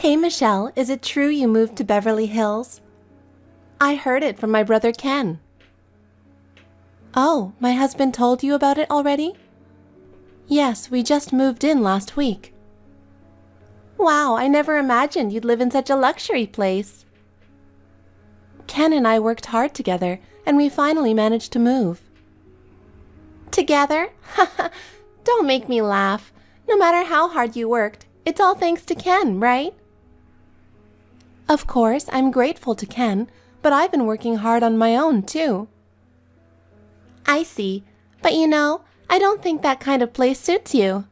Hey Michelle, is it true you moved to Beverly Hills? I heard it from my brother Ken. Oh, my husband told you about it already? Yes, we just moved in last week. Wow, I never imagined you'd live in such a luxury place. Ken and I worked hard together, and we finally managed to move. Together? Don't make me laugh. No matter how hard you worked, it's all thanks to Ken, right? Of course, I'm grateful to Ken, but I've been working hard on my own, too. I see, but you know, I don't think that kind of place suits you.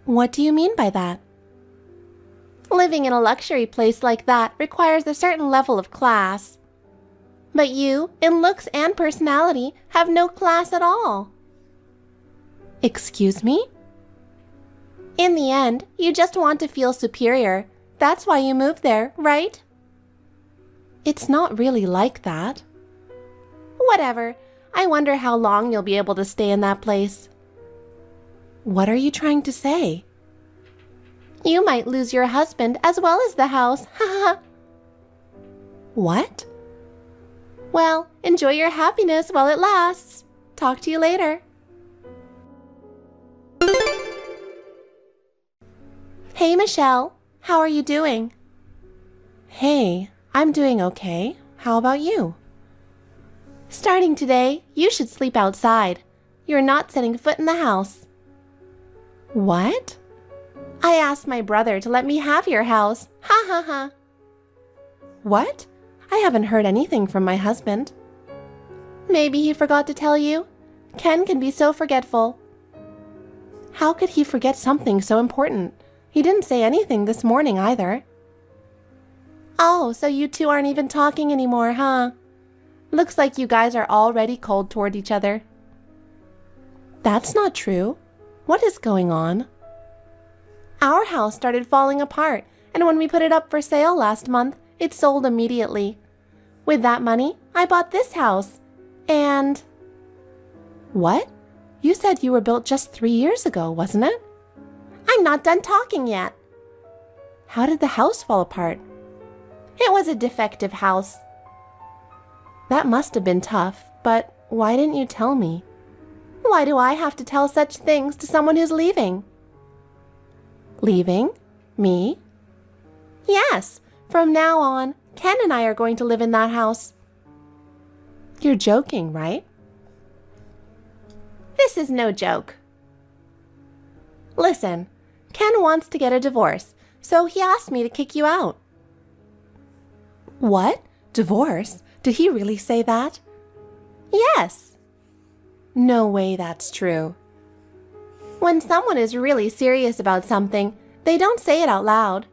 What do you mean by that? Living in a luxury place like that requires a certain level of class. But you, in looks and personality, have no class at all. Excuse me? In the end, you just want to feel superior. That's why you moved there, right? It's not really like that. Whatever. I wonder how long you'll be able to stay in that place. What are you trying to say? You might lose your husband as well as the house. Haha. What? Well, enjoy your happiness while it lasts. Talk to you later. Hey, Michelle. How are you doing? Hey, I'm doing okay. How about you? Starting today, you should sleep outside. You're not setting foot in the house. What? I asked my brother to let me have your house. Ha ha ha. What? I haven't heard anything from my husband. Maybe he forgot to tell you. Ken can be so forgetful. How could he forget something so important? He didn't say anything this morning either. Oh, so you two aren't even talking anymore, huh? Looks like you guys are already cold toward each other. That's not true. What is going on? Our house started falling apart, and when we put it up for sale last month, it sold immediately. With that money, I bought this house. And... What? You said you were built just 3 years ago, wasn't it? I'm not done talking yet. How did the house fall apart? It was a defective house. That must have been tough, but why didn't you tell me? Why do I have to tell such things to someone who's leaving? Leaving? Me? Yes. From now on, Ken and I are going to live in that house. You're joking, right? This is no joke. Listen, Ken wants to get a divorce, so he asked me to kick you out. What? Divorce? Did he really say that? Yes. No way that's true. When someone is really serious about something, they don't say it out loud.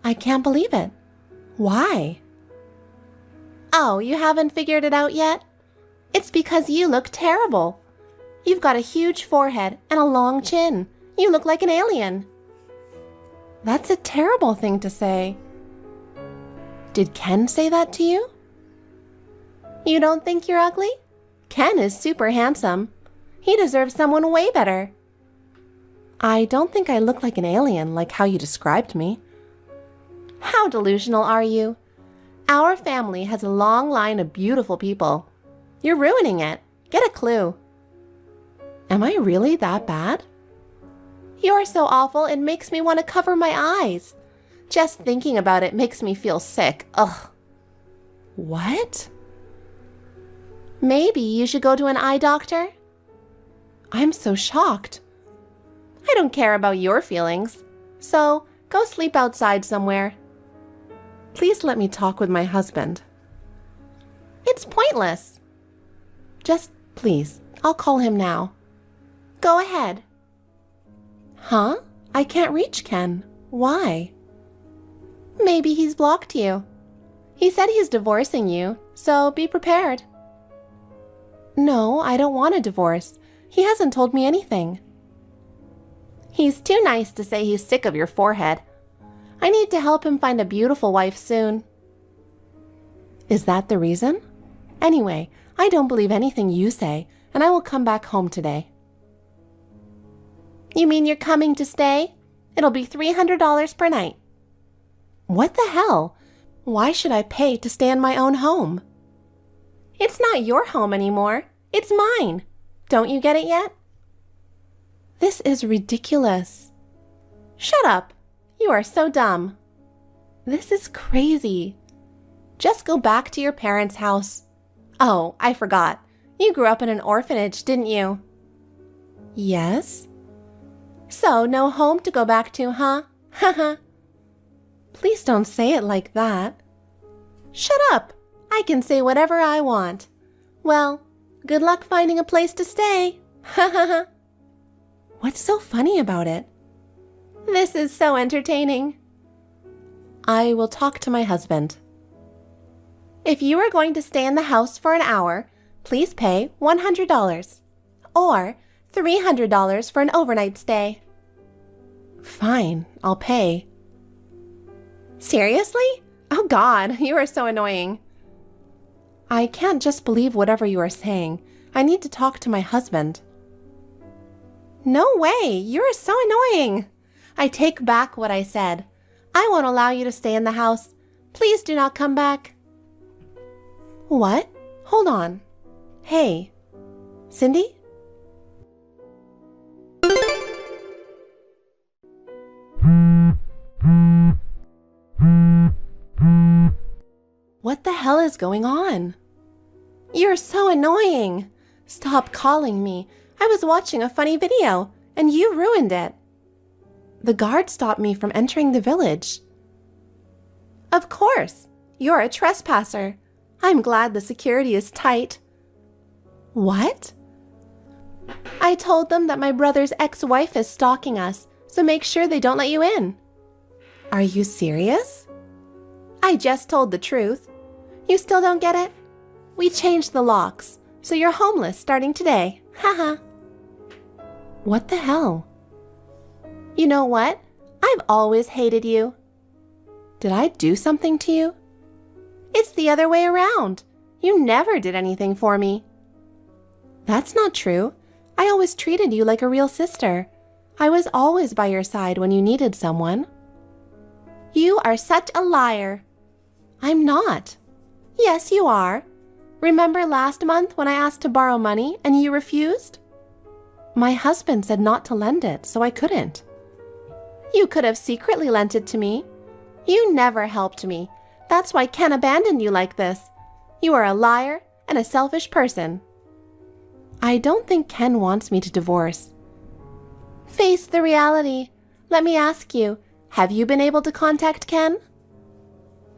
I can't believe it. Why? Oh, you haven't figured it out yet? It's because you look terrible. You've got a huge forehead and a long chin. You look like an alien. That's a terrible thing to say. Did Ken say that to you? You don't think you're ugly? Ken is super handsome. He deserves someone way better. I don't think I look like an alien like how you described me. How delusional are you? Our family has a long line of beautiful people. You're ruining it. Get a clue. Am I really that bad? You're so awful it makes me want to cover my eyes. Just thinking about it makes me feel sick. Ugh. What? Maybe you should go to an eye doctor? I'm so shocked. I don't care about your feelings. So, go sleep outside somewhere. Please let me talk with my husband. It's pointless. Just please, I'll call him now. Go ahead. Huh? I can't reach Ken. Why? Maybe he's blocked you. He said he's divorcing you, so be prepared. No, I don't want a divorce. He hasn't told me anything. He's too nice to say he's sick of your forehead. I need to help him find a beautiful wife soon. Is that the reason? Anyway, I don't believe anything you say, and I will come back home today. You mean you're coming to stay? It'll be $300 per night. What the hell? Why should I pay to stay in my own home? It's not your home anymore. It's mine. Don't you get it yet? This is ridiculous. Shut up. You are so dumb. This is crazy. Just go back to your parents' house. Oh, I forgot. You grew up in an orphanage, didn't you? Yes. So, no home to go back to, huh? Haha. Please don't say it like that. Shut up. I can say whatever I want. Well, good luck finding a place to stay. Hahaha. What's so funny about it? This is so entertaining. I will talk to my husband. If you are going to stay in the house for an hour, please pay $100 or $300 for an overnight stay. Fine, I'll pay. Seriously? Oh God, you are so annoying. I can't just believe whatever you are saying. I need to talk to my husband. No way, you're so annoying. I take back what I said. I won't allow you to stay in the house. Please do not come back. What? Hold on. Hey, Cindy? What the hell is going on? You're so annoying. Stop calling me. I was watching a funny video, and you ruined it. The guard stopped me from entering the village. Of course. You're a trespasser. I'm glad the security is tight. What? I told them that my brother's ex-wife is stalking us, so make sure they don't let you in. Are you serious? I just told the truth. You still don't get it? We changed the locks, so you're homeless starting today. Haha. What the hell? You know what? I've always hated you. Did I do something to you? It's the other way around. You never did anything for me. That's not true. I always treated you like a real sister. I was always by your side when you needed someone. You are such a liar. I'm not. Yes, you are. Remember last month when I asked to borrow money and you refused? My husband said not to lend it, so I couldn't. You could have secretly lent it to me. You never helped me. That's why Ken abandoned you like this. You are a liar and a selfish person. I don't think Ken wants me to divorce. Face the reality. Let me ask you, have you been able to contact Ken?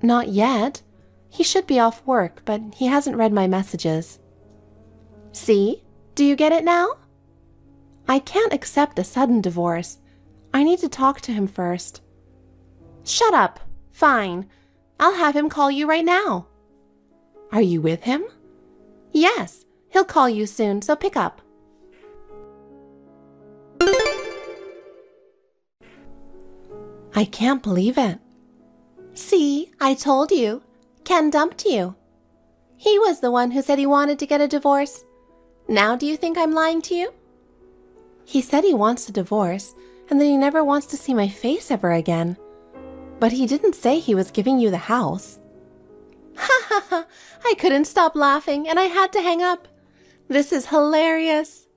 Not yet. He should be off work, but he hasn't read my messages. See? Do you get it now? I can't accept a sudden divorce. I need to talk to him first. Shut up. Fine. I'll have him call you right now. Are you with him? Yes. He'll call you soon, so pick up. I can't believe it. See, I told you. Ken dumped you. He was the one who said he wanted to get a divorce. Now do you think I'm lying to you? He said he wants a divorce and that he never wants to see my face ever again. But he didn't say he was giving you the house. Ha ha ha! I couldn't stop laughing and I had to hang up. This is hilarious.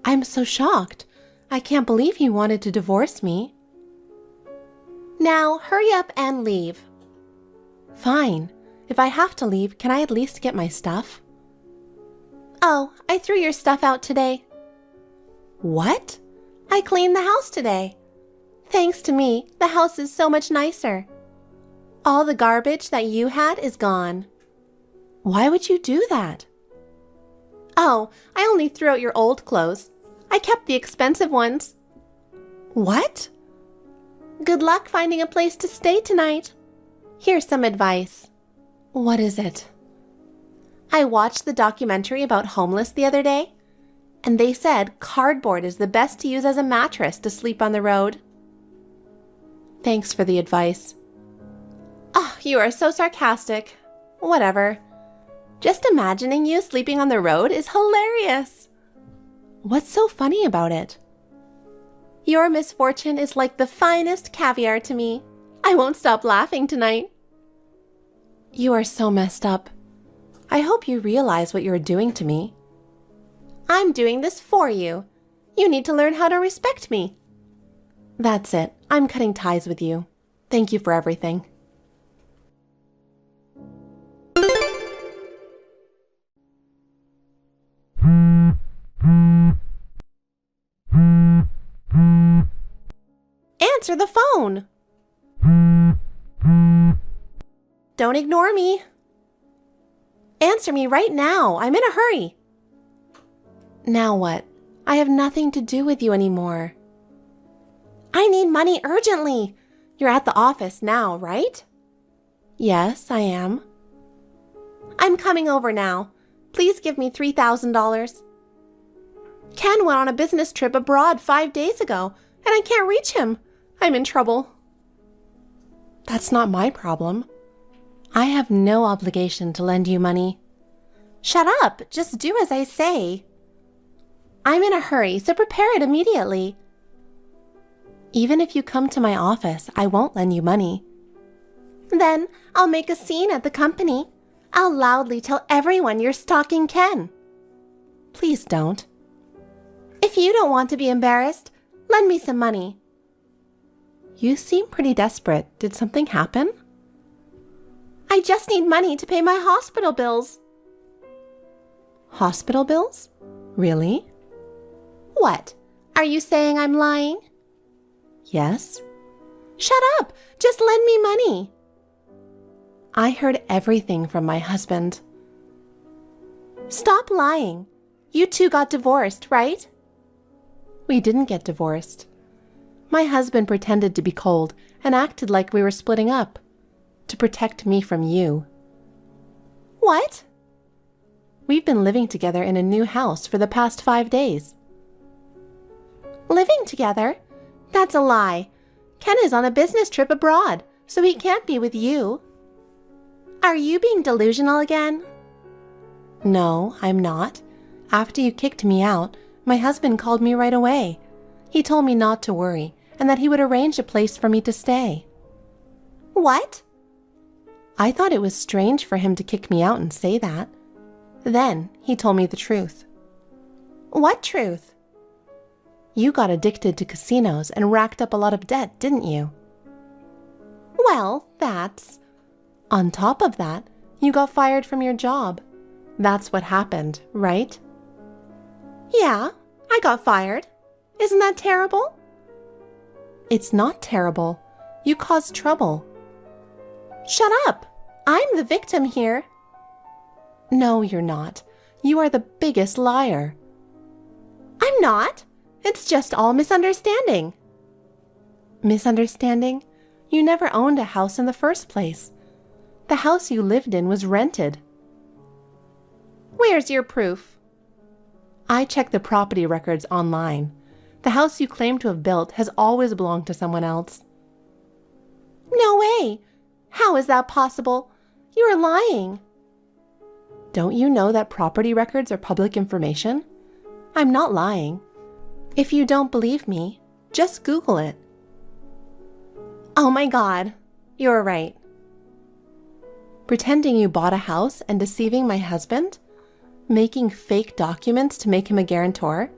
I'm so shocked. I can't believe he wanted to divorce me. Now hurry up and leave. Fine. If I have to leave, can I at least get my stuff? Oh, I threw your stuff out today. What? I cleaned the house today. Thanks to me, the house is so much nicer. All the garbage that you had is gone. Why would you do that? Oh, I only threw out your old clothes. I kept the expensive ones. What? Good luck finding a place to stay tonight. Here's some advice. What is it? I watched the documentary about homeless the other day, and they said cardboard is the best to use as a mattress to sleep on the road. Thanks for the advice. Oh, you are so sarcastic. Whatever. Just imagining you sleeping on the road is hilarious. What's so funny about it? Your misfortune is like the finest caviar to me. I won't stop laughing tonight. You are so messed up. I hope you realize what you're doing to me. I'm doing this for you. You need to learn how to respect me. That's it. I'm cutting ties with you. Thank you for everything. Answer the phone. Don't ignore me. Answer me right now. I'm in a hurry. Now what? I have nothing to do with you anymore. I need money urgently. You're at the office now, right? Yes, I am. I'm coming over now. Please give me $3,000. Ken went on a business trip abroad 5 days ago, and I can't reach him. I'm in trouble. That's not my problem. I have no obligation to lend you money. Shut up. Just do as I say. I'm in a hurry, so prepare it immediately. Even if you come to my office, I won't lend you money. Then I'll make a scene at the company. I'll loudly tell everyone you're stalking Ken. Please don't. If you don't want to be embarrassed, lend me some money. You seem pretty desperate. Did something happen? I just need money to pay my hospital bills. Hospital bills? Really? What? Are you saying I'm lying? Yes. Shut up! Just lend me money. I heard everything from my husband. Stop lying. You two got divorced, right? We didn't get divorced. My husband pretended to be cold and acted like we were splitting up to protect me from you. What? We've been living together in a new house for the past 5 days. Living together? That's a lie. Ken is on a business trip abroad, so he can't be with you. Are you being delusional again? No, I'm not. After you kicked me out, my husband called me right away. He told me not to worry and that he would arrange a place for me to stay. What? I thought it was strange for him to kick me out and say that. Then he told me the truth. What truth? You got addicted to casinos and racked up a lot of debt, didn't you? Well, that's... On top of that, you got fired from your job. That's what happened, right? Yeah, I got fired. Isn't that terrible? It's not terrible. You caused trouble. Shut up! I'm the victim here. No, you're not. You are the biggest liar. I'm not. It's just all misunderstanding. Misunderstanding? You never owned a house in the first place. The house you lived in was rented. Where's your proof? I checked the property records online. The house you claim to have built has always belonged to someone else. No way! How is that possible? You are lying. Don't you know that property records are public information? I'm not lying. If you don't believe me, just Google it. Oh my God, you're right. Pretending you bought a house and deceiving my husband? Making fake documents to make him a guarantor?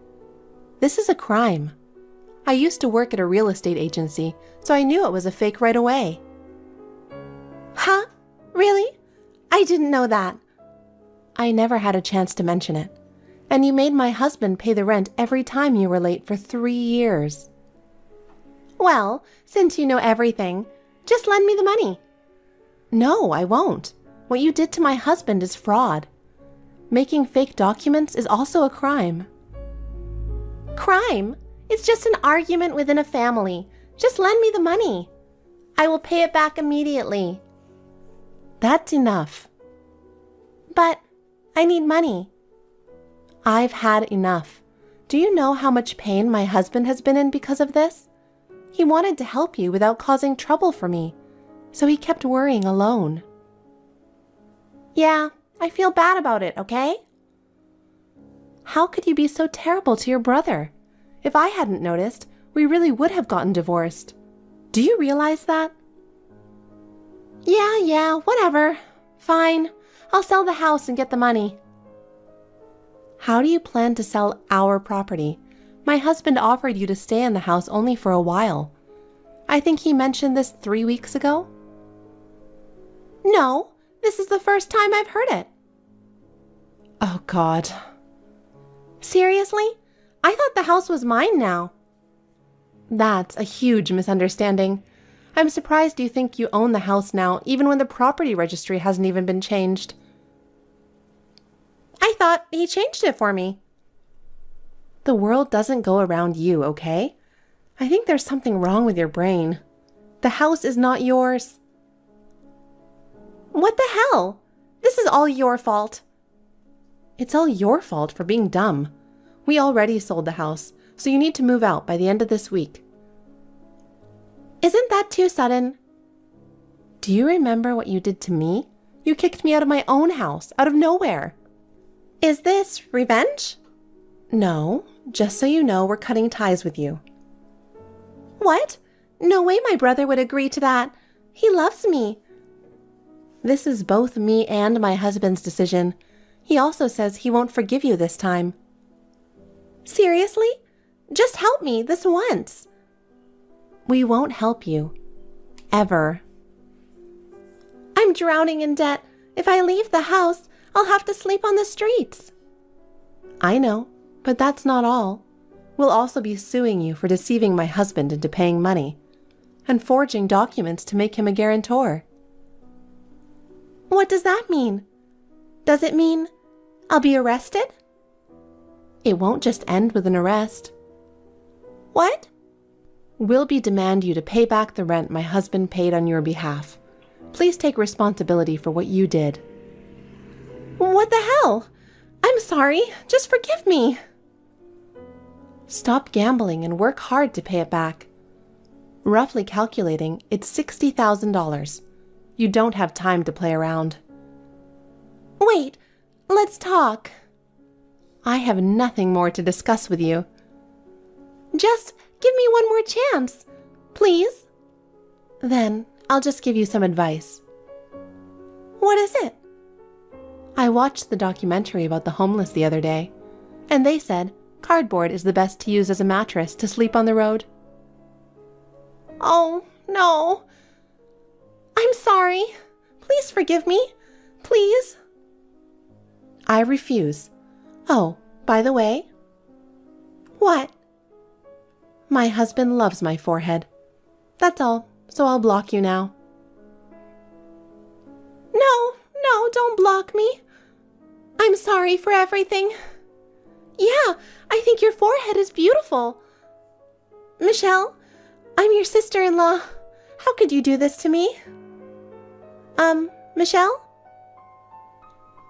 This is a crime. I used to work at a real estate agency, so I knew it was a fake right away. Huh? Really? I didn't know that. I never had a chance to mention it. And you made my husband pay the rent every time you were late for 3 years. Well, since you know everything, just lend me the money. No, I won't. What you did to my husband is fraud. Making fake documents is also a crime. Crime? It's just an argument within a family. Just lend me the money. I will pay it back immediately. That's enough. But I need money. I've had enough. Do you know how much pain my husband has been in because of this? He wanted to help you without causing trouble for me, so he kept worrying alone. Yeah, I feel bad about it, okay? How could you be so terrible to your brother? If I hadn't noticed, we really would have gotten divorced. Do you realize that? Yeah, whatever. Fine. I'll sell the house and get the money. How do you plan to sell our property? My husband offered you to stay in the house only for a while. I think he mentioned this 3 weeks ago. No, this is the first time I've heard it. Oh, God. Seriously? I thought the house was mine now. That's a huge misunderstanding. I'm surprised you think you own the house now, even when the property registry hasn't even been changed. I thought he changed it for me. The world doesn't go around you, okay? I think there's something wrong with your brain. The house is not yours. What the hell? This is all your fault. It's all your fault for being dumb. We already sold the house, so you need to move out by the end of this week. Isn't that too sudden? Do you remember what you did to me? You kicked me out of my own house, out of nowhere. Is this revenge? No, just so you know, we're cutting ties with you. What? No way my brother would agree to that. He loves me. This is both me and my husband's decision. He also says he won't forgive you this time. Seriously? Just help me this once. We won't help you. Ever. I'm drowning in debt. If I leave the house, I'll have to sleep on the streets. I know, but that's not all. We'll also be suing you for deceiving my husband into paying money and forging documents to make him a guarantor. What does that mean? Does it mean I'll be arrested? It won't just end with an arrest. What? We'll demand you to pay back the rent my husband paid on your behalf. Please take responsibility for what you did. What the hell? I'm sorry. Just forgive me. Stop gambling and work hard to pay it back. Roughly calculating, it's $60,000. You don't have time to play around. Wait, let's talk. I have nothing more to discuss with you. Just give me one more chance, please. Then I'll just give you some advice. What is it? I watched the documentary about the homeless the other day, and they said cardboard is the best to use as a mattress to sleep on the road. Oh, no. I'm sorry. Please forgive me. Please. I refuse. Oh, by the way. What? My husband loves my forehead. That's all, so I'll block you now. No, don't block me. I'm sorry for everything. Yeah, I think your forehead is beautiful. Michelle, I'm your sister-in-law. How could you do this to me? Michelle?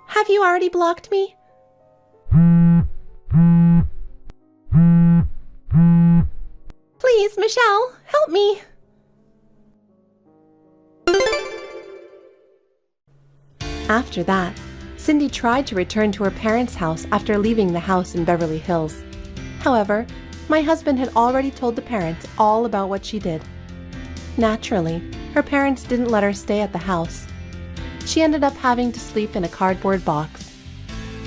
Have you already blocked me? Please, Michelle, help me. After that, Cindy tried to return to her parents' house after leaving the house in Beverly Hills. However, my husband had already told the parents all about what she did. Naturally, her parents didn't let her stay at the house. She ended up having to sleep in a cardboard box.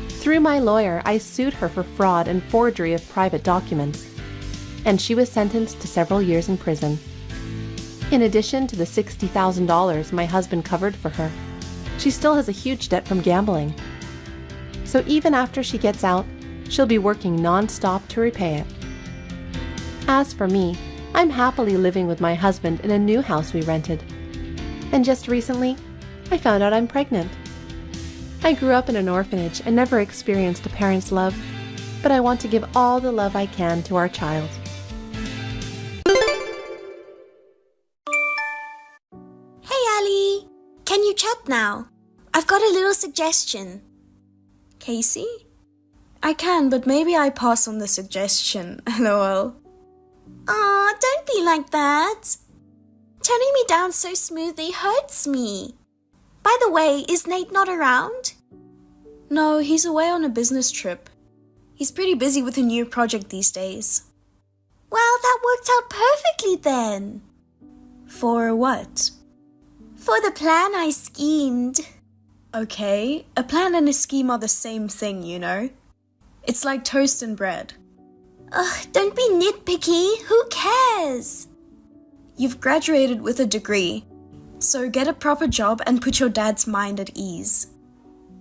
Through my lawyer, I sued her for fraud and forgery of private documents, and she was sentenced to several years in prison. In addition to the $60,000 my husband covered for her, she still has a huge debt from gambling. So even after she gets out, she'll be working non-stop to repay it. As for me, I'm happily living with my husband in a new house we rented. And just recently, I found out I'm pregnant. I grew up in an orphanage and never experienced a parent's love, but I want to give all the love I can to our child. Hey Ali, can you chat now? I've got a little suggestion. Casey? I can, but maybe I pass on the suggestion, lol. Aw, don't be like that. Turning me down so smoothly hurts me. By the way, is Nate not around? No, he's away on a business trip. He's pretty busy with a new project these days. Well, that worked out perfectly then. For what? For the plan I schemed. Okay, a plan and a scheme are the same thing, you know? It's like toast and bread. Ugh, don't be nitpicky. Who cares? You've graduated with a degree, so get a proper job and put your dad's mind at ease.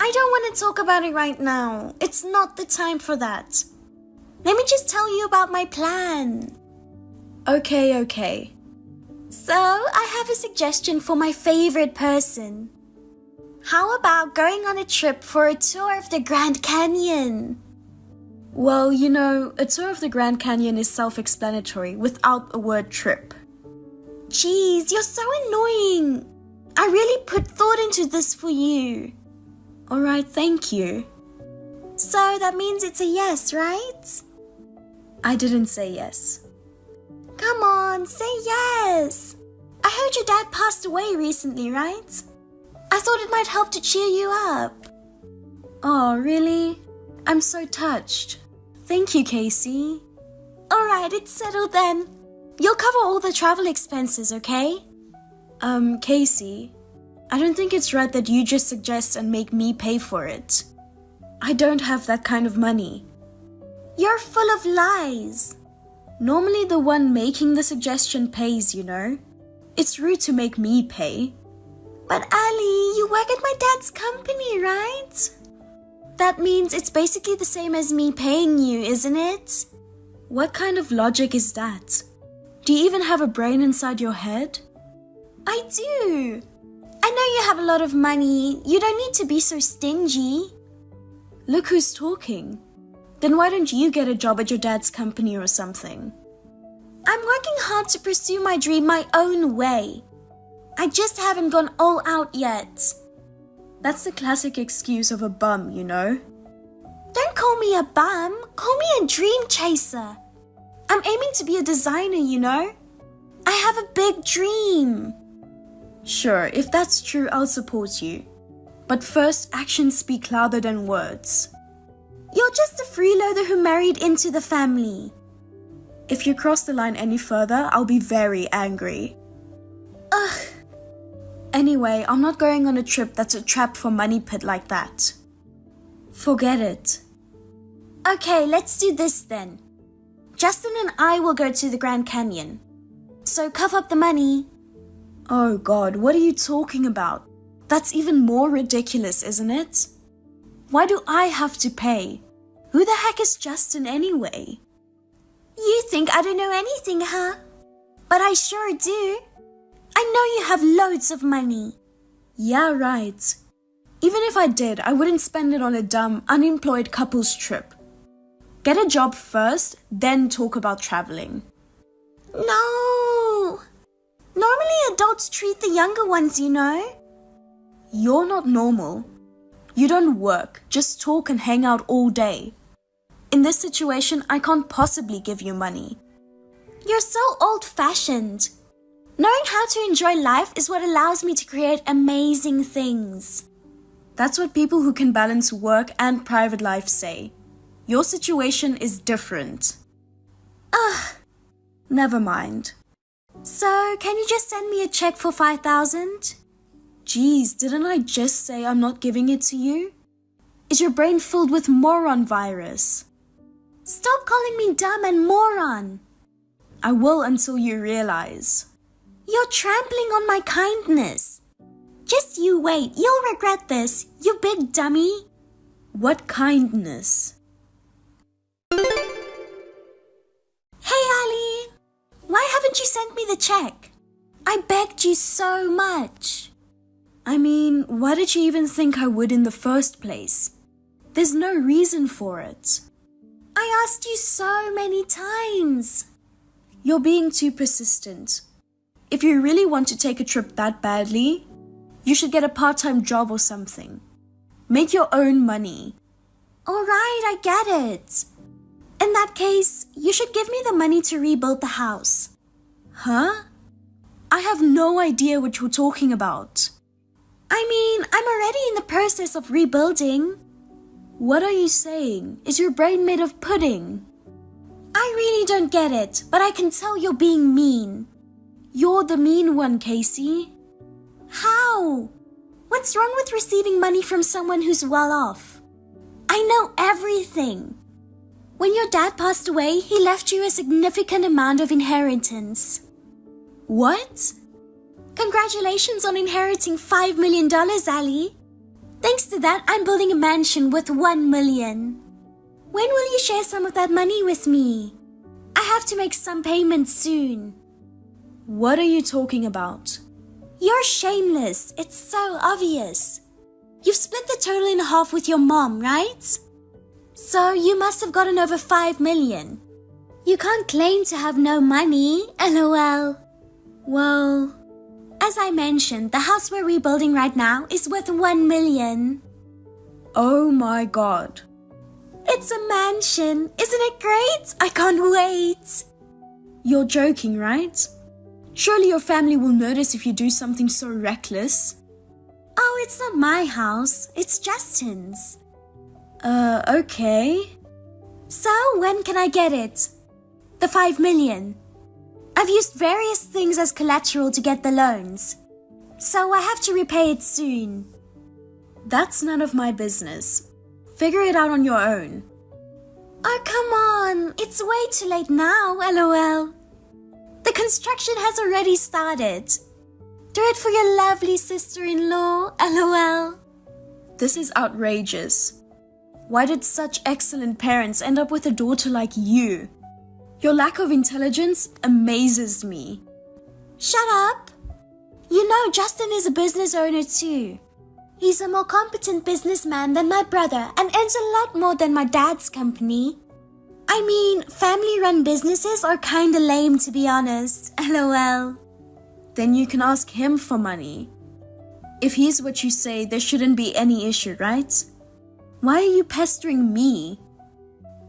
I don't want to talk about it right now. It's not the time for that. Let me just tell you about my plan. Okay. So, I have a suggestion for my favorite person. How about going on a trip for a tour of the Grand Canyon? Well, you know, a tour of the Grand Canyon is self-explanatory without the word trip. Jeez, you're so annoying. I really put thought into this for you. Alright, thank you. So that means it's a yes, right? I didn't say yes. Come on, say yes. I heard your dad passed away recently, right? I thought it might help to cheer you up. Oh, really? I'm so touched. Thank you, Casey. Alright, it's settled then. You'll cover all the travel expenses, okay? Casey, I don't think it's right that you just suggest and make me pay for it. I don't have that kind of money. You're full of lies. Normally the one making the suggestion pays, you know. It's rude to make me pay. But Ali, you work at my dad's company, right? That means it's basically the same as me paying you, isn't it? What kind of logic is that? Do you even have a brain inside your head? I do. I know you have a lot of money. You don't need to be so stingy. Look who's talking. Then why don't you get a job at your dad's company or something? I'm working hard to pursue my dream my own way. I just haven't gone all out yet. That's the classic excuse of a bum, you know? Don't call me a bum. Call me a dream chaser. I'm aiming to be a designer, you know? I have a big dream. Sure, if that's true, I'll support you. But first, actions speak louder than words. You're just a freeloader who married into the family. If you cross the line any further, I'll be very angry. Ugh. Anyway, I'm not going on a trip that's a trap for money pit like that. Forget it. Okay, let's do this then. Justin and I will go to the Grand Canyon. So cough up the money. Oh God, what are you talking about? That's even more ridiculous, isn't it? Why do I have to pay? Who the heck is Justin anyway? You think I don't know anything, huh? But I sure do. I know you have loads of money. Yeah, right. Even if I did, I wouldn't spend it on a dumb, unemployed couple's trip. Get a job first, then talk about traveling. No. Normally adults treat the younger ones, you know. You're not normal. You don't work, just talk and hang out all day. In this situation, I can't possibly give you money. You're so old-fashioned. Knowing how to enjoy life is what allows me to create amazing things. That's what people who can balance work and private life say. Your situation is different. Ugh. Never mind. So, can you just send me a check for 5,000? Geez, didn't I just say I'm not giving it to you? Is your brain filled with moron virus? Stop calling me dumb and moron. I will until you realize. You're trampling on my kindness. Just you wait, you'll regret this, you big dummy. What kindness? Hey Ali, why haven't you sent me the check? I begged you so much. I mean, why did you even think I would in the first place? There's no reason for it. I asked you so many times. You're being too persistent. If you really want to take a trip that badly, you should get a part-time job or something. Make your own money. Alright, I get it. In that case, you should give me the money to rebuild the house. Huh? I have no idea what you're talking about. I mean, I'm already in the process of rebuilding. What are you saying? Is your brain made of pudding? I really don't get it, but I can tell you're being mean. You're the mean one, Casey. How? What's wrong with receiving money from someone who's well off? I know everything. When your dad passed away, he left you a significant amount of inheritance. What? Congratulations on inheriting $5 million, Ali. Thanks to that, I'm building a mansion worth $1 million. When will you share some of that money with me? I have to make some payments soon. What are you talking about? You're shameless. It's so obvious. You've split the total in half with your mom, right? So you must have gotten over $5 million. You can't claim to have no money, LOL. Well, as I mentioned, the house we're rebuilding right now is worth $1 million. Oh my god. It's a mansion. Isn't it great? I can't wait. You're joking, right? Surely your family will notice if you do something so reckless. Oh, it's not my house. It's Justin's. Okay. So, when can I get it? The $5 million. I've used various things as collateral to get the loans. So I have to repay it soon. That's none of my business. Figure it out on your own. Oh, come on. It's way too late now, LOL. The construction has already started. Do it for your lovely sister-in-law, LOL. This is outrageous. Why did such excellent parents end up with a daughter like you? Your lack of intelligence amazes me. Shut up. You know Justin is a business owner too. He's a more competent businessman than my brother and earns a lot more than my dad's company. I mean, family-run businesses are kinda lame to be honest, LOL. Then you can ask him for money. If he's what you say, there shouldn't be any issue, right? Why are you pestering me?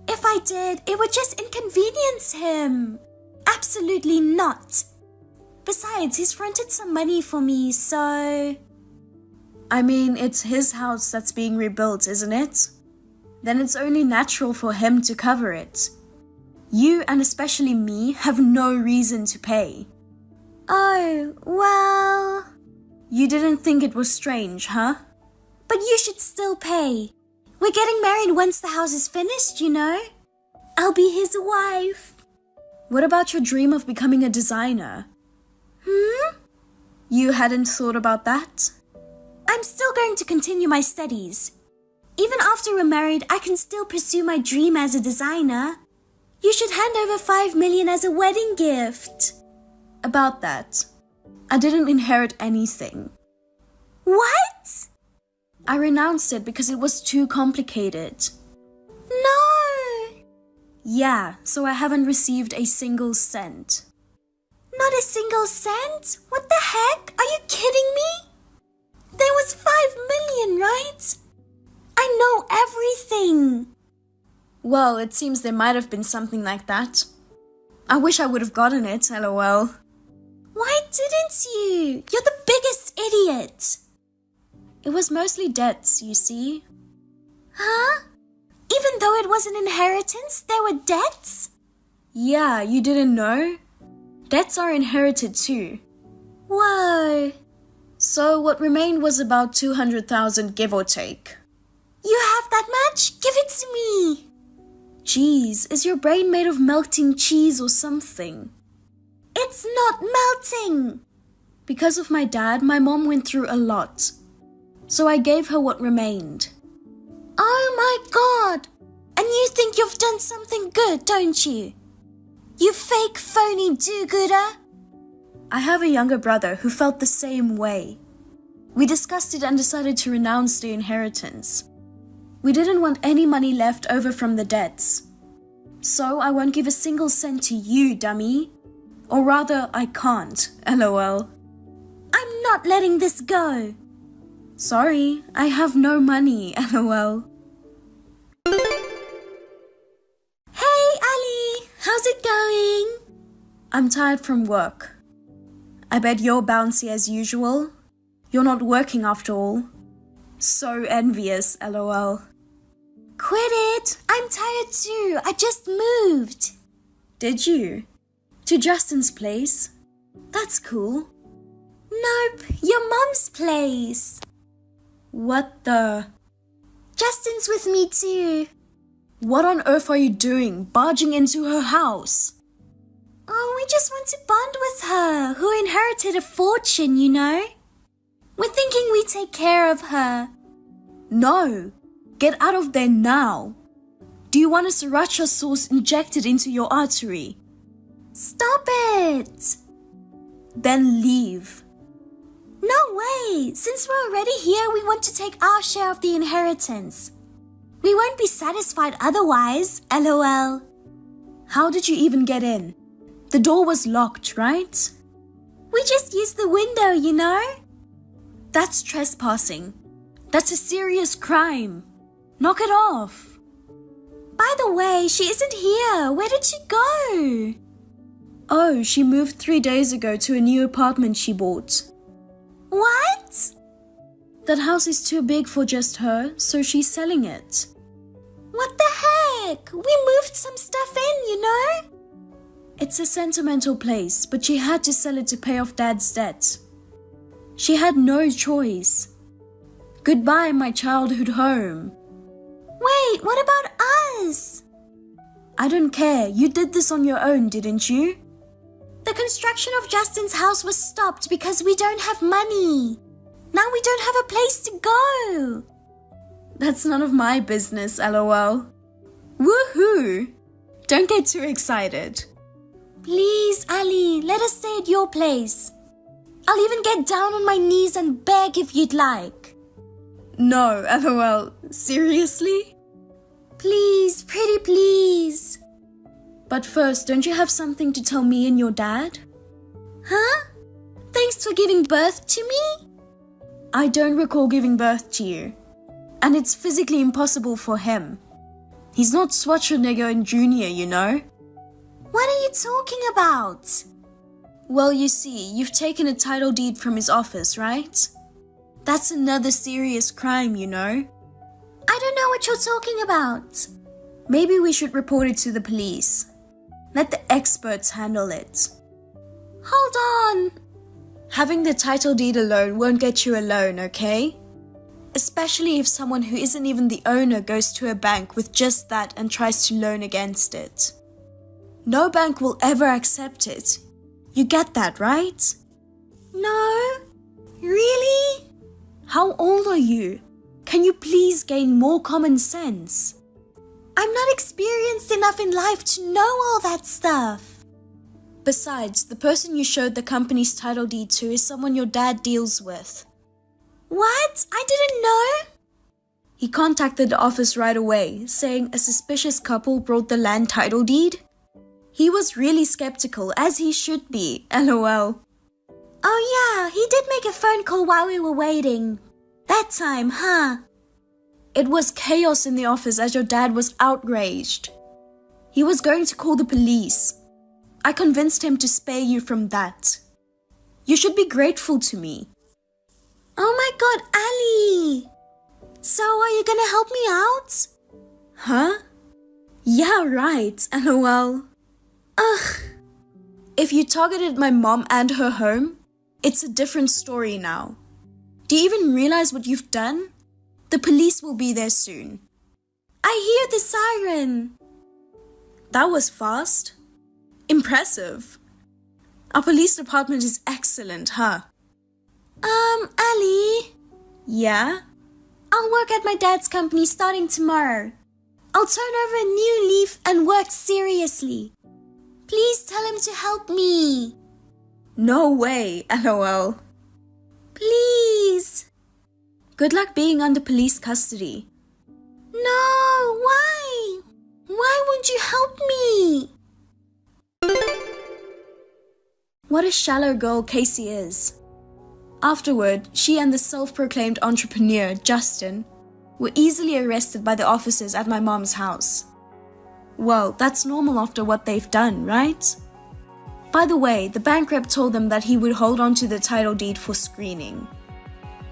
If I did, it would just inconvenience him. Absolutely not. Besides, he's fronted some money for me, so... I mean, it's his house that's being rebuilt, isn't it? Then it's only natural for him to cover it. You, and especially me, have no reason to pay. Oh, well... You didn't think it was strange, huh? But you should still pay. We're getting married once the house is finished, you know? I'll be his wife. What about your dream of becoming a designer? You hadn't thought about that? I'm still going to continue my studies. Even after we're married, I can still pursue my dream as a designer. You should hand over $5 million as a wedding gift. About that, I didn't inherit anything. What? I renounced it because it was too complicated. No! Yeah, so I haven't received a single cent. Not a single cent? What the heck? Are you kidding me? There was $5 million, right? I know everything. Well, it seems there might have been something like that. I wish I would have gotten it, LOL. Why didn't you? You're the biggest idiot. It was mostly debts, you see. Huh? Even though it was an inheritance, there were debts? Yeah, you didn't know? Debts are inherited too. Whoa. So what remained was about 200,000 give or take. You have that much? Give it to me. Jeez, is your brain made of melting cheese or something? It's not melting. Because of my dad, my mom went through a lot. So I gave her what remained. Oh my god! And you think you've done something good, don't you? You fake phony do-gooder! I have a younger brother who felt the same way. We discussed it and decided to renounce the inheritance. We didn't want any money left over from the debts. So I won't give a single cent to you, dummy. Or rather, I can't, LOL. I'm not letting this go. Sorry, I have no money, LOL. Hey, Ali! How's it going? I'm tired from work. I bet you're bouncy as usual. You're not working after all. So envious, LOL. Quit it! I'm tired too. I just moved. Did you? To Justin's place? That's cool. Nope, your mom's place. What the? Justin's with me too. What on earth are you doing, barging into her house? Oh, we just want to bond with her, who inherited a fortune, you know? We're thinking we take care of her. No, get out of there now. Do you want a sriracha sauce injected into your artery? Stop it! Then leave. No way! Since we're already here, we want to take our share of the inheritance. We won't be satisfied otherwise, LOL. How did you even get in? The door was locked, right? We just used the window, you know? That's trespassing. That's a serious crime. Knock it off. By the way, she isn't here. Where did she go? Oh, she moved 3 days ago to a new apartment she bought. What? That house is too big for just her, so she's selling it. What the heck? We moved some stuff in, you know? It's a sentimental place, but she had to sell it to pay off Dad's debt. She had no choice. Goodbye, my childhood home. Wait, what about us? I don't care. You did this on your own, didn't you? The construction of Justin's house was stopped because we don't have money. Now we don't have a place to go. That's none of my business, LOL. Woohoo! Don't get too excited. Please, Ali, let us stay at your place. I'll even get down on my knees and beg if you'd like. No, LOL. Seriously? Please, pretty please. But first, don't you have something to tell me and your dad? Huh? Thanks for giving birth to me? I don't recall giving birth to you. And it's physically impossible for him. He's not Schwarzenegger Jr., you know? What are you talking about? Well, you see, you've taken a title deed from his office, right? That's another serious crime, you know? I don't know what you're talking about. Maybe we should report it to the police. Let the experts handle it. Hold on. Having the title deed alone won't get you a loan, okay? Especially if someone who isn't even the owner goes to a bank with just that and tries to loan against it. No bank will ever accept it. You get that, right? No. Really? How old are you? Can you please gain more common sense? I'm not experienced enough in life to know all that stuff. Besides, the person you showed the company's title deed to is someone your dad deals with. What? I didn't know. He contacted the office right away, saying a suspicious couple brought the land title deed. He was really skeptical, as he should be, LOL. Oh yeah, he did make a phone call while we were waiting. That time, huh? It was chaos in the office as your dad was outraged. He was going to call the police. I convinced him to spare you from that. You should be grateful to me. Oh my god, Ali! So are you gonna help me out? Huh? Yeah, right, LOL. Ugh. If you targeted my mom and her home, it's a different story now. Do you even realize what you've done? The police will be there soon. I hear the siren. That was fast. Impressive. Our police department is excellent, huh? Ali? Yeah? I'll work at my dad's company starting tomorrow. I'll turn over a new leaf and work seriously. Please tell him to help me. No way, LOL. Please. Good luck being under police custody. No, why? Why won't you help me? What a shallow girl Casey is. Afterward, she and the self-proclaimed entrepreneur, Justin, were easily arrested by the officers at my mom's house. Well, that's normal after what they've done, right? By the way, the bank rep told them that he would hold on to the title deed for screening.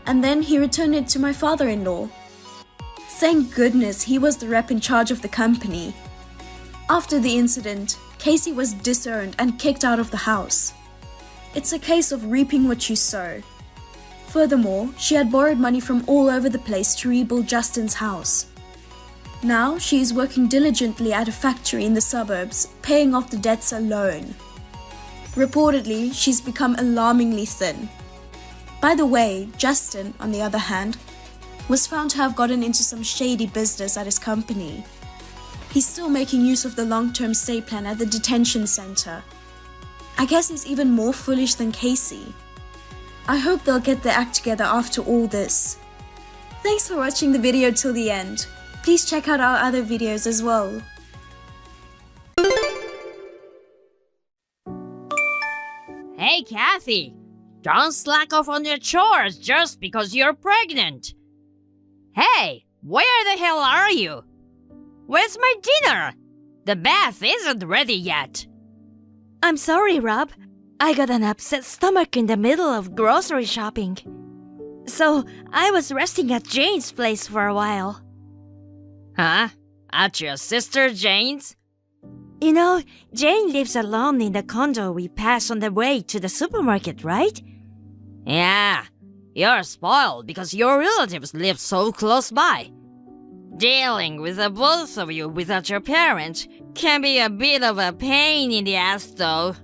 And then he returned it to my father-in-law. Thank goodness he was the rep in charge of the company. After the incident, Casey was disowned and kicked out of the house. It's a case of reaping what you sow. Furthermore, she had borrowed money from all over the place to rebuild Justin's house. Now she is working diligently at a factory in the suburbs, paying off the debts alone. Reportedly, she's become alarmingly thin. By the way, Justin, on the other hand, was found to have gotten into some shady business at his company. He's still making use of the long-term stay plan at the detention center. I guess he's even more foolish than Casey. I hope they'll get their act together after all this. Thanks for watching the video till the end. Please check out our other videos as well. Hey, Kathy, don't slack off on your chores just because you're pregnant. Hey, where the hell are you? Where's my dinner? The bath isn't ready yet. I'm sorry, Rob. I got an upset stomach in the middle of grocery shopping. So I was resting at Jane's place for a while. Huh? At your sister Jane's? You know, Jane lives alone in the condo we pass on the way to the supermarket, right? Yeah, you're spoiled because your relatives live so close by. Dealing with the both of you without your parents can be a bit of a pain in the ass though.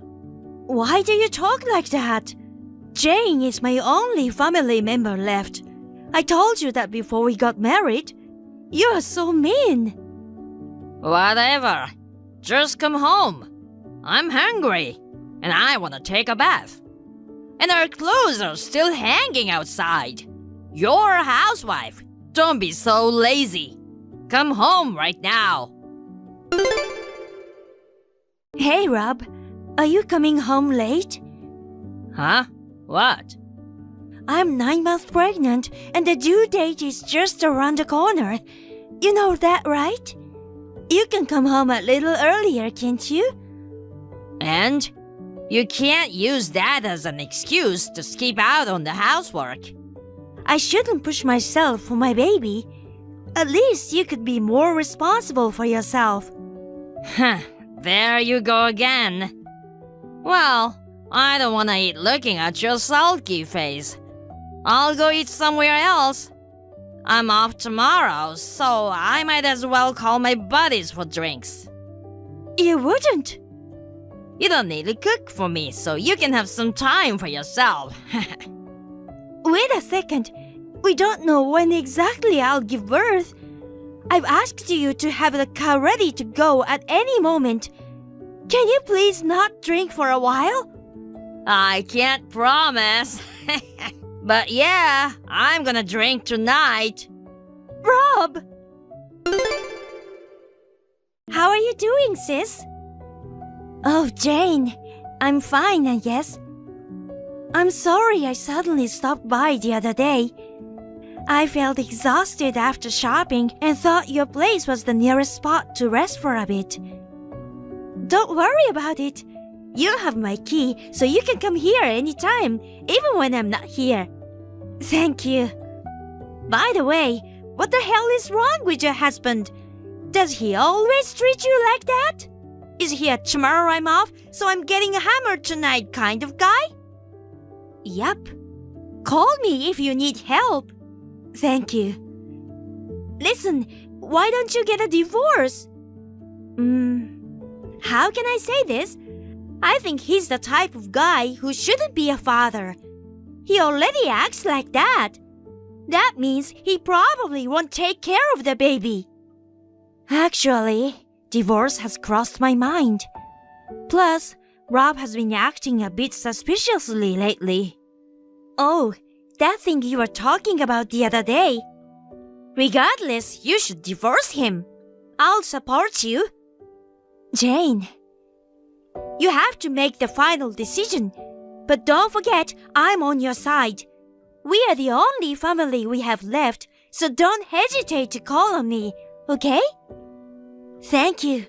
Why do you talk like that? Jane is my only family member left. I told you that before we got married. You are so mean. Whatever. Just come home. I'm hungry, and I want to take a bath. And our clothes are still hanging outside. You're a housewife. Don't be so lazy. Come home right now. Hey, Rob. Are you coming home late? Huh? What? I'm 9 months pregnant, and the due date is just around the corner. You know that, right? You can come home a little earlier, can't you? And? You can't use that as an excuse to skip out on the housework. I shouldn't push myself for my baby. At least you could be more responsible for yourself. Huh, there you go again. Well, I don't want to eat looking at your sulky face. I'll go eat somewhere else. I'm off tomorrow, so I might as well call my buddies for drinks. You wouldn't. You don't need to cook for me, so you can have some time for yourself. Wait a second. We don't know when exactly I'll give birth. I've asked you to have the car ready to go at any moment. Can you please not drink for a while? I can't promise. But yeah, I'm gonna drink tonight. Rob! How are you doing, sis? Oh, Jane. I'm fine, I guess. I'm sorry I suddenly stopped by the other day. I felt exhausted after shopping and thought your place was the nearest spot to rest for a bit. Don't worry about it. You have my key, so you can come here anytime, even when I'm not here. Thank you. By the way, what the hell is wrong with your husband? Does he always treat you like that? Is he a tomorrow I'm off, so I'm getting hammered tonight kind of guy? Yup. Call me if you need help. Thank you. Listen, why don't you get a divorce? How can I say this? I think he's the type of guy who shouldn't be a father. He already acts like that. That means he probably won't take care of the baby. Actually, divorce has crossed my mind. Plus, Rob has been acting a bit suspiciously lately. Oh, that thing you were talking about the other day. Regardless, you should divorce him. I'll support you. Jane, you have to make the final decision. But don't forget, I'm on your side. We are the only family we have left, so don't hesitate to call on me, okay? Thank you.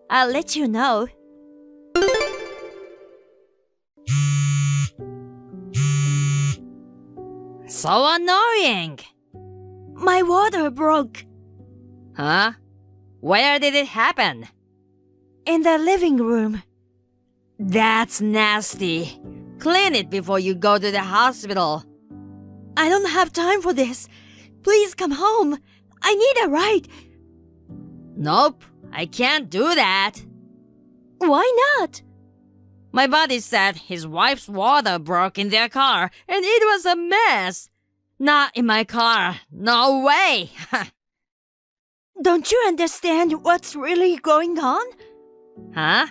I'll let you know. So annoying. My water broke. Huh? Where did it happen? in the living room. That's nasty. Clean it before you go to the hospital. I don't have time for this. Please come home. I need a ride. Nope, I can't do that. Why not? My buddy said his wife's water broke in their car and it was a mess. Not in my car. No way. Don't you understand what's really going on? Huh?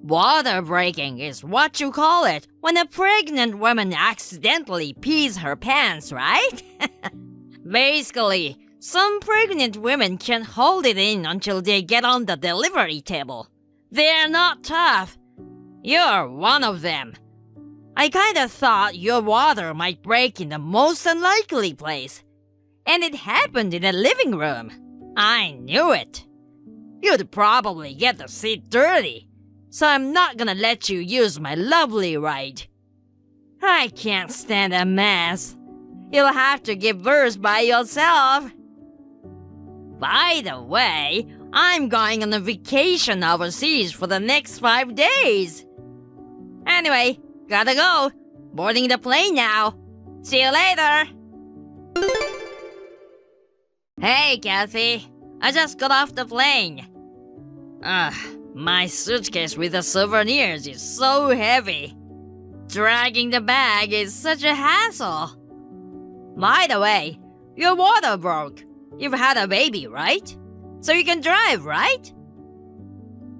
Water breaking is what you call it when a pregnant woman accidentally pees her pants, right? Basically, some pregnant women can't hold it in until they get on the delivery table. They're not tough. You're one of them. I kinda thought your water might break in the most unlikely place. And it happened in the living room. I knew it. You'd probably get the seat dirty, so I'm not gonna let you use my lovely ride. I can't stand a mess. You'll have to give birth by yourself. By the way, I'm going on a vacation overseas for the next 5 days. Anyway, gotta go. Boarding the plane now. See you later. Hey, Kathy. I just got off the plane. My suitcase with the souvenirs is so heavy. Dragging the bag is such a hassle. By the way, your water broke. You've had a baby, right? So you can drive, right?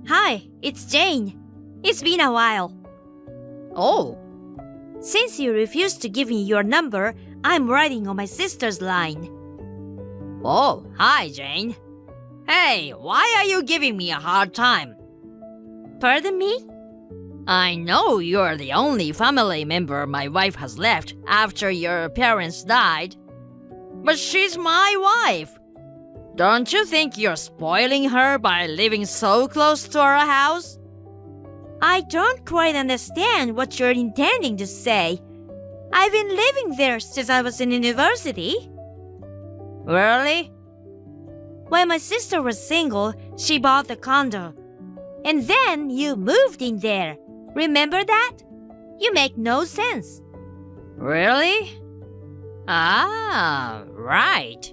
Hi, it's Jane. It's been a while. Oh, Since you refused to give me your number, I'm riding on my sister's line. oh, hi, Jane. Hey, why are you giving me a hard time? Pardon me? I know you're the only family member my wife has left after your parents died. But she's my wife. Don't you think you're spoiling her by living so close to our house? I don't quite understand what you're intending to say. I've been living there since I was in university. Really? When my sister was single, she bought the condo. And then you moved in there. Remember that? You make no sense. Really? Ah, right.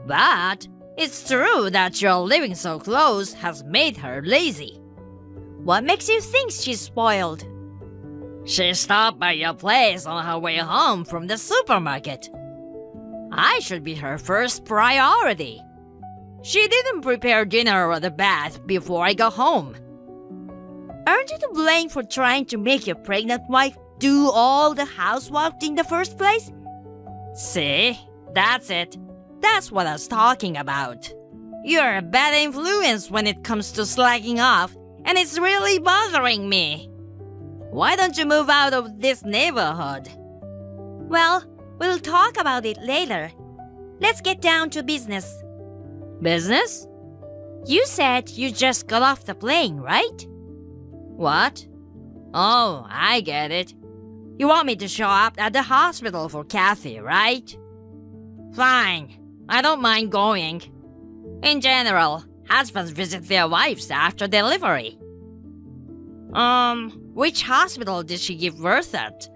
But it's true that your living so close has made her lazy. What makes you think she's spoiled? She stopped by your place on her way home from the supermarket. I should be her first priority. She didn't prepare dinner or the bath before I got home. Aren't you to blame for trying to make your pregnant wife do all the housework in the first place? See? That's it. That's what I was talking about. You're a bad influence when it comes to slacking off, and it's really bothering me. Why don't you move out of this neighborhood? Well, we'll talk about it later. Let's get down to business. Business? You said you just got off the plane, right? What? Oh, I get it. You want me to show up at the hospital for Kathy, right? Fine. I don't mind going. In general, husbands visit their wives after delivery. Which hospital did she give birth at?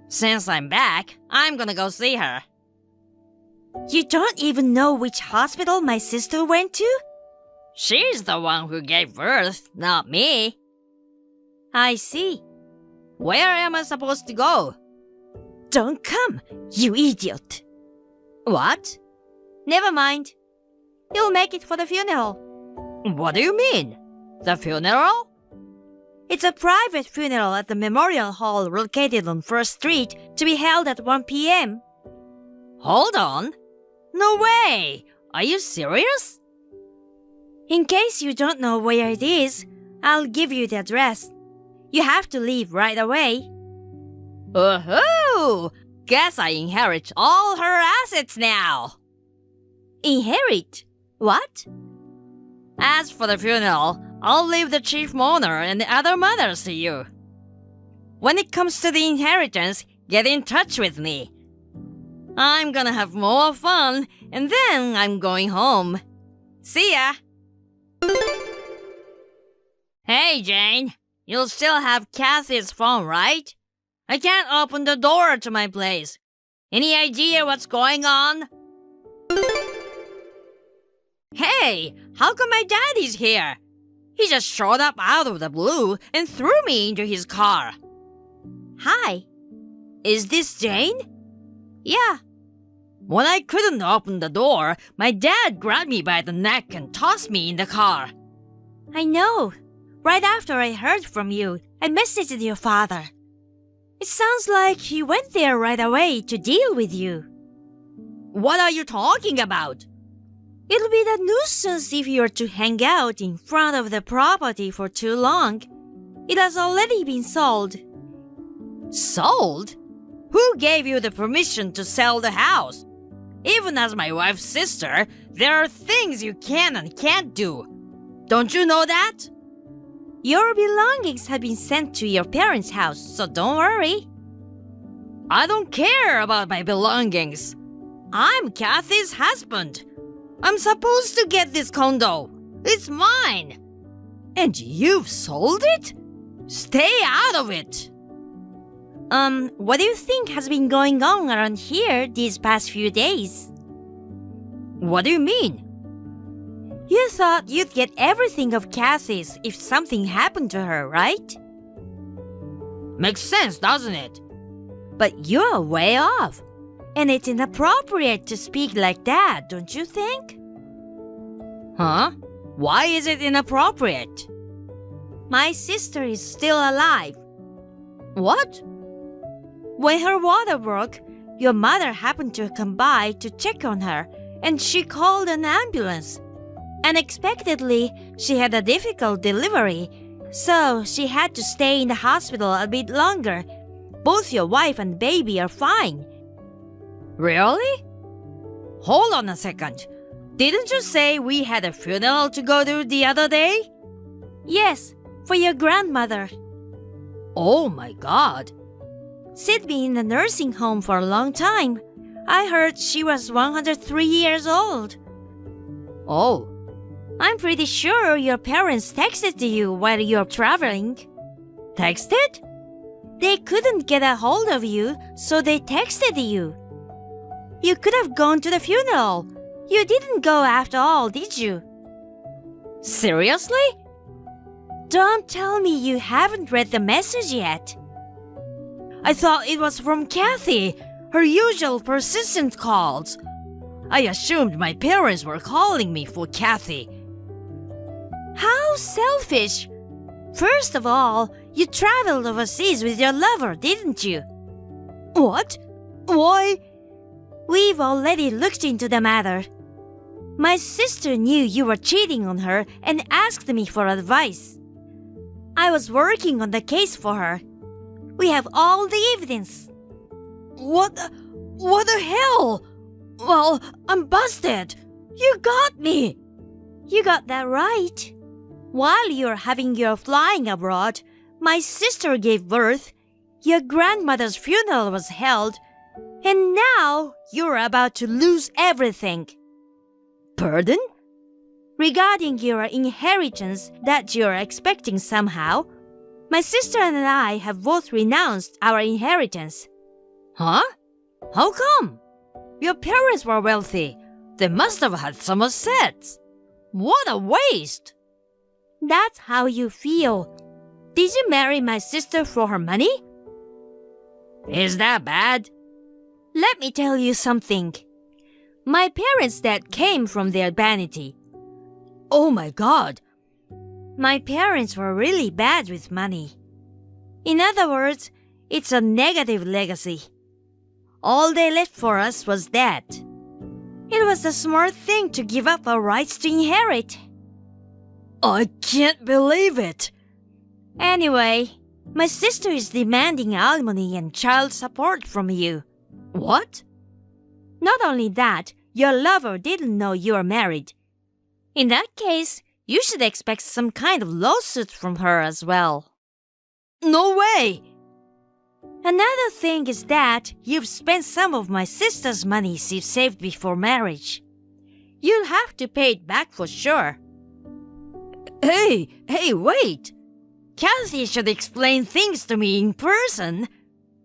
Since I'm back, I'm gonna go see her. You don't even know which hospital my sister went to? She's the one who gave birth, not me. I see. Where am I supposed to go? Don't come, you idiot. What? Never mind. You'll make it for the funeral. What do you mean? The funeral? It's a private funeral at the memorial hall located on 1st Street to be held at 1 p.m. Hold on. No way! Are you serious? In case you don't know where it is, I'll give you the address. You have to leave right away. Woohoo! Guess I inherit all her assets now. Inherit? What? As for the funeral, I'll leave the chief mourner and the other mothers to you. When it comes to the inheritance, get in touch with me. I'm gonna have more fun, and then I'm going home. See ya! Hey, Jane. You'll still have Kathy's phone, right? I can't open the door to my place. Any idea what's going on? Hey, how come my daddy's here? He just showed up out of the blue and threw me into his car. Hi. Is this Jane? Yeah. When I couldn't open the door, my dad grabbed me by the neck and tossed me in the car. I know. Right after I heard from you, I messaged your father. It sounds like he went there right away to deal with you. What are you talking about? It'll be a nuisance if you're to hang out in front of the property for too long. It has already been sold. Sold? Who gave you the permission to sell the house? Even as my wife's sister, there are things you can and can't do. Don't you know that? Your belongings have been sent to your parents' house, so don't worry. I don't care about my belongings. I'm Kathy's husband. I'm supposed to get this condo. It's mine. And you've sold it? Stay out of it. What do you think has been going on around here these past few days? What do you mean? You thought you'd get everything of Kathy's if something happened to her, right? Makes sense, doesn't it? But you're way off. And it's inappropriate to speak like that, don't you think? Huh? Why is it inappropriate? My sister is still alive. What? When her water broke, your mother happened to come by to check on her, and she called an ambulance. Unexpectedly, she had a difficult delivery, so she had to stay in the hospital a bit longer. Both your wife and baby are fine. Really? Hold on a second. Didn't you say we had a funeral to go to the other day? Yes, for your grandmother. Oh my God. She'd been in the nursing home for a long time. I heard she was 103 years old. Oh. I'm pretty sure your parents texted you while you're traveling. Texted? They couldn't get a hold of you, so they texted you. You could have gone to the funeral. You didn't go after all, did you? Seriously? Don't tell me you haven't read the message yet. I thought it was from Kathy, her usual persistent calls. I assumed my parents were calling me for Kathy. How selfish! First of all, you traveled overseas with your lover, didn't you? What? Why? We've already looked into the matter. My sister knew you were cheating on her and asked me for advice. I was working on the case for her. We have all the evidence. What the hell? Well, I'm busted. You got me. You got that right. While you're having your flying abroad, my sister gave birth, your grandmother's funeral was held, and now you're about to lose everything. Pardon? Regarding your inheritance that you're expecting somehow, my sister and I have both renounced our inheritance. Huh? How come? Your parents were wealthy. They must have had some assets. What a waste! That's how you feel. Did you marry my sister for her money? Is that bad? Let me tell you something. My parents' debt came from their vanity. Oh my God! My parents were really bad with money. In other words, it's a negative legacy. All they left for us was debt. It was the smart thing to give up our rights to inherit. I can't believe it! Anyway, my sister is demanding alimony and child support from you. What? Not only that, your lover didn't know you were married. In that case, you should expect some kind of lawsuit from her as well. No way! Another thing is that you've spent some of my sister's money she saved before marriage. You'll have to pay it back for sure. Hey, wait! Kathy should explain things to me in person.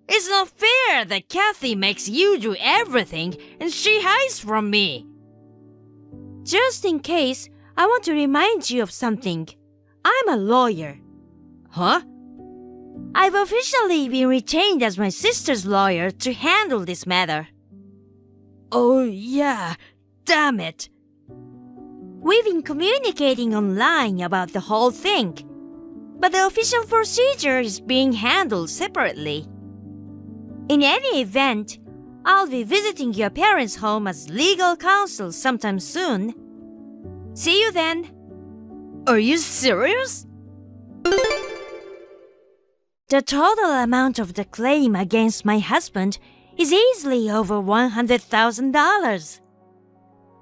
It's not fair that Kathy makes you do everything and she hides from me. Just in case, I want to remind you of something. I'm a lawyer. Huh? I've officially been retained as my sister's lawyer to handle this matter. Oh, yeah. Damn it. We've been communicating online about the whole thing, but the official procedure is being handled separately. In any event, I'll be visiting your parents' home as legal counsel sometime soon. See you then. Are you serious? The total amount of the claim against my husband is easily over $100,000.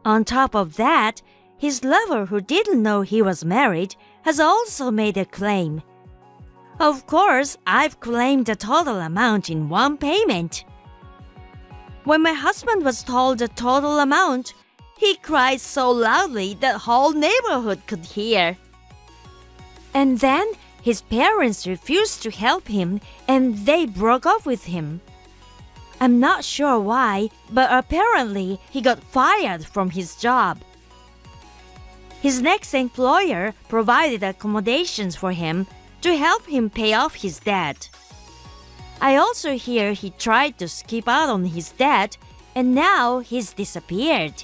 On top of that, his lover, who didn't know he was married, has also made a claim. Of course, I've claimed the total amount in one payment. When my husband was told the total amount, he cried so loudly that whole neighborhood could hear. And then his parents refused to help him and they broke up with him. I'm not sure why, but apparently he got fired from his job. His next employer provided accommodations for him to help him pay off his debt. I also hear he tried to skip out on his debt and now he's disappeared.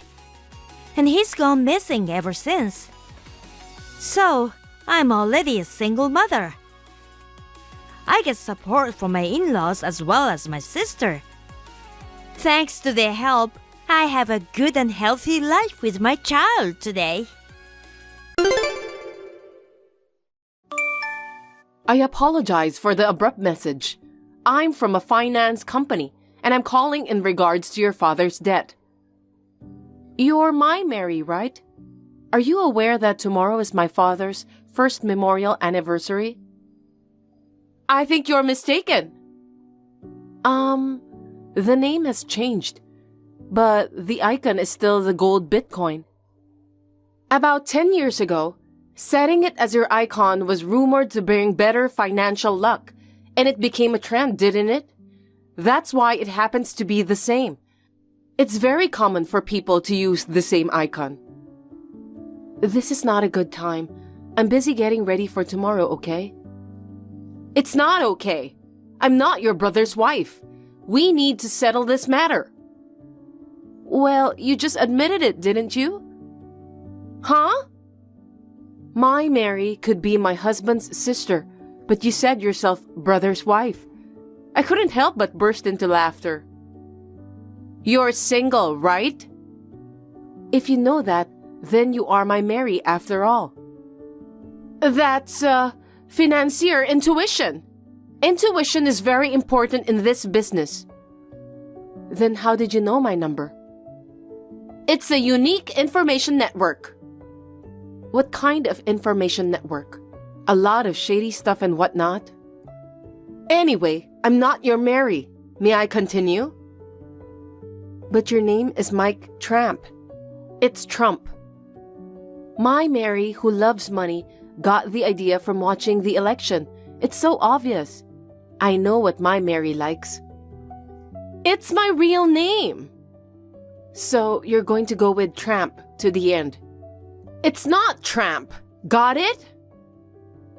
And he's gone missing ever since. So, I'm already a single mother. I get support from my in-laws as well as my sister. Thanks to their help, I have a good and healthy life with my child today. I apologize for the abrupt message. I'm from a finance company, and I'm calling in regards to your father's debt. You're my Mary, right? Are you aware that tomorrow is my father's first memorial anniversary? I think you're mistaken. The name has changed, but the icon is still the gold Bitcoin. About 10 years ago, setting it as your icon was rumored to bring better financial luck, and it became a trend, didn't it? That's why it happens to be the same. It's very common for people to use the same icon. This is not a good time. I'm busy getting ready for tomorrow, okay? It's not okay. I'm not your brother's wife. We need to settle this matter. Well, you just admitted it, didn't you? Huh? My Mary could be my husband's sister, but you said yourself brother's wife. I couldn't help but burst into laughter. You're single, right? If you know that, then you are my Mary after all. That's, financier intuition. Intuition is very important in this business. Then how did you know my number? It's a unique information network. What kind of information network? A lot of shady stuff and whatnot? Anyway, I'm not your Mary. May I continue? But your name is Mike Tramp. It's Trump. My Mary, who loves money, got the idea from watching the election. It's so obvious. I know what my Mary likes. It's my real name. So you're going to go with Tramp to the end. It's not Tramp. Got it?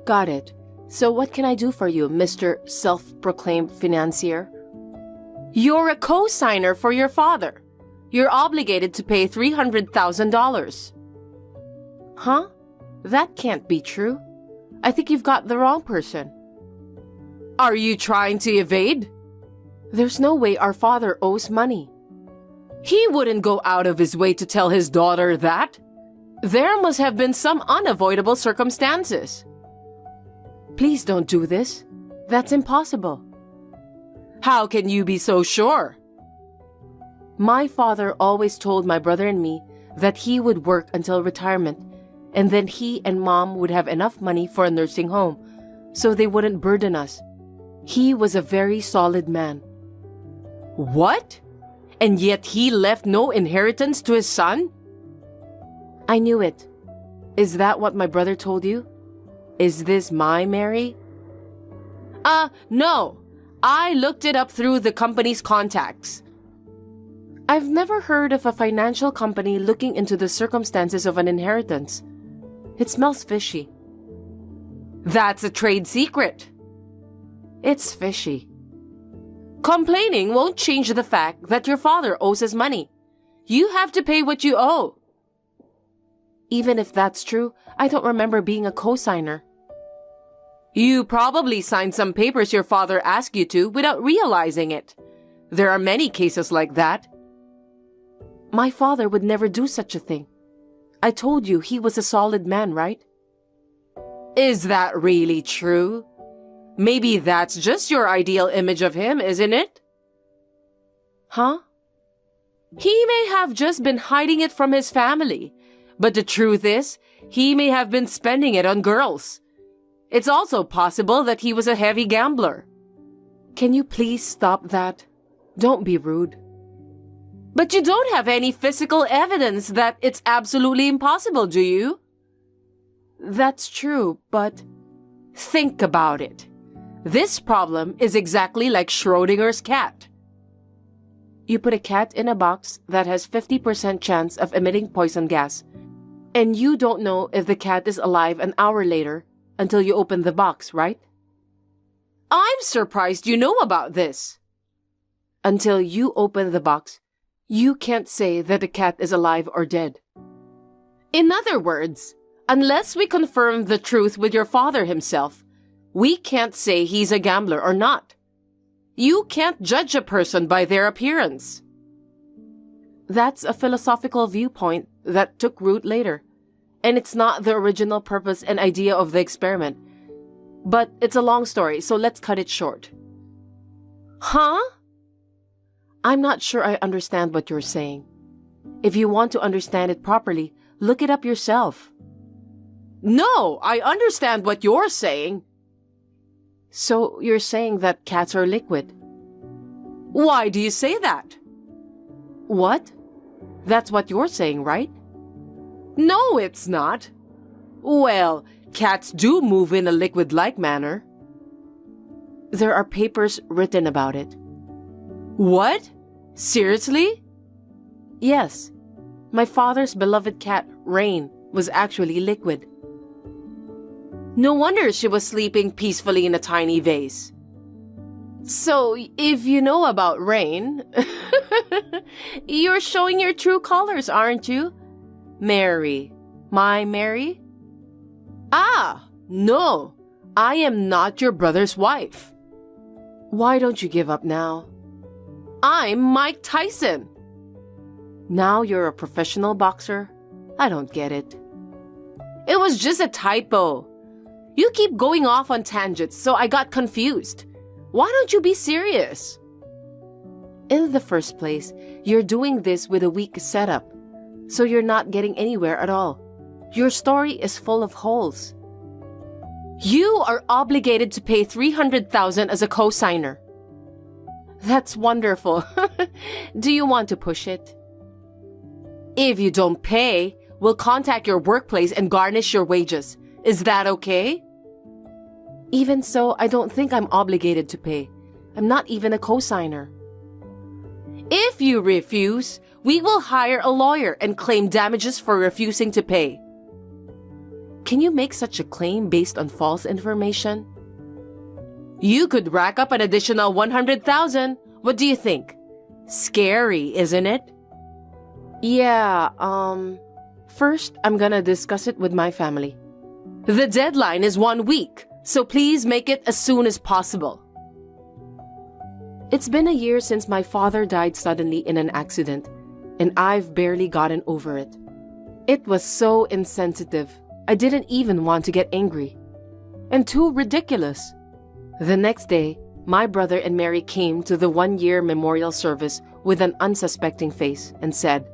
Got it. So what can I do for you, Mr. Self-Proclaimed Financier? You're a co-signer for your father. You're obligated to pay $300,000. Huh? That can't be true. I think you've got the wrong person. Are you trying to evade? There's no way our father owes money. He wouldn't go out of his way to tell his daughter that. There must have been some unavoidable circumstances. Please don't do this. That's impossible. How can you be so sure? My father always told my brother and me that he would work until retirement, and then he and mom would have enough money for a nursing home, so they wouldn't burden us. He was a very solid man. What? And yet he left no inheritance to his son? I knew it. Is that what my brother told you? Is this my Mary? No. I looked it up through the company's contacts. I've never heard of a financial company looking into the circumstances of an inheritance. It smells fishy. That's a trade secret. It's fishy. Complaining won't change the fact that your father owes us money. You have to pay what you owe. Even if that's true, I don't remember being a co-signer. You probably signed some papers your father asked you to without realizing it. There are many cases like that. My father would never do such a thing. I told you he was a solid man, right? Is that really true? Maybe that's just your ideal image of him, isn't it? Huh? He may have just been hiding it from his family, but the truth is, he may have been spending it on girls. It's also possible that he was a heavy gambler. Can you please stop that? Don't be rude. But you don't have any physical evidence that it's absolutely impossible, do you? That's true, but think about it. This problem is exactly like Schrodinger's cat. You put a cat in a box that has 50% chance of emitting poison gas, and you don't know if the cat is alive an hour later until you open the box, right? I'm surprised you know about this. Until you open the box, you can't say that the cat is alive or dead. In other words, unless we confirm the truth with your father himself, we can't say he's a gambler or not. You can't judge a person by their appearance. That's a philosophical viewpoint that took root later, and it's not the original purpose and idea of the experiment. But it's a long story, so let's cut it short. Huh? I'm not sure I understand what you're saying. If you want to understand it properly, look it up yourself. No, I understand what you're saying. So you're saying that cats are liquid? Why do you say that? What? That's what you're saying, right? No, it's not. Well, cats do move in a liquid-like manner. There are papers written about it. What? Seriously? Yes. My father's beloved cat, Rain, was actually liquid. No wonder she was sleeping peacefully in a tiny vase. So, if you know about Rain, you're showing your true colors, aren't you? Mary. My Mary? Ah, no. I am not your brother's wife. Why don't you give up now? I'm Mike Tyson. Now you're a professional boxer? I don't get it. It was just a typo. You keep going off on tangents, so I got confused. Why don't you be serious? In the first place, you're doing this with a weak setup, so you're not getting anywhere at all. Your story is full of holes. You are obligated to pay $300,000 as a co-signer. That's wonderful. Do you want to push it? If you don't pay, we'll contact your workplace and garnish your wages. Is that okay? Even so, I don't think I'm obligated to pay. I'm not even a co-signer. If you refuse, we will hire a lawyer and claim damages for refusing to pay. Can you make such a claim based on false information? You could rack up an additional $100,000. What do you think? Scary, isn't it? Yeah, first I'm gonna discuss it with my family. The deadline is 1 week, so please make it as soon as possible. It's been a year since my father died suddenly in an accident, and I've barely gotten over it. It was so insensitive, I didn't even want to get angry. And too ridiculous. The next day, my brother and Mary came to the 1-year memorial service with an unsuspecting face and said,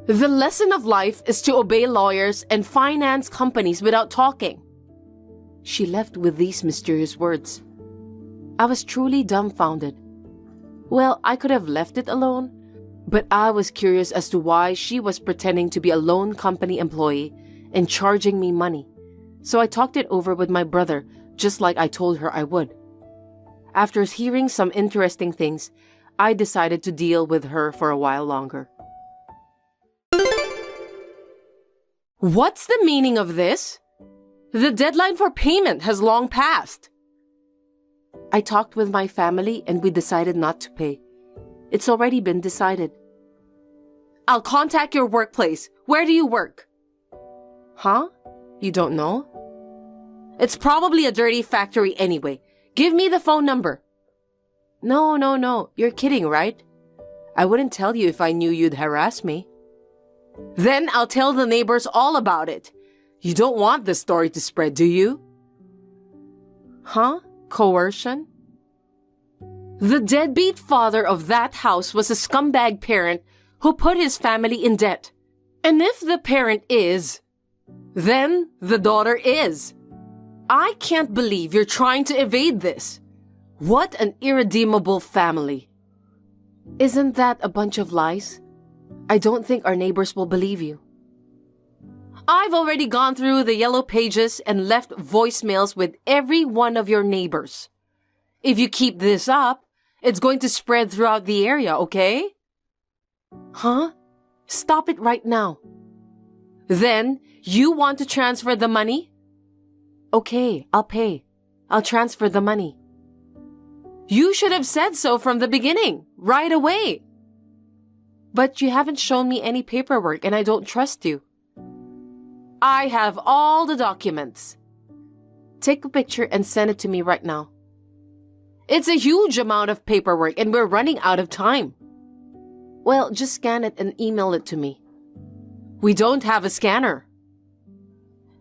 "The lesson of life is to obey lawyers and finance companies without talking." She left with these mysterious words. I was truly dumbfounded. Well, I could have left it alone, but I was curious as to why she was pretending to be a loan company employee and charging me money. So I talked it over with my brother, just like I told her I would. After hearing some interesting things, I decided to deal with her for a while longer. What's the meaning of this? The deadline for payment has long passed. I talked with my family and we decided not to pay. It's already been decided. I'll contact your workplace. Where do you work? Huh? You don't know? It's probably a dirty factory anyway. Give me the phone number. No. You're kidding, right? I wouldn't tell you if I knew you'd harass me. Then I'll tell the neighbors all about it. You don't want the story to spread, do you? Huh? Coercion? The deadbeat father of that house was a scumbag parent who put his family in debt. And if the parent is, then the daughter is. I can't believe you're trying to evade this. What an irredeemable family. Isn't that a bunch of lies? I don't think our neighbors will believe you. I've already gone through the yellow pages and left voicemails with every one of your neighbors. If you keep this up, it's going to spread throughout the area, okay? Huh? Stop it right now. Then, you want to transfer the money? Okay, I'll pay. I'll transfer the money. You should have said so from the beginning, right away. But you haven't shown me any paperwork and I don't trust you. I have all the documents. Take a picture and send it to me right now. It's a huge amount of paperwork and we're running out of time. Well, just scan it and email it to me. We don't have a scanner.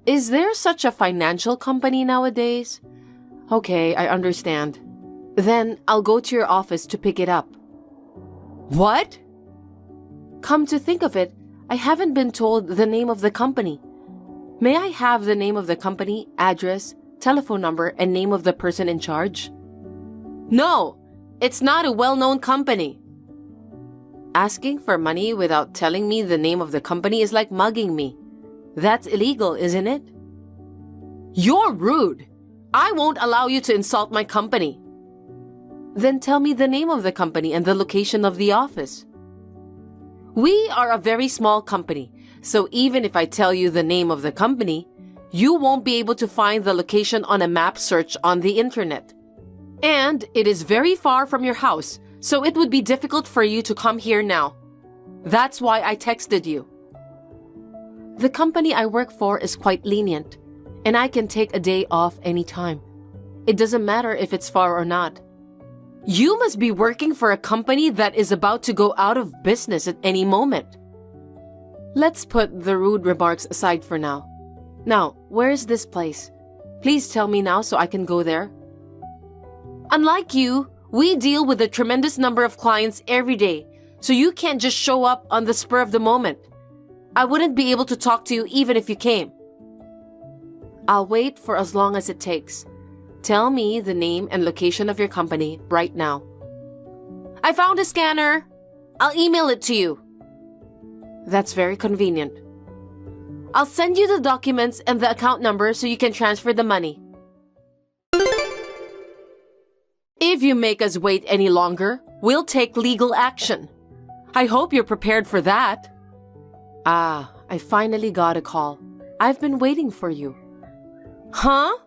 Is there such a financial company nowadays? Okay, I understand. Then I'll go to your office to pick it up. What? Come to think of it, I haven't been told the name of the company. May I have the name of the company, address, telephone number, and name of the person in charge? No, it's not a well-known company. Asking for money without telling me the name of the company is like mugging me. That's illegal, isn't it? You're rude. I won't allow you to insult my company. Then tell me the name of the company and the location of the office. We are a very small company, so even if I tell you the name of the company, you won't be able to find the location on a map search on the internet. And it is very far from your house, so it would be difficult for you to come here now. That's why I texted you. The company I work for is quite lenient, and I can take a day off anytime. It doesn't matter if it's far or not. You must be working for a company that is about to go out of business at any moment. Let's put the rude remarks aside for now. Now, where is this place? Please tell me now so I can go there. Unlike you, we deal with a tremendous number of clients every day, so you can't just show up on the spur of the moment. I wouldn't be able to talk to you even if you came. I'll wait for as long as it takes. Tell me the name and location of your company right now. I found a scanner. I'll email it to you. That's very convenient. I'll send you the documents and the account number so you can transfer the money. If you make us wait any longer, we'll take legal action. I hope you're prepared for that. Ah, I finally got a call. I've been waiting for you. Huh?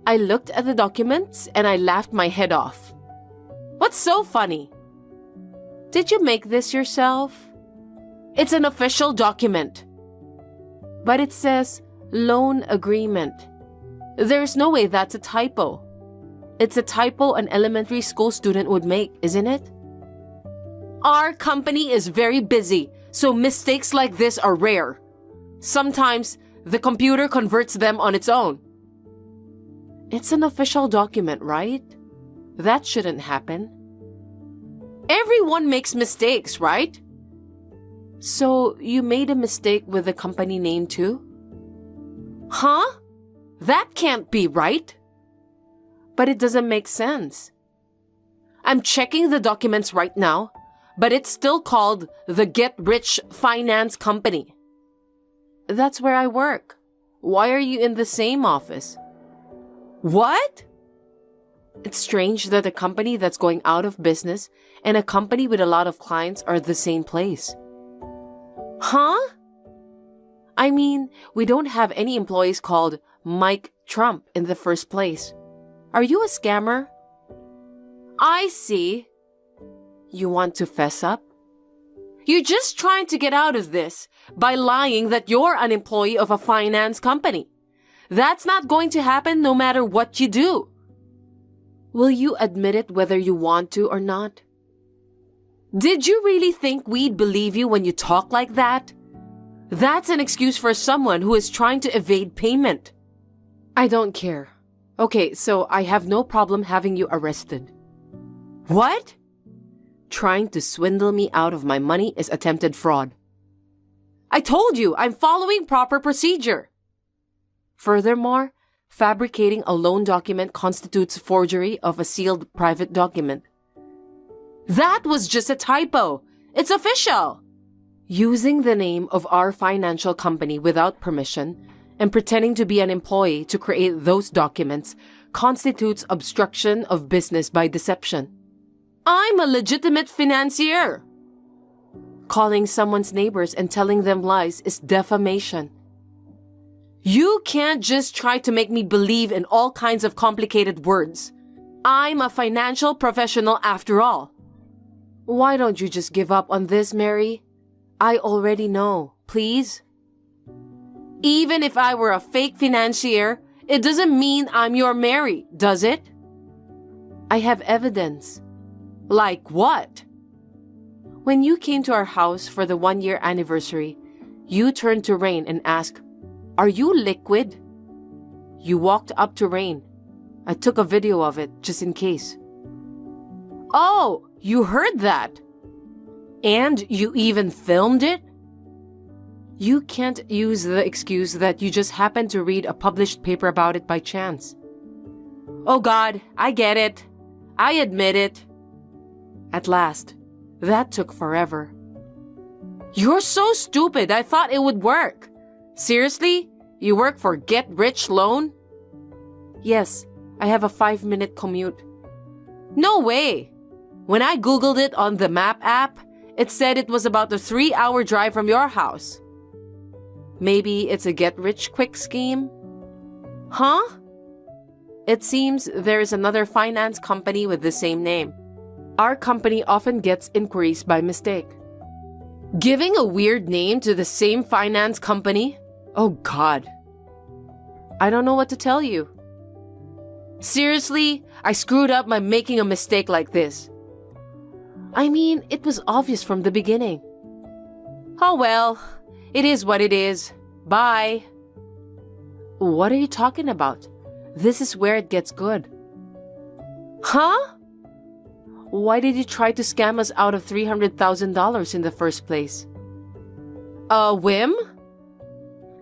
I looked at the documents and I laughed my head off. What's so funny? Did you make this yourself? It's an official document. But it says loan agreement. There's no way that's a typo. It's a typo an elementary school student would make, isn't it? Our company is very busy, so mistakes like this are rare. Sometimes, the computer converts them on its own. It's an official document, right? That shouldn't happen. Everyone makes mistakes, right? So, you made a mistake with the company name too? Huh? That can't be right. But it doesn't make sense. I'm checking the documents right now, but it's still called the Get Rich Finance Company. That's where I work. Why are you in the same office? What? It's strange that a company that's going out of business and a company with a lot of clients are the same place. Huh? I mean, we don't have any employees called Mike Trump in the first place. Are you a scammer? I see. You want to fess up? You're just trying to get out of this by lying that you're an employee of a finance company. That's not going to happen no matter what you do. Will you admit it whether you want to or not? Did you really think we'd believe you when you talk like that? That's an excuse for someone who is trying to evade payment. I don't care. Okay, so I have no problem having you arrested. What? Trying to swindle me out of my money is attempted fraud. I told you, I'm following proper procedure. Furthermore, fabricating a loan document constitutes forgery of a sealed private document. That was just a typo. It's official. Using the name of our financial company without permission and pretending to be an employee to create those documents constitutes obstruction of business by deception. I'm a legitimate financier. Calling someone's neighbors and telling them lies is defamation. You can't just try to make me believe in all kinds of complicated words. I'm a financial professional after all. Why don't you just give up on this, Mary? I already know. Please? Even if I were a fake financier, it doesn't mean I'm your Mary, does it? I have evidence. Like what? When you came to our house for the 1-year anniversary, you turned to Rain and asked, "Are you liquid?" You walked up to Rain. I took a video of it just in case. Oh, you heard that? And you even filmed it? You can't use the excuse that you just happened to read a published paper about it by chance. Oh God, I get it. I admit it. At last, that took forever. You're so stupid, I thought it would work. Seriously? You work for Get Rich Loan? Yes, I have a 5-minute commute. No way! When I googled it on the map app, it said it was about a 3-hour drive from your house. Maybe it's a get-rich-quick scheme? Huh? It seems there is another finance company with the same name. Our company often gets inquiries by mistake. Giving a weird name to the same finance company? Oh God. I don't know what to tell you. Seriously, I screwed up by making a mistake like this. I mean, it was obvious from the beginning. Oh well, it is what it is. Bye. What are you talking about? This is where it gets good. Huh? Why did you try to scam us out of $300,000 in the first place? A whim?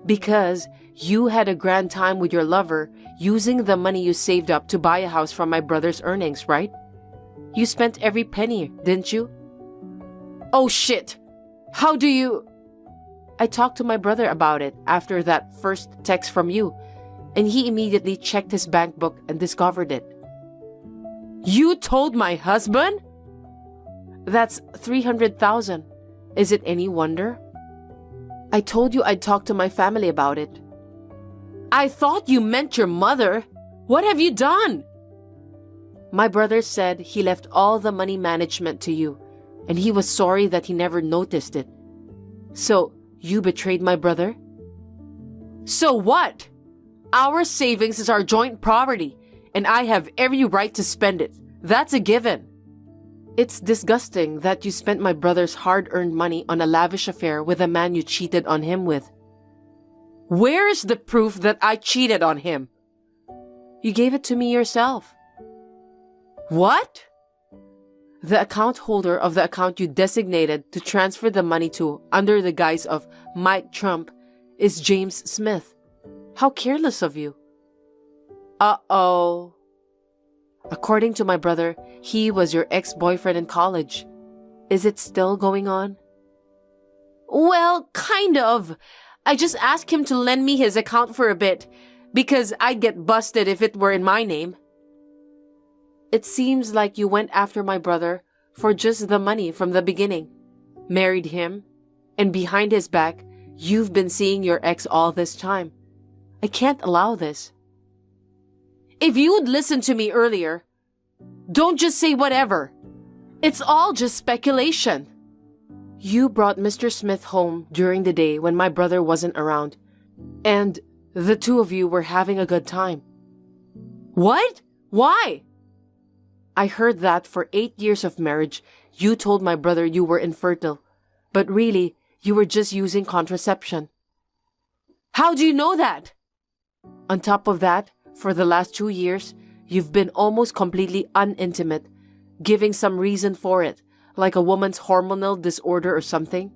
Because you had a grand time with your lover using the money you saved up to buy a house from my brother's earnings, right? You spent every penny, didn't you? Oh shit! How do you... I talked to my brother about it after that first text from you, and he immediately checked his bank book and discovered it. You told my husband? That's $300,000. Is it any wonder? I told you I'd talk to my family about it. I thought you meant your mother. What have you done? My brother said he left all the money management to you, and he was sorry that he never noticed it. So, you betrayed my brother? So what? Our savings is our joint property, and I have every right to spend it. That's a given. It's disgusting that you spent my brother's hard-earned money on a lavish affair with a man you cheated on him with. Where's the proof that I cheated on him? You gave it to me yourself. What? The account holder of the account you designated to transfer the money to under the guise of Mike Trump is James Smith. How careless of you. Uh-oh. According to my brother, he was your ex-boyfriend in college. Is it still going on? Well, kind of. I just asked him to lend me his account for a bit, because I'd get busted if it were in my name. it seems like you went after my brother for just the money from the beginning, married him, and behind his back, you've been seeing your ex all this time. I can't allow this. If you would listen to me earlier, don't just say whatever. It's all just speculation. You brought Mr. Smith home during the day when my brother wasn't around, and the two of you were having a good time. What? Why? I heard that for 8 years of marriage, you told my brother you were infertile, but really, you were just using contraception. How do you know that? On top of that, for the last 2 years, you've been almost completely unintimate, giving some reason for it, like a woman's hormonal disorder or something.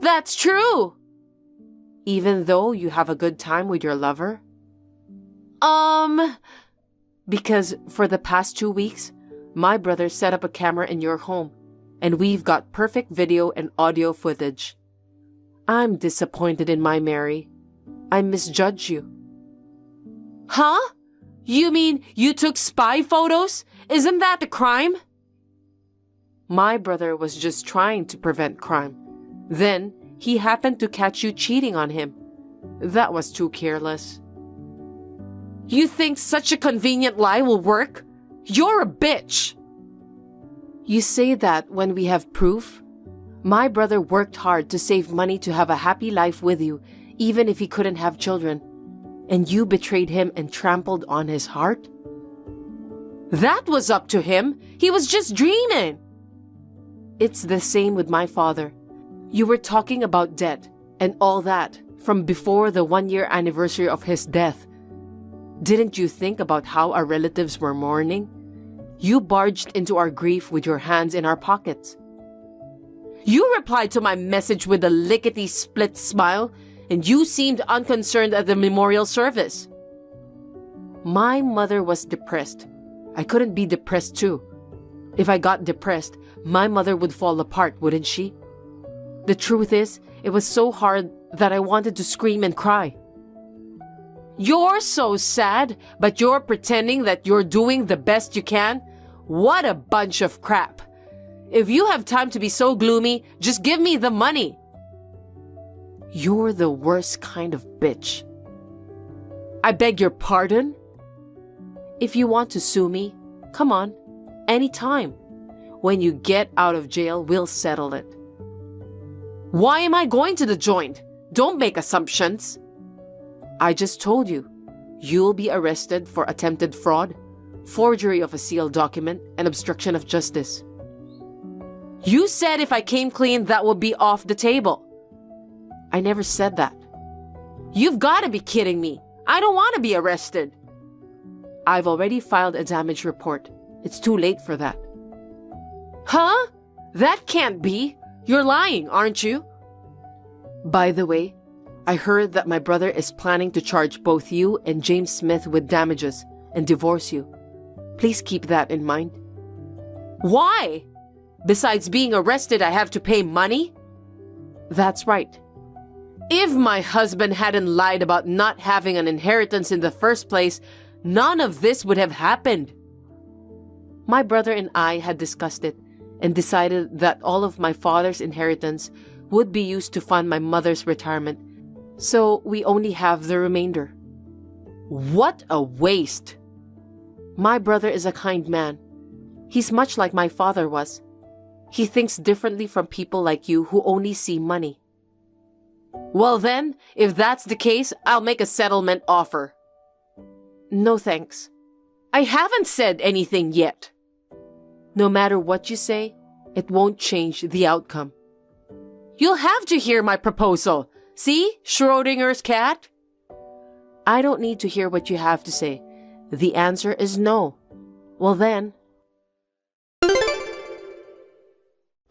That's true! Even though you have a good time with your lover? Because for the past 2 weeks, my brother set up a camera in your home, and we've got perfect video and audio footage. I'm disappointed in my Mary. I misjudged you. Huh? You mean you took spy photos? Isn't that a crime? My brother was just trying to prevent crime. Then, he happened to catch you cheating on him. That was too careless. You think such a convenient lie will work? You're a bitch! You say that when we have proof? My brother worked hard to save money to have a happy life with you, even if he couldn't have children. And you betrayed him and trampled on his heart? That was up to him. He was just dreaming. It's the same with my father. You were talking about debt and all that from before the 1-year anniversary of his death. Didn't you think about how our relatives were mourning? You barged into our grief with your hands in our pockets. You replied to my message with a lickety-split smile, and you seemed unconcerned at the memorial service. My mother was depressed. I couldn't be depressed too. If I got depressed, my mother would fall apart, wouldn't she? The truth is, it was so hard that I wanted to scream and cry. You're so sad, but you're pretending that you're doing the best you can? What a bunch of crap. If you have time to be so gloomy, just give me the money. You're the worst kind of bitch. I beg your pardon? If you want to sue me, come on, anytime. When you get out of jail, we'll settle it. Why am I going to the joint? Don't make assumptions. I just told you. You'll be arrested for attempted fraud, forgery of a SIL document, and obstruction of justice. You said if I came clean, that would be off the table. I never said that. You've got to be kidding me. I don't want to be arrested. I've already filed a damage report. It's too late for that. Huh? That can't be. You're lying, aren't you? By the way, I heard that my brother is planning to charge both you and James Smith with damages and divorce you. Please keep that in mind. Why? Besides being arrested, I have to pay money? That's right. If my husband hadn't lied about not having an inheritance in the first place, none of this would have happened. My brother and I had discussed it and decided that all of my father's inheritance would be used to fund my mother's retirement, so we only have the remainder. What a waste! My brother is a kind man. He's much like my father was. He thinks differently from people like you who only see money. Well then, if that's the case, I'll make a settlement offer. No thanks. I haven't said anything yet. No matter what you say, it won't change the outcome. You'll have to hear my proposal. See, Schrodinger's cat? I don't need to hear what you have to say. The answer is no. Well then.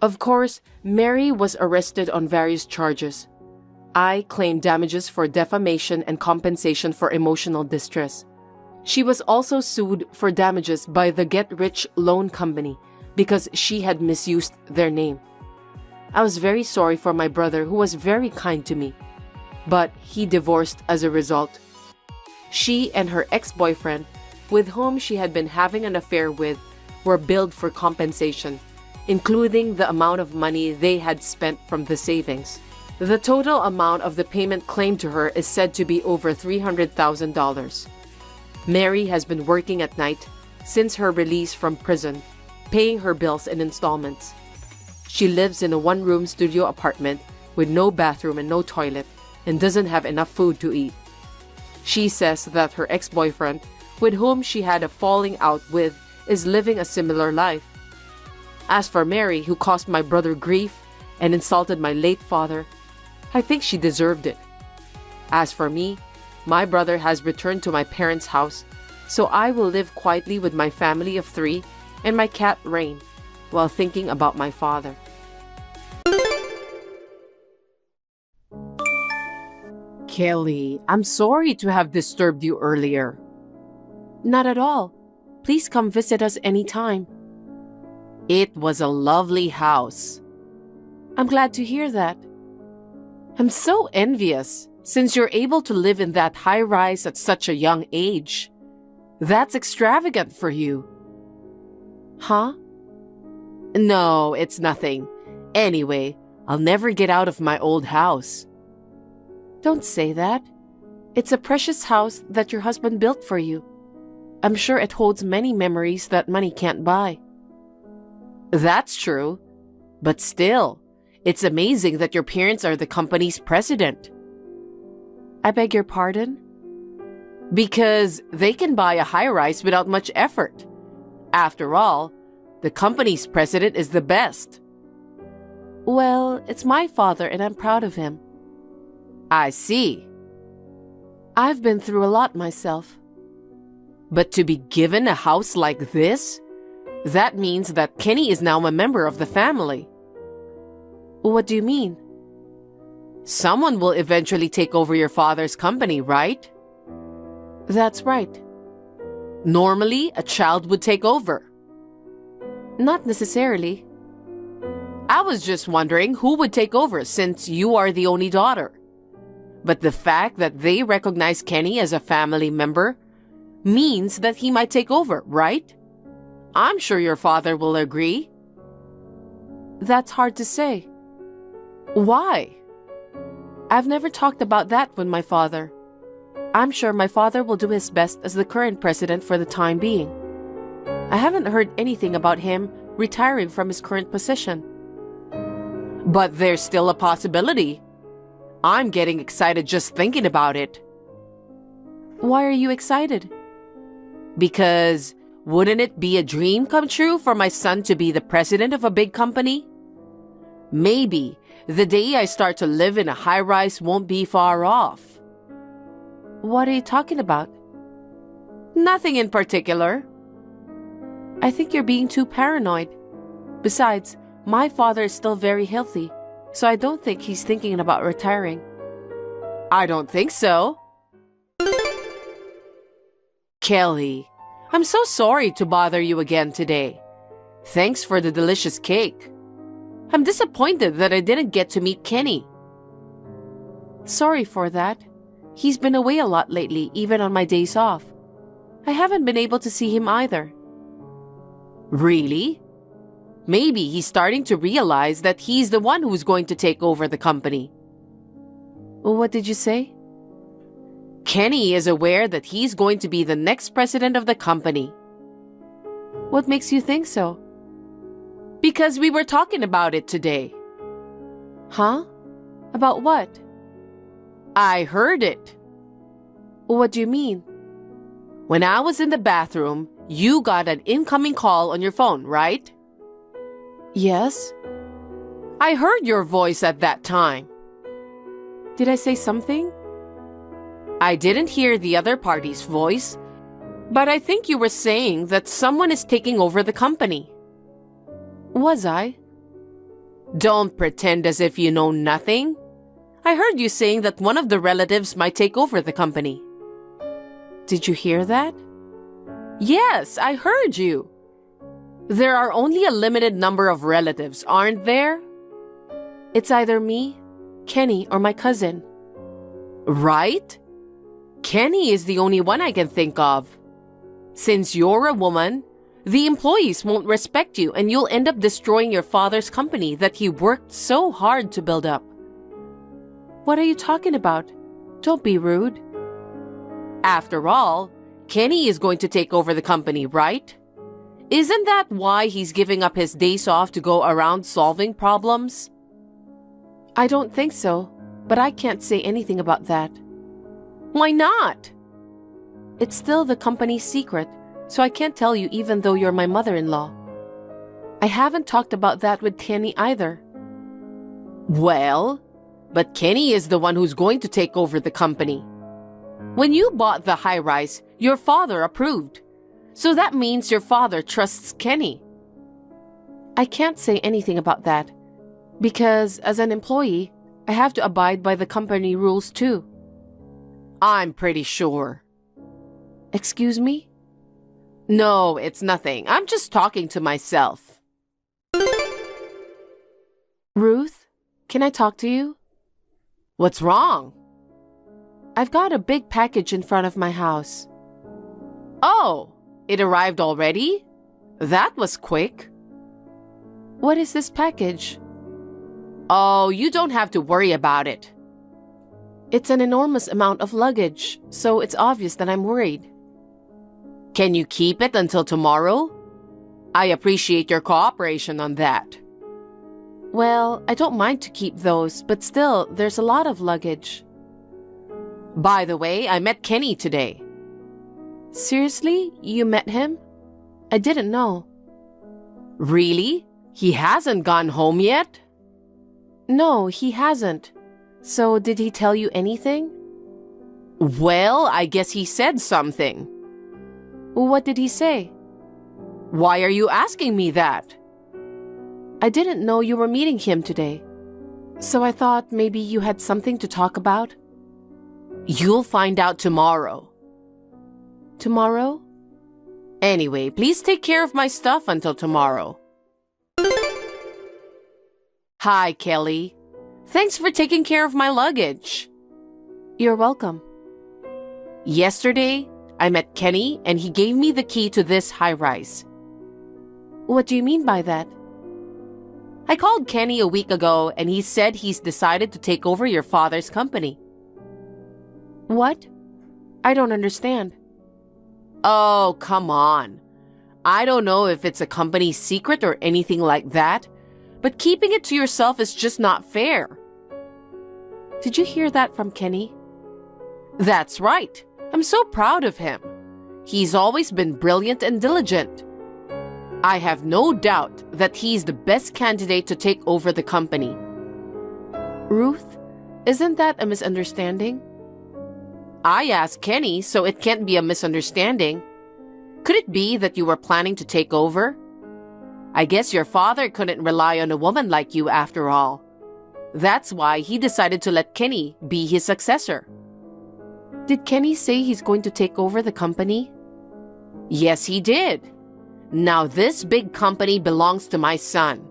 Of course, Mary was arrested on various charges. I claimed damages for defamation and compensation for emotional distress. She was also sued for damages by the Get Rich Loan Company because she had misused their name. I was very sorry for my brother, who was very kind to me, but he divorced as a result. She and her ex-boyfriend with whom she had been having an affair with, were billed for compensation, including the amount of money they had spent from the savings. The total amount of the payment claimed to her is said to be over $300,000. Mary has been working at night since her release from prison, paying her bills in installments. She lives in a one-room studio apartment with no bathroom and no toilet, and doesn't have enough food to eat. She says that her ex-boyfriend, with whom she had a falling out with, is living a similar life. As for Mary, who caused my brother grief and insulted my late father, I think she deserved it. As for me, my brother has returned to my parents' house, so I will live quietly with my family of 3 and my cat Rain, while thinking about my father. Kelly, I'm sorry to have disturbed you earlier. Not at all. Please come visit us anytime. It was a lovely house. I'm glad to hear that. I'm so envious since you're able to live in that high rise at such a young age. That's extravagant for you. Huh? No, it's nothing. Anyway, I'll never get out of my old house. Don't say that. It's a precious house that your husband built for you. I'm sure it holds many memories that money can't buy. That's true. But still, it's amazing that your parents are the company's president. I beg your pardon? Because they can buy a high-rise without much effort. After all, the company's president is the best. Well, it's my father and I'm proud of him. I see. I've been through a lot myself. But to be given a house like this? That means that Kenny is now a member of the family. What do you mean? Someone will eventually take over your father's company, right? That's right. Normally, a child would take over. Not necessarily. I was just wondering who would take over since you are the only daughter. But the fact that they recognize Kenny as a family member means that he might take over, right? I'm sure your father will agree. That's hard to say. Why? I've never talked about that with my father. I'm sure my father will do his best as the current president for the time being. I haven't heard anything about him retiring from his current position. But there's still a possibility. I'm getting excited just thinking about it. Why are you excited? Because wouldn't it be a dream come true for my son to be the president of a big company? Maybe the day I start to live in a high-rise won't be far off. What are you talking about? Nothing in particular. I think you're being too paranoid. Besides, my father is still very healthy, so I don't think he's thinking about retiring. I don't think so. Kelly, I'm so sorry to bother you again today. Thanks for the delicious cake. I'm disappointed that I didn't get to meet Kenny. Sorry for that. He's been away a lot lately, even on my days off. I haven't been able to see him either. Really? Maybe he's starting to realize that he's the one who's going to take over the company. What did you say? Kenny is aware that he's going to be the next president of the company. What makes you think so? Because we were talking about it today. Huh? About what? I heard it. What do you mean? When I was in the bathroom, you got an incoming call on your phone, right? Yes. I heard your voice at that time. Did I say something? I didn't hear the other party's voice, but I think you were saying that someone is taking over the company. Was I? Don't pretend as if you know nothing. I heard you saying that one of the relatives might take over the company. Did you hear that? Yes, I heard you. There are only a limited number of relatives, aren't there? It's either me, Kenny, or my cousin. Right? Kenny is the only one I can think of. Since you're a woman, the employees won't respect you and you'll end up destroying your father's company that he worked so hard to build up. What are you talking about? Don't be rude. After all, Kenny is going to take over the company, right? Isn't that why he's giving up his days off to go around solving problems? I don't think so, but I can't say anything about that. Why not? It's still the company's secret, so I can't tell you even though you're my mother-in-law. I haven't talked about that with Kenny either. Well, but Kenny is the one who's going to take over the company. When you bought the high-rise, your father approved. So that means your father trusts Kenny. I can't say anything about that, because as an employee, I have to abide by the company rules too. I'm pretty sure. Excuse me? No, it's nothing. I'm just talking to myself. Ruth, can I talk to you? What's wrong? I've got a big package in front of my house. Oh, it arrived already? That was quick. What is this package? Oh, you don't have to worry about it. It's an enormous amount of luggage, so it's obvious that I'm worried. Can you keep it until tomorrow? I appreciate your cooperation on that. Well, I don't mind to keep those, but still, there's a lot of luggage. By the way, I met Kenny today. Seriously? You met him? I didn't know. Really? He hasn't gone home yet? No, he hasn't. So did he tell you anything? Well, I guess he said something. What did he say? Why are you asking me that? I didn't know you were meeting him today. So I thought maybe you had something to talk about. You'll find out tomorrow. Tomorrow? Anyway, please take care of my stuff until tomorrow. Hi, Kelly. Thanks for taking care of my luggage. You're welcome. Yesterday, I met Kenny and he gave me the key to this high-rise. What do you mean by that? I called Kenny a week ago and he said he's decided to take over your father's company. What? I don't understand. Oh, come on. I don't know if it's a company secret or anything like that, but keeping it to yourself is just not fair. Did you hear that from Kenny? That's right. I'm so proud of him. He's always been brilliant and diligent. I have no doubt that he's the best candidate to take over the company. Ruth, isn't that a misunderstanding? I asked Kenny, so it can't be a misunderstanding. Could it be that you were planning to take over? I guess your father couldn't rely on a woman like you after all. That's why he decided to let Kenny be his successor. Did Kenny say he's going to take over the company? Yes, he did. Now this big company belongs to my son.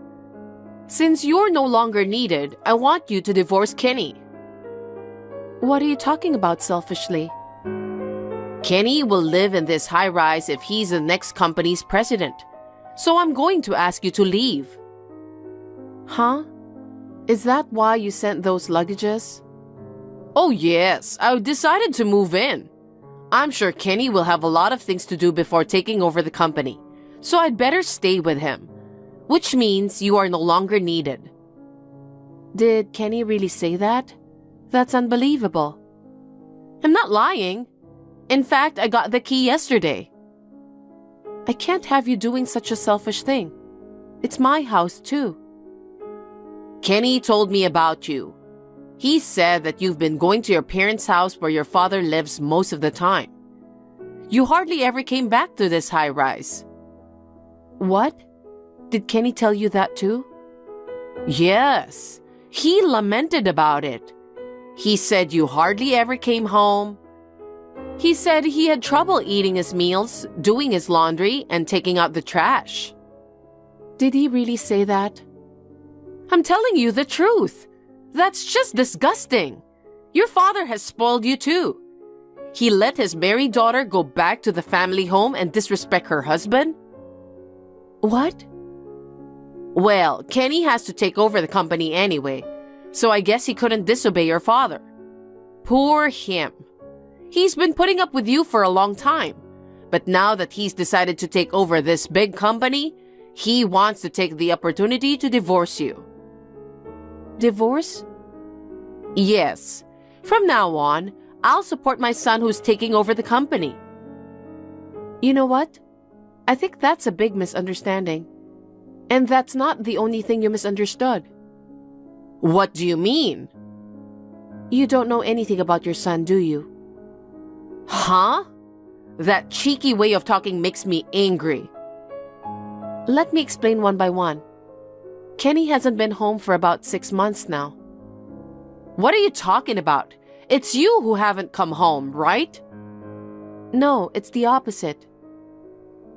Since you're no longer needed, I want you to divorce Kenny. What are you talking about selfishly? Kenny will live in this high-rise if he's the next company's president. So I'm going to ask you to leave. Huh? Is that why you sent those luggages? Oh yes, I decided to move in. I'm sure Kenny will have a lot of things to do before taking over the company. So I'd better stay with him. Which means you are no longer needed. Did Kenny really say that? That's unbelievable. I'm not lying. In fact, I got the key yesterday. I can't have you doing such a selfish thing. It's my house too. Kenny told me about you. He said that you've been going to your parents' house where your father lives most of the time. You hardly ever came back to this high-rise. What? Did Kenny tell you that too? Yes. He lamented about it. He said you hardly ever came home. He said he had trouble eating his meals, doing his laundry, and taking out the trash. Did he really say that? I'm telling you the truth. That's just disgusting. Your father has spoiled you too. he let his married daughter go back to the family home and disrespect her husband? What? Well, Kenny has to take over the company anyway, so I guess he couldn't disobey your father. Poor him. He's been putting up with you for a long time, but now that he's decided to take over this big company, he wants to take the opportunity to divorce you. Divorce? Yes. From now on, I'll support my son who's taking over the company. You know what? I think that's a big misunderstanding. And that's not the only thing you misunderstood. What do you mean? You don't know anything about your son, do you? Huh? That cheeky way of talking makes me angry. Let me explain one by one. Kenny hasn't been home for about 6 months now. What are you talking about? It's you who haven't come home, right? No, it's the opposite.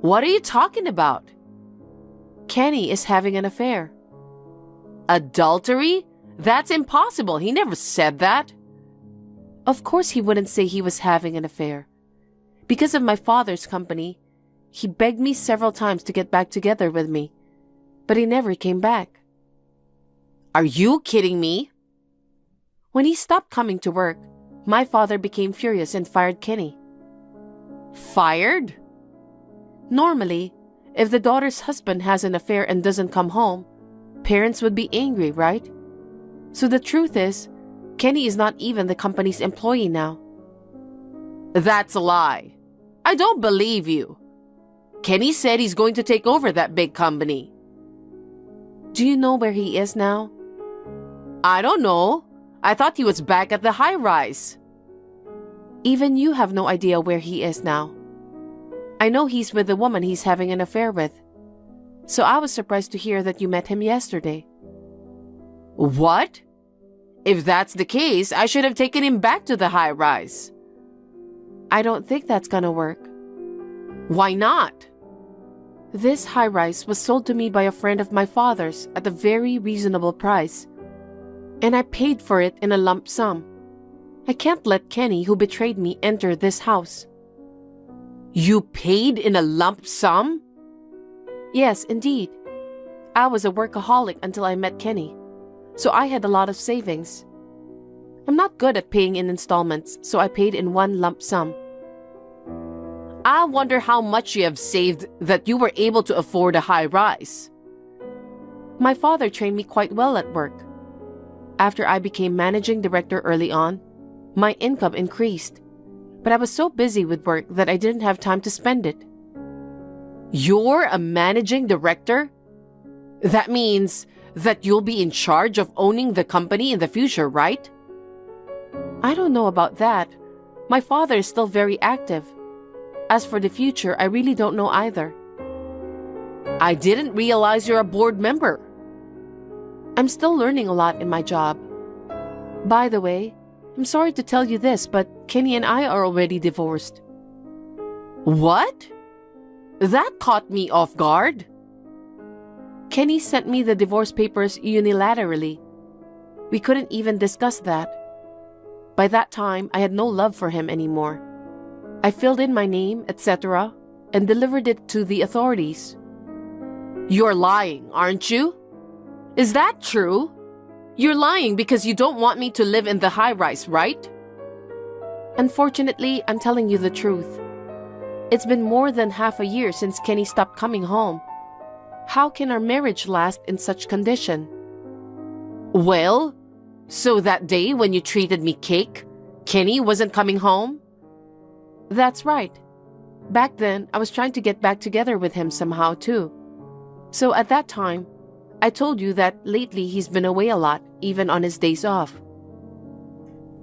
What are you talking about? Kenny is having an affair. Adultery? That's impossible. He never said that. Of course he wouldn't say he was having an affair. Because of my father's company, he begged me several times to get back together with me, but he never came back. Are you kidding me? When he stopped coming to work, my father became furious and fired Kenny. Fired? Normally, if the daughter's husband has an affair and doesn't come home, parents would be angry, right? So the truth is, Kenny is not even the company's employee now. That's a lie. I don't believe you. Kenny said he's going to take over that big company. Do you know where he is now? I don't know. I thought he was back at the high-rise. Even you have no idea where he is now. I know he's with the woman he's having an affair with. So I was surprised to hear that you met him yesterday. What? If that's the case, I should have taken him back to the high-rise. I don't think that's gonna work. Why not? This high-rise was sold to me by a friend of my father's at a very reasonable price, and I paid for it in a lump sum. I can't let Kenny, who betrayed me, enter this house. You paid in a lump sum? Yes, indeed. I was a workaholic until I met Kenny, so I had a lot of savings. I'm not good at paying in installments, so I paid in one lump sum. I wonder how much you have saved that you were able to afford a high rise. My father trained me quite well at work. After I became managing director early on, my income increased, but I was so busy with work that I didn't have time to spend it. You're a managing director? That means that you'll be in charge of owning the company in the future, right? I don't know about that. My father is still very active. As for the future, I really don't know either. I didn't realize you're a board member. I'm still learning a lot in my job. By the way, I'm sorry to tell you this, but Kenny and I are already divorced. What? That caught me off guard. Kenny sent me the divorce papers unilaterally. We couldn't even discuss that. By that time, I had no love for him anymore. I filled in my name, etc., and delivered it to the authorities. You're lying, aren't you? Is that true? You're lying because you don't want me to live in the high-rise, right? Unfortunately, I'm telling you the truth. It's been more than half a year since Kenny stopped coming home. How can our marriage last in such condition? Well, so that day when you treated me cake, Kenny wasn't coming home? That's right. Back then, I was trying to get back together with him somehow too. So at that time, I told you that lately he's been away a lot, even on his days off.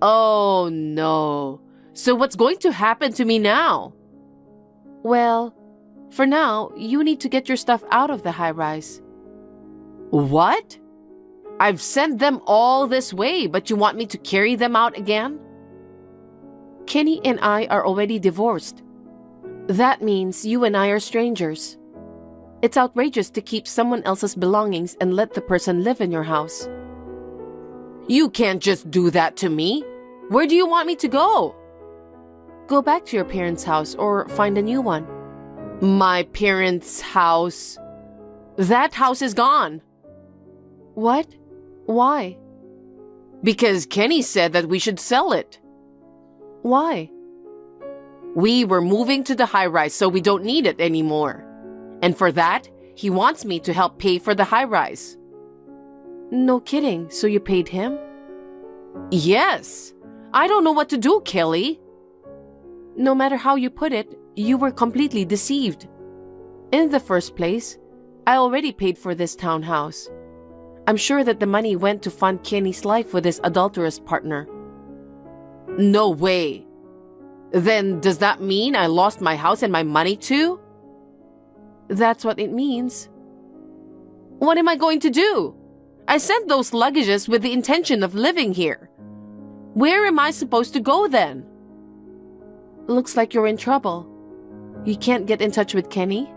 Oh no. So what's going to happen to me now? Well, for now, you need to get your stuff out of the high-rise. What? I've sent them all this way, but you want me to carry them out again? Kenny and I are already divorced. That means you and I are strangers. It's outrageous to keep someone else's belongings and let the person live in your house. You can't just do that to me. Where do you want me to go? Go back to your parents' house or find a new one. My parents' house? That house is gone. What? Why? Because Kenny said that we should sell it. Why? We were moving to the high-rise, so we don't need it anymore. And for that, he wants me to help pay for the high-rise. No kidding, so you paid him? Yes. I don't know what to do, Kelly. No matter how you put it, you were completely deceived. In the first place, I already paid for this townhouse. I'm sure that the money went to fund Kenny's life with his adulterous partner. No way. Then does that mean I lost my house and my money too? That's what it means. What am I going to do? I sent those luggages with the intention of living here. Where am I supposed to go then? Looks like you're in trouble. You can't get in touch with Kenny?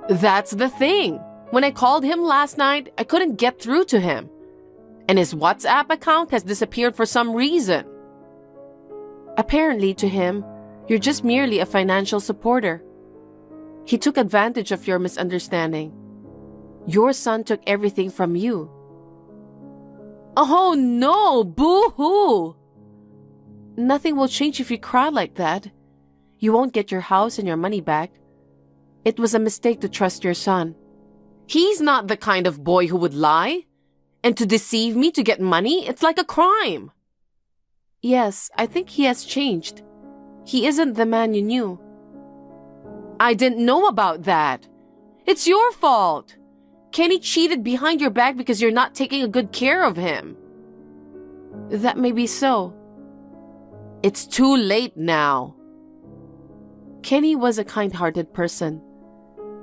That's the thing. When I called him last night, I couldn't get through to him. And his WhatsApp account has disappeared for some reason. Apparently to him, you're just merely a financial supporter. He took advantage of your misunderstanding. Your son took everything from you. Oh no, boo-hoo! Nothing will change if you cry like that. You won't get your house and your money back. It was a mistake to trust your son. He's not the kind of boy who would lie. And to deceive me to get money, it's like a crime. Yes, I think he has changed. He isn't the man you knew. I didn't know about that. It's your fault. Kenny cheated behind your back because you're not taking a good care of him. That may be so. It's too late now. Kenny was a kind-hearted person.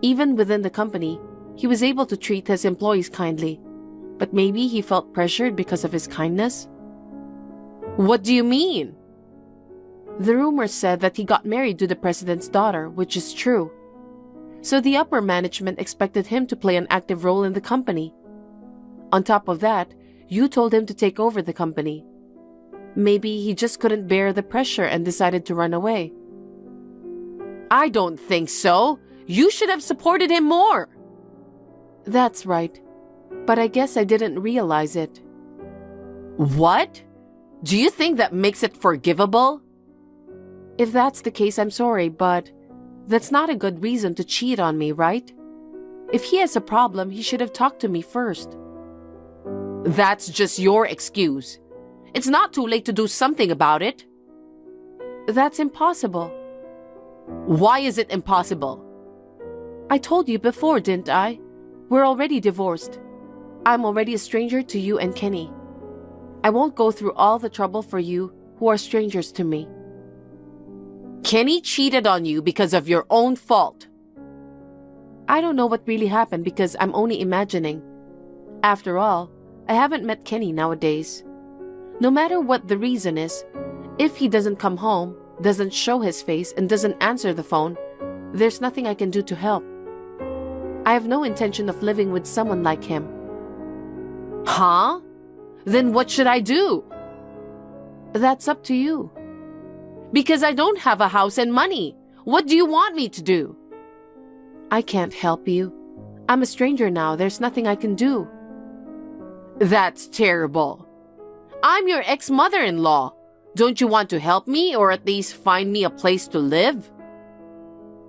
Even within the company, he was able to treat his employees kindly. But maybe he felt pressured because of his kindness? What do you mean? The rumor said that he got married to the president's daughter, which is true. So the upper management expected him to play an active role in the company. On top of that, you told him to take over the company. Maybe he just couldn't bear the pressure and decided to run away. I don't think so. You should have supported him more. That's right. But I guess I didn't realize it. What? Do you think that makes it forgivable? If that's the case, I'm sorry, but that's not a good reason to cheat on me, right? If he has a problem, he should have talked to me first. That's just your excuse. It's not too late to do something about it. That's impossible. Why is it impossible? I told you before, didn't I? We're already divorced. I'm already a stranger to you and Kenny. I won't go through all the trouble for you who are strangers to me. Kenny cheated on you because of your own fault. I don't know what really happened because I'm only imagining. After all, I haven't met Kenny nowadays. No matter what the reason is, if he doesn't come home, doesn't show his face, and doesn't answer the phone, there's nothing I can do to help. I have no intention of living with someone like him. Huh? Then what should I do? That's up to you. Because I don't have a house and money. What do you want me to do? I can't help you. I'm a stranger now. There's nothing I can do. That's terrible. I'm your ex-mother-in-law. Don't you want to help me or at least find me a place to live?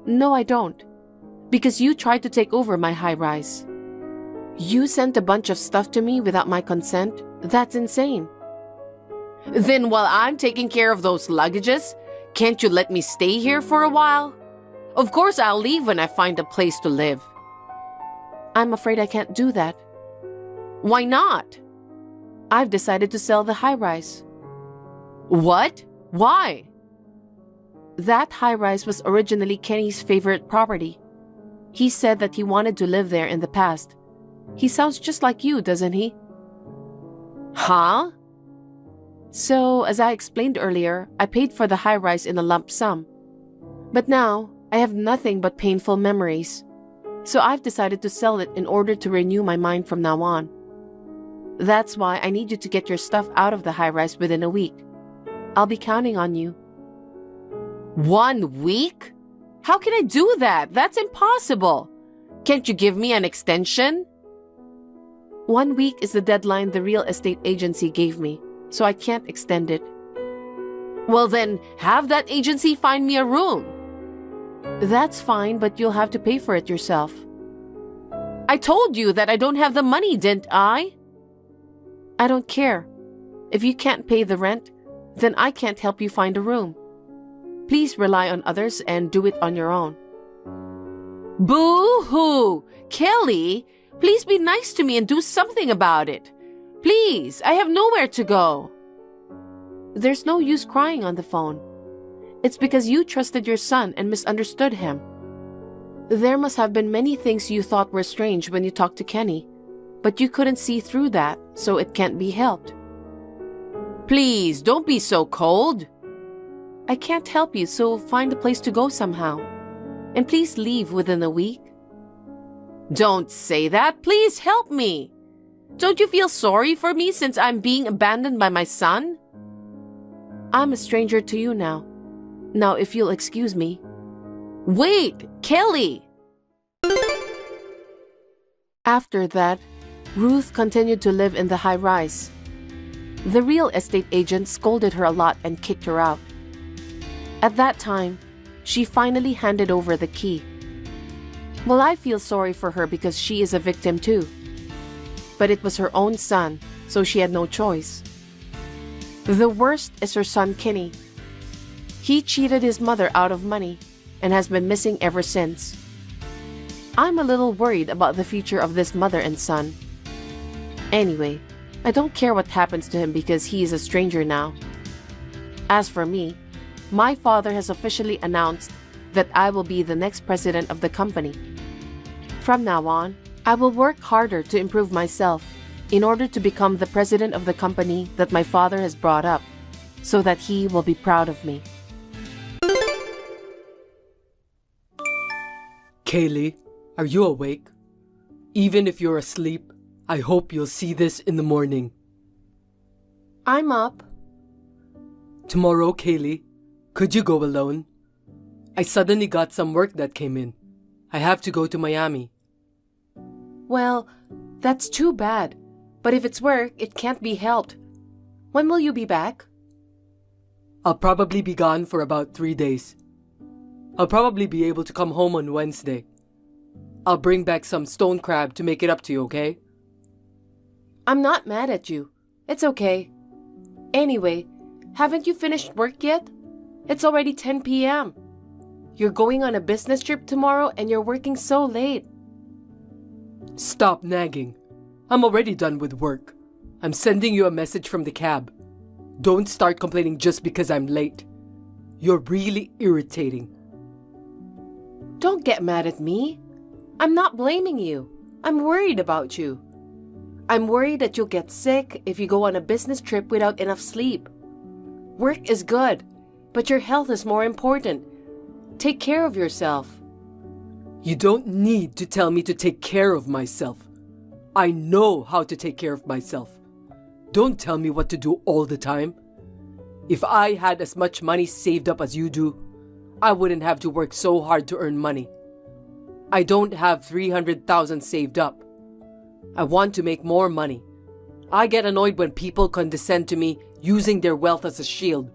No, I don't. Because you tried to take over my high-rise. You sent a bunch of stuff to me without my consent. That's insane. Then while I'm taking care of those luggages, can't you let me stay here for a while? Of course I'll leave when I find a place to live. I'm afraid I can't do that. Why not? I've decided to sell the high-rise. What? Why? That high-rise was originally Kenny's favorite property. He said that he wanted to live there in the past. He sounds just like you, doesn't he? Huh? So, as I explained earlier, I paid for the high-rise in a lump sum. But now, I have nothing but painful memories. So I've decided to sell it in order to renew my mind from now on. That's why I need you to get your stuff out of the high-rise within a week. I'll be counting on you. 1 week? How can I do that? That's impossible. Can't you give me an extension? 1 week is the deadline the real estate agency gave me, so I can't extend it. Well then, have that agency find me a room. That's fine, but you'll have to pay for it yourself. I told you that I don't have the money, didn't I? I don't care. If you can't pay the rent, then I can't help you find a room. Please rely on others and do it on your own. Boo-hoo! Kelly, please be nice to me and do something about it. Please, I have nowhere to go. There's no use crying on the phone. It's because you trusted your son and misunderstood him. There must have been many things you thought were strange when you talked to Kenny, but you couldn't see through that, so it can't be helped. Please, don't be so cold. I can't help you, so find a place to go somehow. And please leave within a week. Don't say that. Please help me. Don't you feel sorry for me since I'm being abandoned by my son? I'm a stranger to you now. Now, if you'll excuse me. Wait, Kelly! After that, Ruth continued to live in the high-rise. The real estate agent scolded her a lot and kicked her out. At that time, she finally handed over the key. Well, I feel sorry for her because she is a victim too. But it was her own son, so she had no choice. The worst is her son Kenny. He cheated his mother out of money and has been missing ever since. I'm a little worried about the future of this mother and son. Anyway, I don't care what happens to him because he is a stranger now. As for me, my father has officially announced that I will be the next president of the company. From now on, I will work harder to improve myself in order to become the president of the company that my father has brought up, so that he will be proud of me. Kaylee, are you awake? Even if you're asleep, I hope you'll see this in the morning. I'm up. Tomorrow, Kaylee, could you go alone? I suddenly got some work that came in. I have to go to Miami. Well, that's too bad. But if it's work, it can't be helped. When will you be back? I'll probably be gone for about 3 days. I'll probably be able to come home on Wednesday. I'll bring back some stone crab to make it up to you, okay? I'm not mad at you. It's okay. Anyway, haven't you finished work yet? It's already 10 p.m. You're going on a business trip tomorrow and you're working so late. Stop nagging. I'm already done with work. I'm sending you a message from the cab. Don't start complaining just because I'm late. You're really irritating. Don't get mad at me. I'm not blaming you. I'm worried about you. I'm worried that you'll get sick if you go on a business trip without enough sleep. Work is good, but your health is more important. Take care of yourself. You don't need to tell me to take care of myself. I know how to take care of myself. Don't tell me what to do all the time. If I had as much money saved up as you do, I wouldn't have to work so hard to earn money. I don't have 300,000 saved up. I want to make more money. I get annoyed when people condescend to me using their wealth as a shield.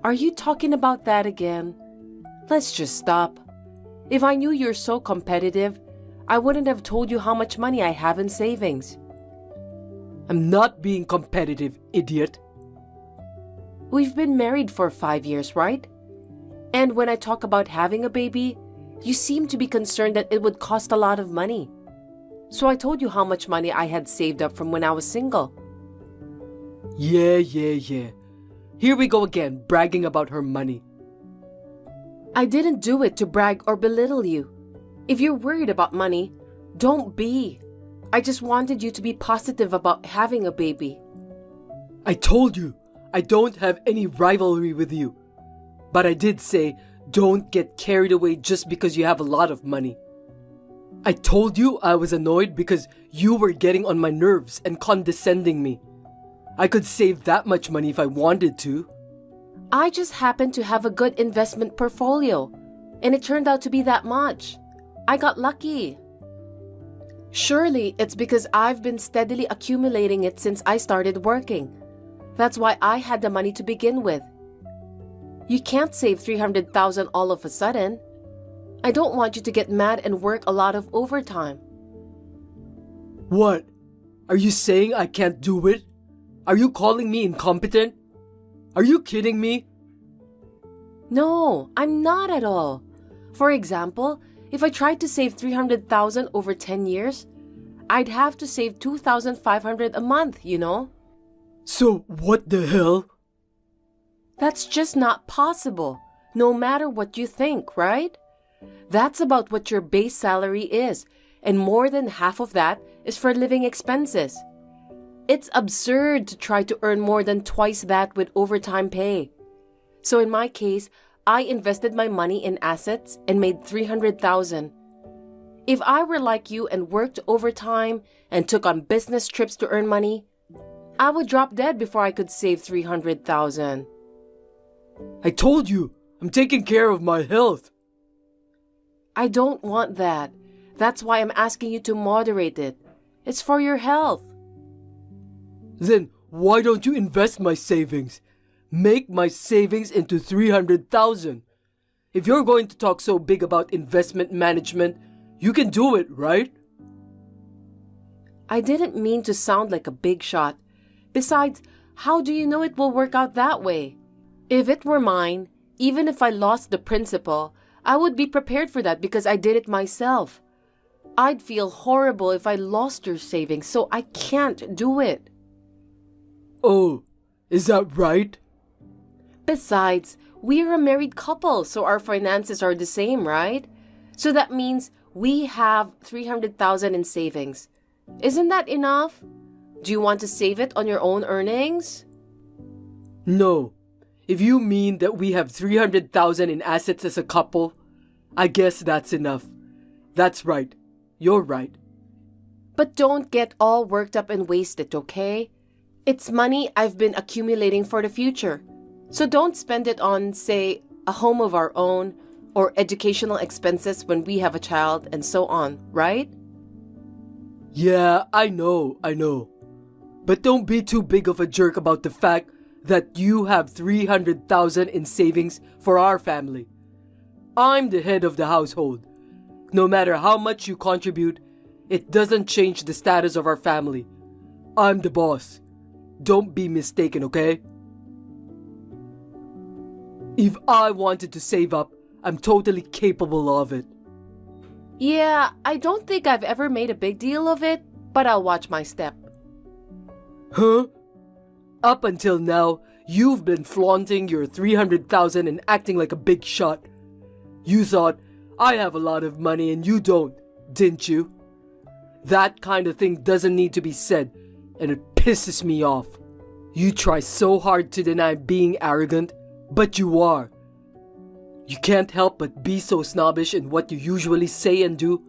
Are you talking about that again? Let's just stop. If I knew you're so competitive, I wouldn't have told you how much money I have in savings. I'm not being competitive, idiot. We've been married for 5 years, right? And when I talk about having a baby, you seem to be concerned that it would cost a lot of money. So I told you how much money I had saved up from when I was single. Yeah. Here we go again, bragging about her money. I didn't do it to brag or belittle you. If you're worried about money, don't be. I just wanted you to be positive about having a baby. I told you, I don't have any rivalry with you. But I did say, don't get carried away just because you have a lot of money. I told you I was annoyed because you were getting on my nerves and condescending me. I could save that much money if I wanted to. I just happened to have a good investment portfolio, and it turned out to be that much. I got lucky. Surely it's because I've been steadily accumulating it since I started working. That's why I had the money to begin with. You can't save 300,000 all of a sudden. I don't want you to get mad and work a lot of overtime. What? Are you saying I can't do it? Are you calling me incompetent? Are you kidding me? No, I'm not at all. For example, if I tried to save 300,000 over 10 years, I'd have to save 2,500 a month, you know? So what the hell? That's just not possible, no matter what you think, right? That's about what your base salary is, and more than half of that is for living expenses. It's absurd to try to earn more than twice that with overtime pay. So in my case, I invested my money in assets and made 300,000. If I were like you and worked overtime and took on business trips to earn money, I would drop dead before I could save 300,000. I told you, I'm taking care of my health. I don't want that. That's why I'm asking you to moderate it. It's for your health. Then why don't you invest my savings? Make my savings into 300,000. If you're going to talk so big about investment management, you can do it, right? I didn't mean to sound like a big shot. Besides, how do you know it will work out that way? If it were mine, even if I lost the principal, I would be prepared for that because I did it myself. I'd feel horrible if I lost your savings, so I can't do it. Oh, is that right? Besides, we're a married couple, so our finances are the same, right? So that means we have 300,000 in savings. Isn't that enough? Do you want to save it on your own earnings? No. If you mean that we have 300,000 in assets as a couple, I guess that's enough. That's right. You're right. But don't get all worked up and waste it, okay? It's money I've been accumulating for the future. So don't spend it on, say, a home of our own or educational expenses when we have a child and so on, right? Yeah, I know. But don't be too big of a jerk about the fact that you have 300,000 in savings for our family. I'm the head of the household. No matter how much you contribute, it doesn't change the status of our family. I'm the boss. Don't be mistaken, okay? If I wanted to save up, I'm totally capable of it. Yeah, I don't think I've ever made a big deal of it, but I'll watch my step. Huh? Up until now, you've been flaunting your 300,000 and acting like a big shot. You thought, I have a lot of money and you don't, didn't you? That kind of thing doesn't need to be said, and it pisses me off. You try so hard to deny being arrogant, but you are. You can't help but be so snobbish in what you usually say and do.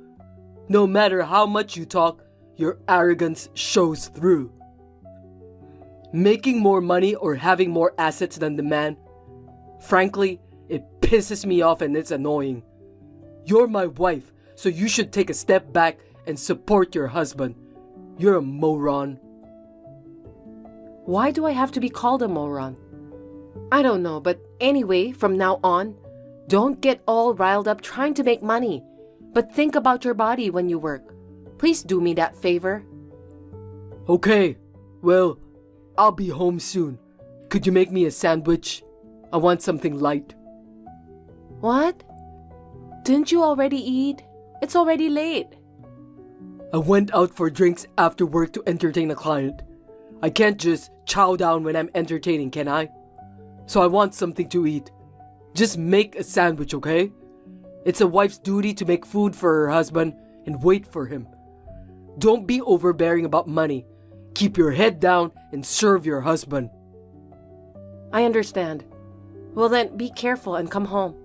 No matter how much you talk, your arrogance shows through. Making more money or having more assets than the man, frankly, it pisses me off and it's annoying. You're my wife, so you should take a step back and support your husband. You're a moron. Why do I have to be called a moron? I don't know, but anyway, from now on, don't get all riled up trying to make money, but think about your body when you work. Please do me that favor. Okay, well, I'll be home soon. Could you make me a sandwich? I want something light. What? Didn't you already eat? It's already late. I went out for drinks after work to entertain a client. I can't just chow down when I'm entertaining, can I? So I want something to eat. Just make a sandwich, okay? It's a wife's duty to make food for her husband and wait for him. Don't be overbearing about money. Keep your head down and serve your husband. I understand. Well then, be careful and come home.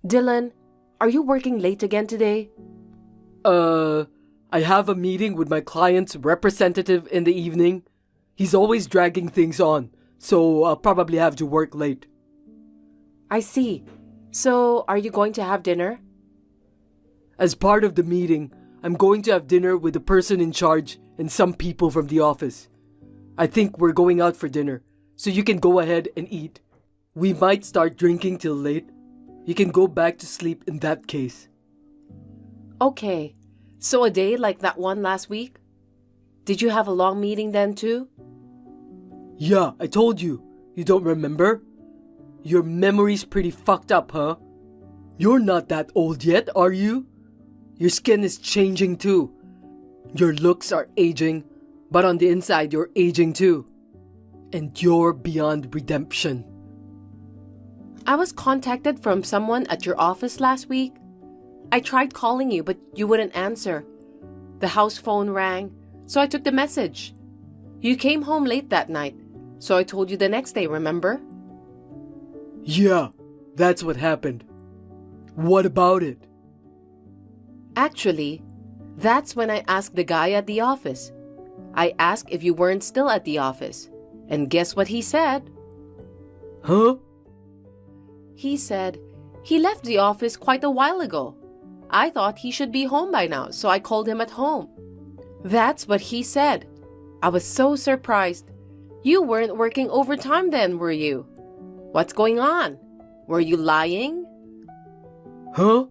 Dylan, are you working late again today? I have a meeting with my client's representative in the evening. He's always dragging things on, so I'll probably have to work late. I see. So, are you going to have dinner? As part of the meeting, I'm going to have dinner with the person in charge and some people from the office. I think we're going out for dinner, so you can go ahead and eat. We might start drinking till late. You can go back to sleep in that case. Okay. So a day like that one last week? Did you have a long meeting then too? Yeah, I told you. You don't remember? Your memory's pretty fucked up, huh? You're not that old yet, are you? Your skin is changing too. Your looks are aging, but on the inside you're aging too. And you're beyond redemption. I was contacted from someone at your office last week. I tried calling you, but you wouldn't answer. The house phone rang, so I took the message. You came home late that night, so I told you the next day, remember? Yeah, that's what happened. What about it? Actually, that's when I asked the guy at the office. I asked if you weren't still at the office. And guess what he said? Huh? He said he left the office quite a while ago. I thought he should be home by now, so I called him at home. That's what he said. I was so surprised. You weren't working overtime then, were you? What's going on? Were you lying? Huh?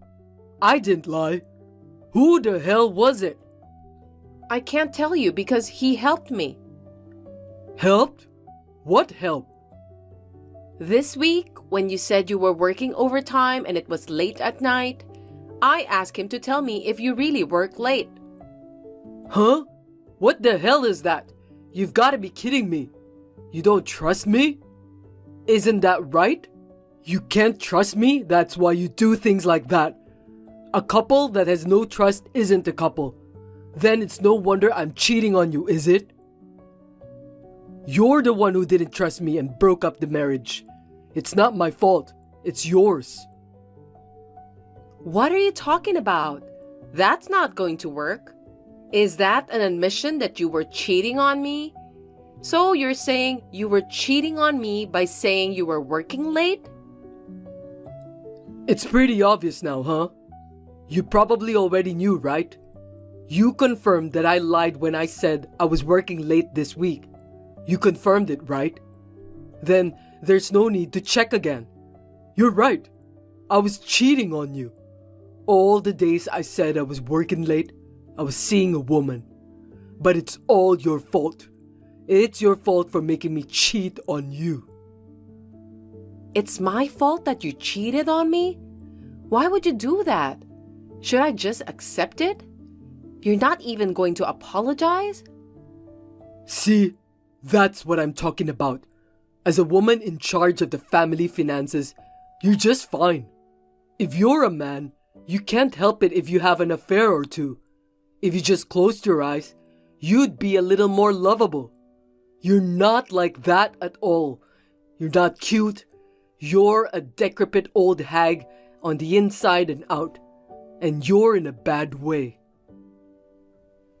I didn't lie. Who the hell was it? I can't tell you because he helped me. Helped? What help? This week, when you said you were working overtime and it was late at night, I asked him to tell me if you really work late. Huh? What the hell is that? You've got to be kidding me. You don't trust me? Isn't that right? You can't trust me, that's why you do things like that. A couple that has no trust isn't a couple. Then it's no wonder I'm cheating on you, is it? You're the one who didn't trust me and broke up the marriage. It's not my fault. It's yours. What are you talking about? That's not going to work. Is that an admission that you were cheating on me? So you're saying you were cheating on me by saying you were working late? It's pretty obvious now, huh? You probably already knew, right? You confirmed that I lied when I said I was working late this week. You confirmed it, right? Then there's no need to check again. You're right. I was cheating on you. All the days I said I was working late, I was seeing a woman. But it's all your fault. It's your fault for making me cheat on you. It's my fault that you cheated on me? Why would you do that? Should I just accept it? You're not even going to apologize? See, that's what I'm talking about. As a woman in charge of the family finances, you're just fine. If you're a man, you can't help it if you have an affair or two. If you just closed your eyes, you'd be a little more lovable. You're not like that at all. You're not cute. You're a decrepit old hag on the inside and out. And you're in a bad way.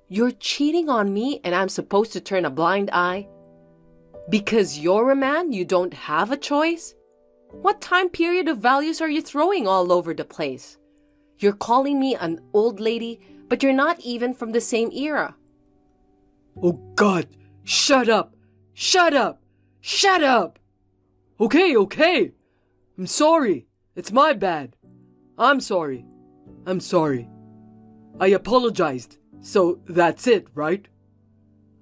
You're cheating on me and I'm supposed to turn a blind eye? Because you're a man, you don't have a choice? What time period of values are you throwing all over the place? You're calling me an old lady, but you're not even from the same era. Oh God, shut up! Shut up! Shut up! Okay. I'm sorry. It's my bad. I'm sorry. I apologized. So that's it, right?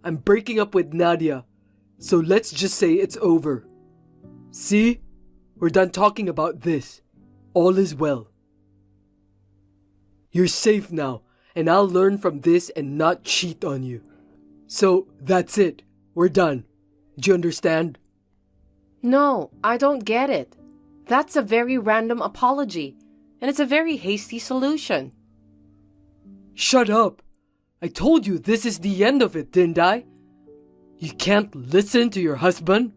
I'm breaking up with Nadia. So let's just say it's over. See? We're done talking about this. All is well. You're safe now, and I'll learn from this and not cheat on you. So that's it. We're done. Do you understand? No, I don't get it. That's a very random apology, and it's a very hasty solution. Shut up! I told you this is the end of it, didn't I? You can't listen to your husband?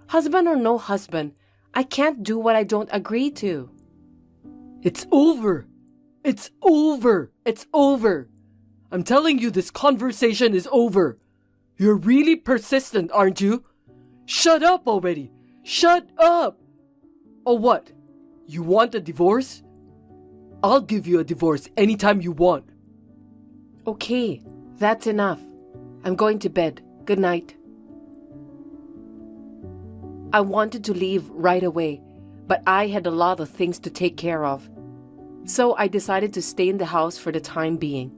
Husband or no husband, I can't do what I don't agree to. It's over! It's over! It's over! I'm telling you this conversation is over! You're really persistent, aren't you? Shut up already! Shut up! Oh, what? You want a divorce? I'll give you a divorce anytime you want. Okay, that's enough. I'm going to bed. Good night. I wanted to leave right away, but I had a lot of things to take care of. So I decided to stay in the house for the time being.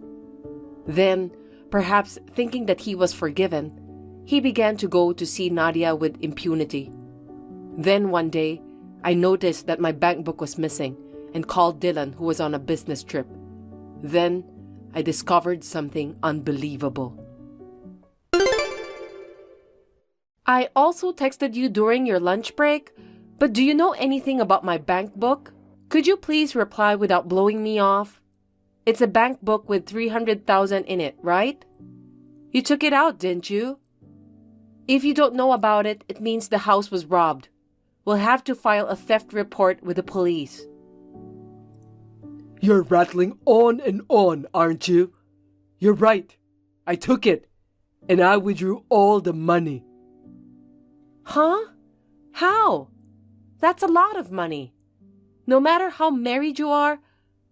Then, perhaps thinking that he was forgiven, he began to go to see Nadia with impunity. Then one day, I noticed that my bank book was missing and called Dylan, who was on a business trip. Then, I discovered something unbelievable. I also texted you during your lunch break, but do you know anything about my bank book? Could you please reply without blowing me off? It's a bank book with 300,000 in it, right? You took it out, didn't you? If you don't know about it, it means the house was robbed. We'll have to file a theft report with the police. You're rattling on and on, aren't you? You're right. I took it, and I withdrew all the money. Huh? How? That's a lot of money. No matter how married you are,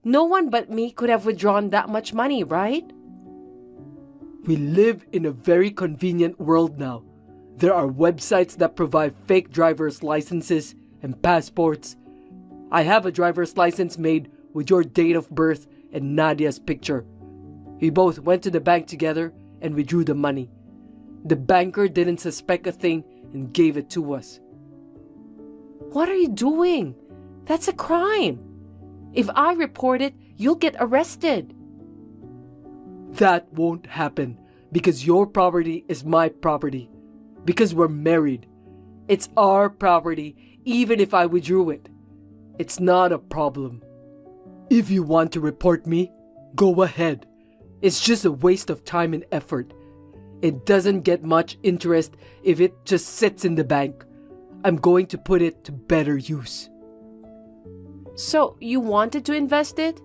no one but me could have withdrawn that much money, right? We live in a very convenient world now. There are websites that provide fake driver's licenses and passports. I have a driver's license made with your date of birth and Nadia's picture. We both went to the bank together and withdrew the money. The banker didn't suspect a thing and gave it to us. What are you doing? That's a crime. If I report it, you'll get arrested. That won't happen because your property is my property. Because we're married. It's our property even if I withdrew it. It's not a problem. If you want to report me, go ahead. It's just a waste of time and effort. It doesn't get much interest if it just sits in the bank. I'm going to put it to better use. So, you wanted to invest it?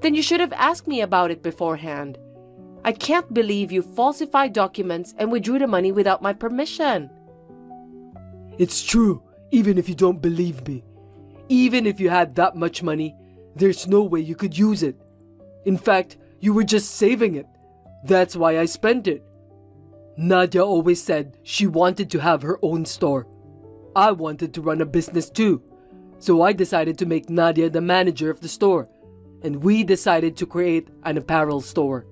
Then you should have asked me about it beforehand. I can't believe you falsified documents and withdrew the money without my permission. It's true, even if you don't believe me. Even if you had that much money, there's no way you could use it. In fact, you were just saving it. That's why I spent it. Nadia always said she wanted to have her own store. I wanted to run a business too. So I decided to make Nadia the manager of the store. And we decided to create an apparel store.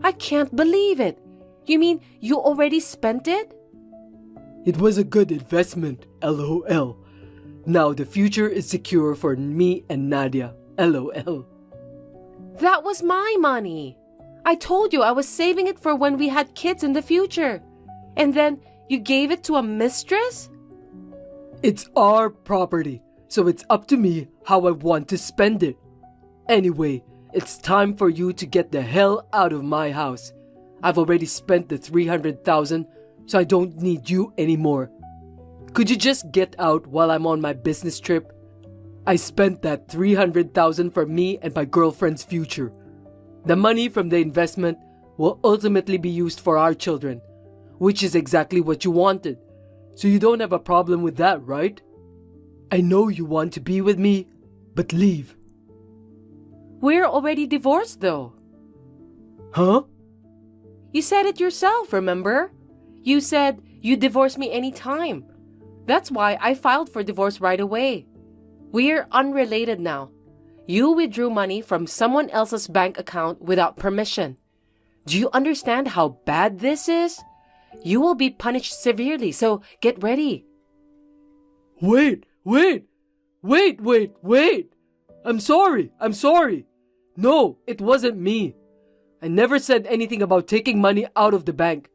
I can't believe it. You mean you already spent it? It was a good investment, LOL. Now the future is secure for me and Nadia, LOL. That was my money. I told you I was saving it for when we had kids in the future. And then you gave it to a mistress? It's our property, so it's up to me how I want to spend it. Anyway, it's time for you to get the hell out of my house. I've already spent the 300,000, so I don't need you anymore. Could you just get out while I'm on my business trip? I spent that 300,000 for me and my girlfriend's future. The money from the investment will ultimately be used for our children, which is exactly what you wanted. So you don't have a problem with that, right? I know you want to be with me, but leave. We're already divorced though. Huh? You said it yourself, remember? You said you'd divorce me anytime. That's why I filed for divorce right away. We're unrelated now. You withdrew money from someone else's bank account without permission. Do you understand how bad this is? You will be punished severely, so get ready. Wait! I'm sorry. No, it wasn't me. I never said anything about taking money out of the bank.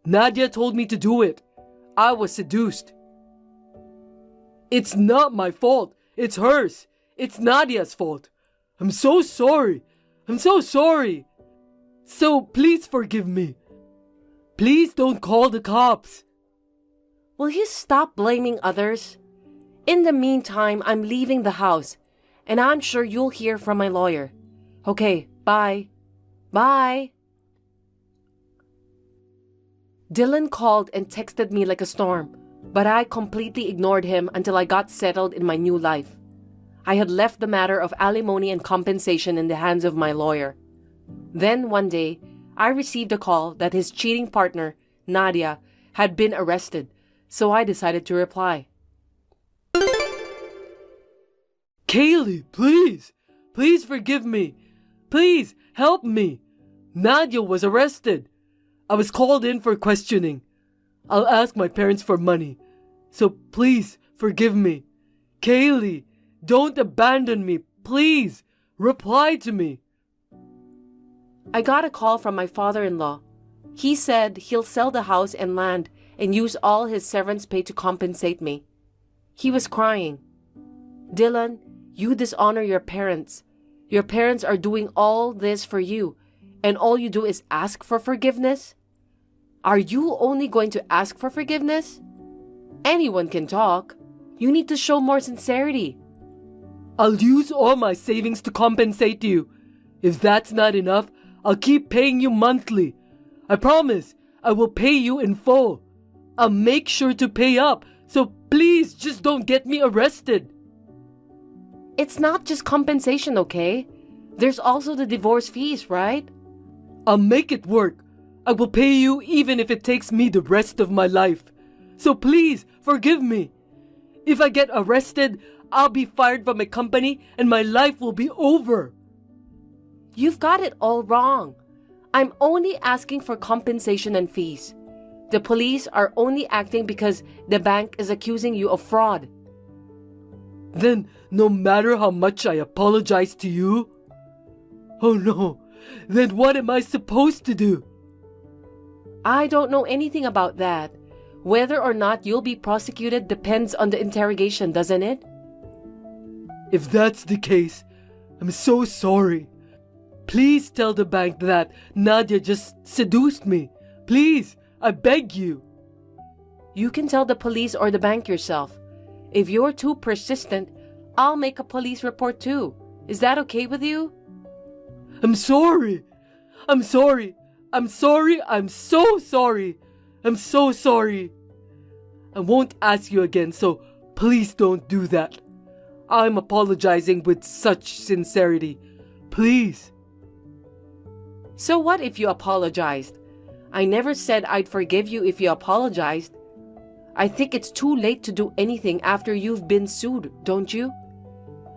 Nadia told me to do it. I was seduced. It's not my fault. It's hers. It's Nadia's fault. I'm so sorry. So please forgive me. Please don't call the cops. Will you stop blaming others? In the meantime, I'm leaving the house, and I'm sure you'll hear from my lawyer. Okay, bye. Bye. Dylan called and texted me like a storm, but I completely ignored him until I got settled in my new life. I had left the matter of alimony and compensation in the hands of my lawyer. Then one day, I received a call that his cheating partner, Nadia, had been arrested, so I decided to reply. Kaylee, please! Please forgive me! Please help me! Nadia was arrested. I was called in for questioning. I'll ask my parents for money. So please forgive me. Kaylee, don't abandon me. Please reply to me. I got a call from my father-in-law. He said he'll sell the house and land and use all his severance pay to compensate me. He was crying. Dylan, you dishonor your parents. Your parents are doing all this for you, and all you do is ask for forgiveness? Are you only going to ask for forgiveness? Anyone can talk. You need to show more sincerity. I'll use all my savings to compensate you. If that's not enough, I'll keep paying you monthly. I promise I will pay you in full. I'll make sure to pay up, so please just don't get me arrested. It's not just compensation, okay? There's also the divorce fees, right? I'll make it work. I will pay you even if it takes me the rest of my life. So please forgive me. If I get arrested, I'll be fired from my company and my life will be over. You've got it all wrong. I'm only asking for compensation and fees. The police are only acting because the bank is accusing you of fraud. Then, no matter how much I apologize to you? Oh no, then what am I supposed to do? I don't know anything about that. Whether or not you'll be prosecuted depends on the interrogation, doesn't it? If that's the case, I'm so sorry. Please tell the bank that Nadia just seduced me. Please, I beg you. You can tell the police or the bank yourself. If you're too persistent, I'll make a police report too. Is that okay with you? I'm sorry. I'm sorry. I'm sorry. I'm so sorry. I'm so sorry. I won't ask you again, so please don't do that. I'm apologizing with such sincerity. Please. So what if you apologized? I never said I'd forgive you if you apologized. I think it's too late to do anything after you've been sued, don't you?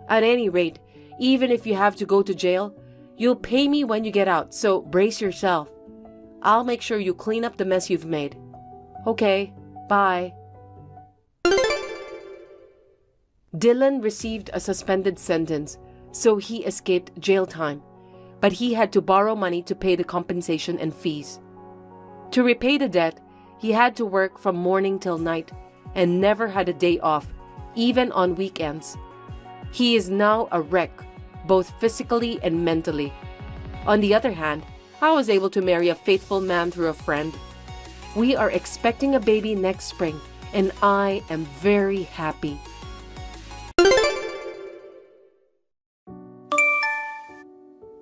At any rate, even if you have to go to jail, you'll pay me when you get out, so brace yourself. I'll make sure you clean up the mess you've made. Okay, bye. Dylan received a suspended sentence, so he escaped jail time, but he had to borrow money to pay the compensation and fees. To repay the debt, he had to work from morning till night and never had a day off, even on weekends. He is now a wreck, both physically and mentally. On the other hand, I was able to marry a faithful man through a friend. We are expecting a baby next spring, and I am very happy.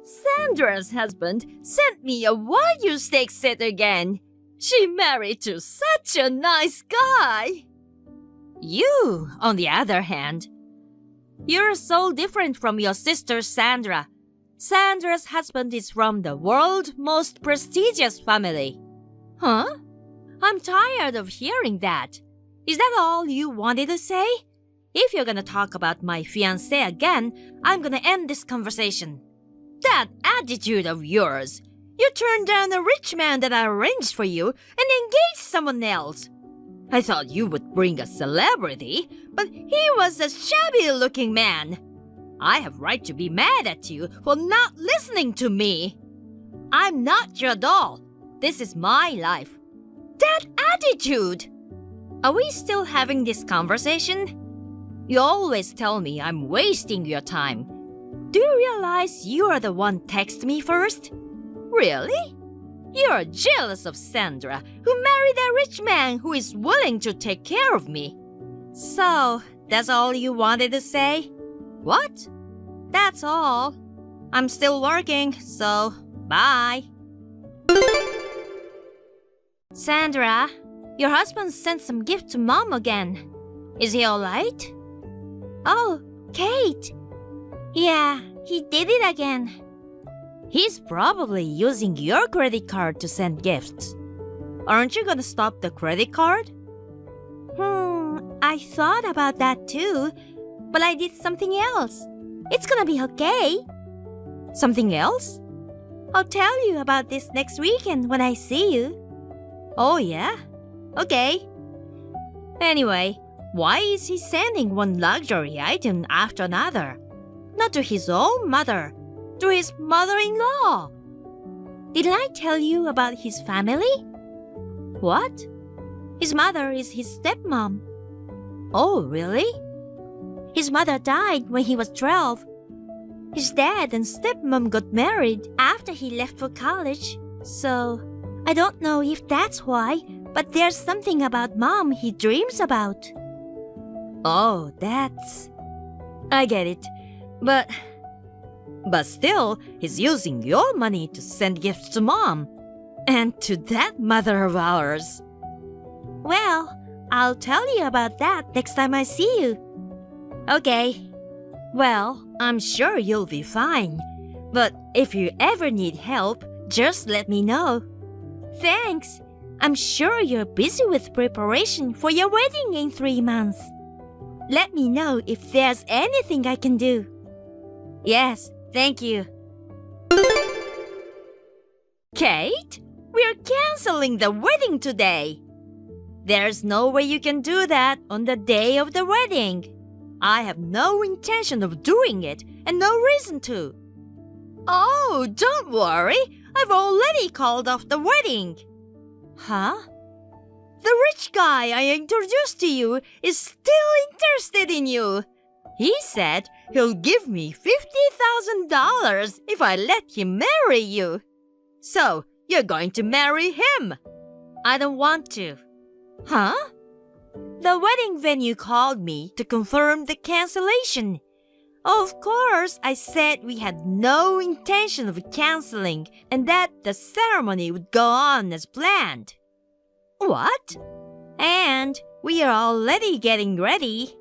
Sandra's husband sent me a why you steak set again. She married to such a nice guy. You, on the other hand, you're so different from your sister Sandra. Sandra's husband is from the world's most prestigious family. Huh? I'm tired of hearing that. Is that all you wanted to say? If you're gonna talk about my fiancé again, I'm gonna end this conversation. That attitude of yours. You turned down a rich man that I arranged for you and engaged someone else. I thought you would bring a celebrity, but he was a shabby-looking man. I have right to be mad at you for not listening to me. I'm not your doll. This is my life. That attitude! Are we still having this conversation? You always tell me I'm wasting your time. Do you realize you are the one text me first? Really? You're jealous of Sandra, who married a rich man who is willing to take care of me. So, that's all you wanted to say? What? That's all. I'm still working, so bye. Sandra, your husband sent some gift to Mom again. Is he alright? Oh, Kate. Yeah, he did it again. He's probably using your credit card to send gifts. Aren't you gonna stop the credit card? I thought about that too, but I did something else. It's gonna be okay. Something else? I'll tell you about this next weekend when I see you. Oh yeah? Okay. Anyway, why is he sending one luxury item after another? Not to his own mother, to his mother-in-law. Didn't I tell you about his family? What? His mother is his stepmom. Oh, really? His mother died when he was 12. His dad and stepmom got married after he left for college. So, I don't know if that's why, but there's something about Mom he dreams about. Oh, that's... I get it. But still, he's using your money to send gifts to Mom. And to that mother of ours. Well, I'll tell you about that next time I see you. Okay. Well, I'm sure you'll be fine. But if you ever need help, just let me know. Thanks. I'm sure you're busy with preparation for your wedding in 3 months. Let me know if there's anything I can do. Yes, thank you. Kate, we're canceling the wedding today. There's no way you can do that on the day of the wedding. I have no intention of doing it and no reason to. Oh, don't worry. I've already called off the wedding. Huh? The rich guy I introduced to you is still interested in you. He said he'll give me $50,000 if I let him marry you. So, you're going to marry him. I don't want to. Huh? The wedding venue called me to confirm the cancellation. Of course, I said we had no intention of canceling and that the ceremony would go on as planned. What? And we are already getting ready.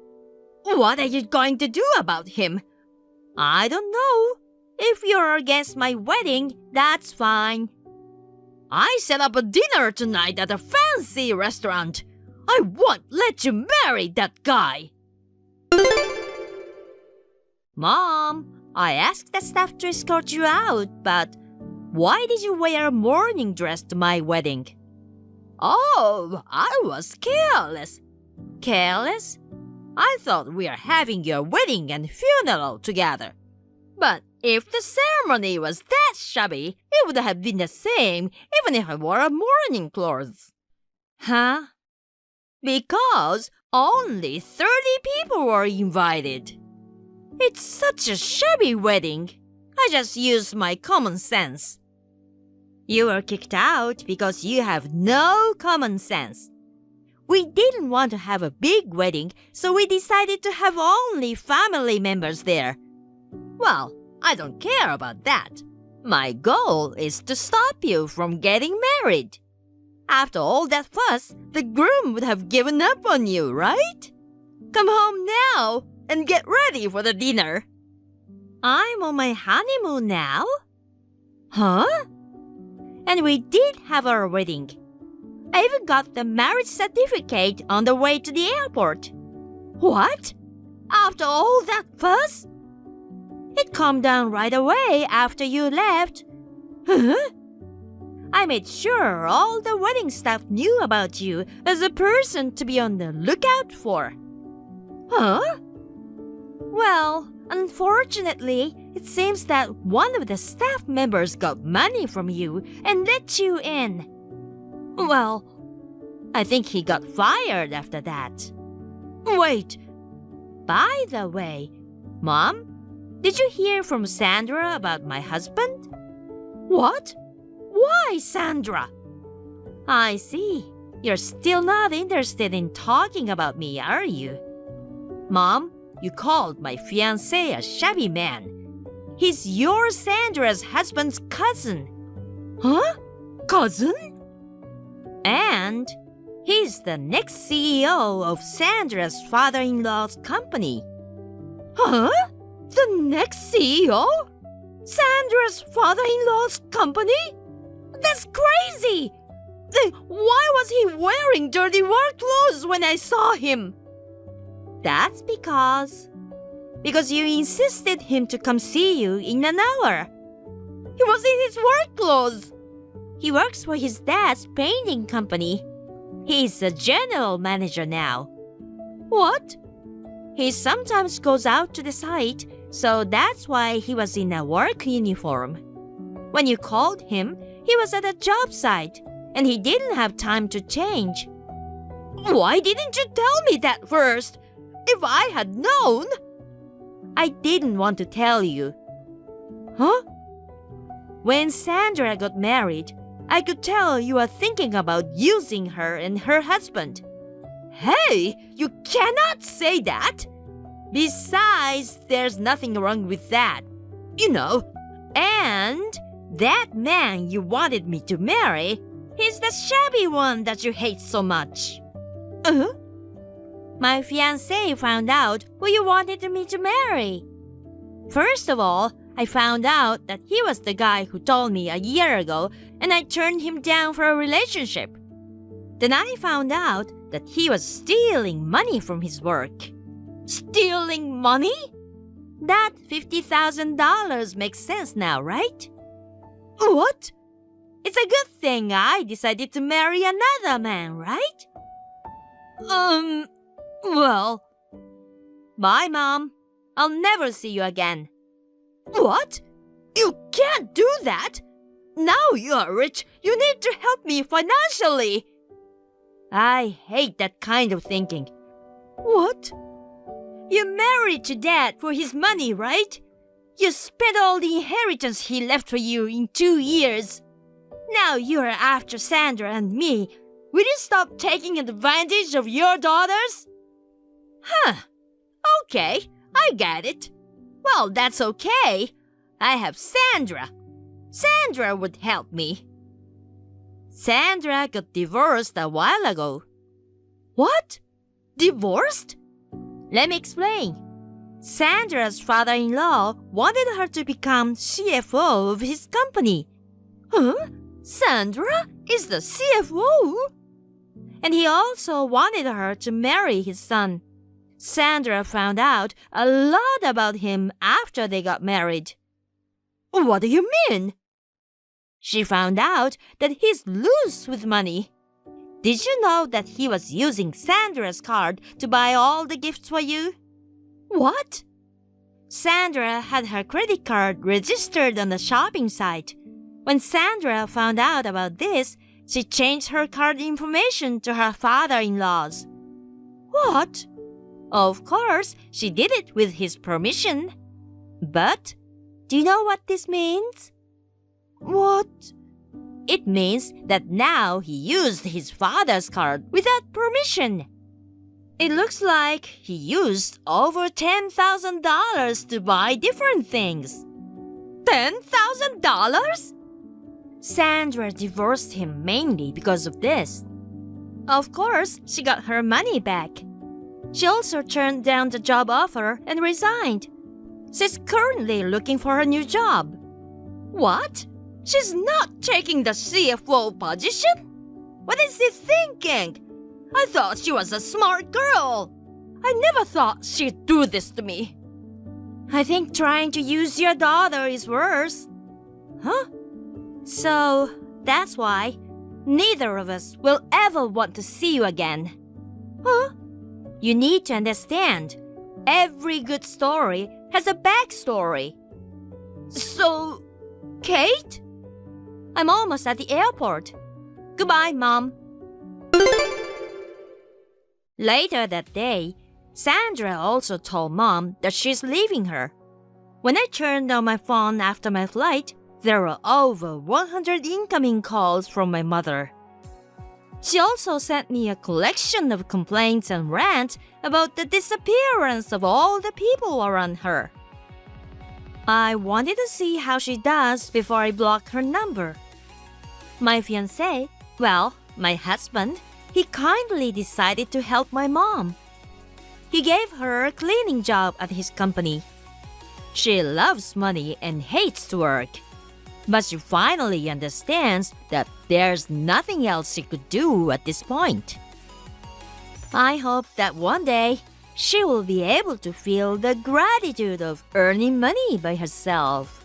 What are you going to do about him? I don't know. If you're against my wedding, that's fine. I set up a dinner tonight at a fancy restaurant. I won't let you marry that guy. Mom, I asked the staff to escort you out, but why did you wear a morning dress to my wedding? Oh, I was careless. Careless? I thought we were having your wedding and funeral together. But if the ceremony was that shabby, it would have been the same even if I wore a morning clothes. Huh? Because only 30 people were invited. It's such a shabby wedding. I just used my common sense. You were kicked out because you have no common sense. We didn't want to have a big wedding, so we decided to have only family members there. Well, I don't care about that. My goal is to stop you from getting married. After all that fuss, the groom would have given up on you, right? Come home now and get ready for the dinner. I'm on my honeymoon now? Huh? And we did have our wedding. I even got the marriage certificate on the way to the airport. What? After all that fuss? It calmed down right away after you left. Huh? I made sure all the wedding staff knew about you as a person to be on the lookout for. Huh? Well, unfortunately, it seems that one of the staff members got money from you and let you in. Well, I think he got fired after that. Wait, by the way, Mom, did you hear from Sandra about my husband? What? Why, Sandra? I see. You're still not interested in talking about me, are you? Mom, you called my fiancé a shabby man. He's your Sandra's husband's cousin. Huh? Cousin? And he's the next CEO of Sandra's father-in-law's company. Huh? The next CEO? Sandra's father-in-law's company? That's crazy! Then why was he wearing dirty work clothes when I saw him? That's because you insisted him to come see you in an hour. He was in his work clothes. He works for his dad's painting company. He's a general manager now. What? He sometimes goes out to the site, so that's why he was in a work uniform. When you called him, he was at a job site, and he didn't have time to change. Why didn't you tell me that first? If I had known... I didn't want to tell you. Huh? When Sandra got married, I could tell you were thinking about using her and her husband. Hey, you cannot say that! Besides, there's nothing wrong with that. You know, and that man you wanted me to marry, he's the shabby one that you hate so much. My fiancé found out who you wanted me to marry. First of all, I found out that he was the guy who told me a year ago, and I turned him down for a relationship. Then I found out that he was stealing money from his work. Stealing money? That $50,000 makes sense now, right? What? It's a good thing I decided to marry another man, right? Well... Bye, Mom. I'll never see you again. What? You can't do that! Now you are rich, you need to help me financially! I hate that kind of thinking. What? You married to Dad for his money, right? You spent all the inheritance he left for you in 2 years. Now you are after Sandra and me. Will you stop taking advantage of your daughters? Huh. Okay, I get it. Well, that's okay. I have Sandra. Sandra would help me. Sandra got divorced a while ago. What? Divorced? Let me explain. Sandra's father-in-law wanted her to become CFO of his company. Huh? Sandra is the CFO? And he also wanted her to marry his son. Sandra found out a lot about him after they got married. What do you mean? She found out that he's loose with money. Did you know that he was using Sandra's card to buy all the gifts for you? What? Sandra had her credit card registered on the shopping site. When Sandra found out about this, she changed her card information to her father-in-law's. What? Of course, she did it with his permission. But, do you know what this means? What? It means that now he used his father's card without permission. It looks like he used over $10,000 to buy different things. $10,000? Sandra divorced him mainly because of this. Of course, she got her money back. She also turned down the job offer and resigned. She's currently looking for a new job. What? She's not taking the CFO position? What is she thinking? I thought she was a smart girl. I never thought she'd do this to me. I think trying to use your daughter is worse. Huh? So, that's why neither of us will ever want to see you again. Huh? You need to understand, every good story has a backstory. So, Kate? I'm almost at the airport. Goodbye, Mom. Later that day, Sandra also told Mom that she's leaving her. When I turned on my phone after my flight, there were over 100 incoming calls from my mother. She also sent me a collection of complaints and rants about the disappearance of all the people around her. I wanted to see how she does before I block her number. My fiancé, well, my husband, he kindly decided to help my mom. He gave her a cleaning job at his company. She loves money and hates to work, but she finally understands that there's nothing else she could do at this point. I hope that one day she will be able to feel the gratitude of earning money by herself.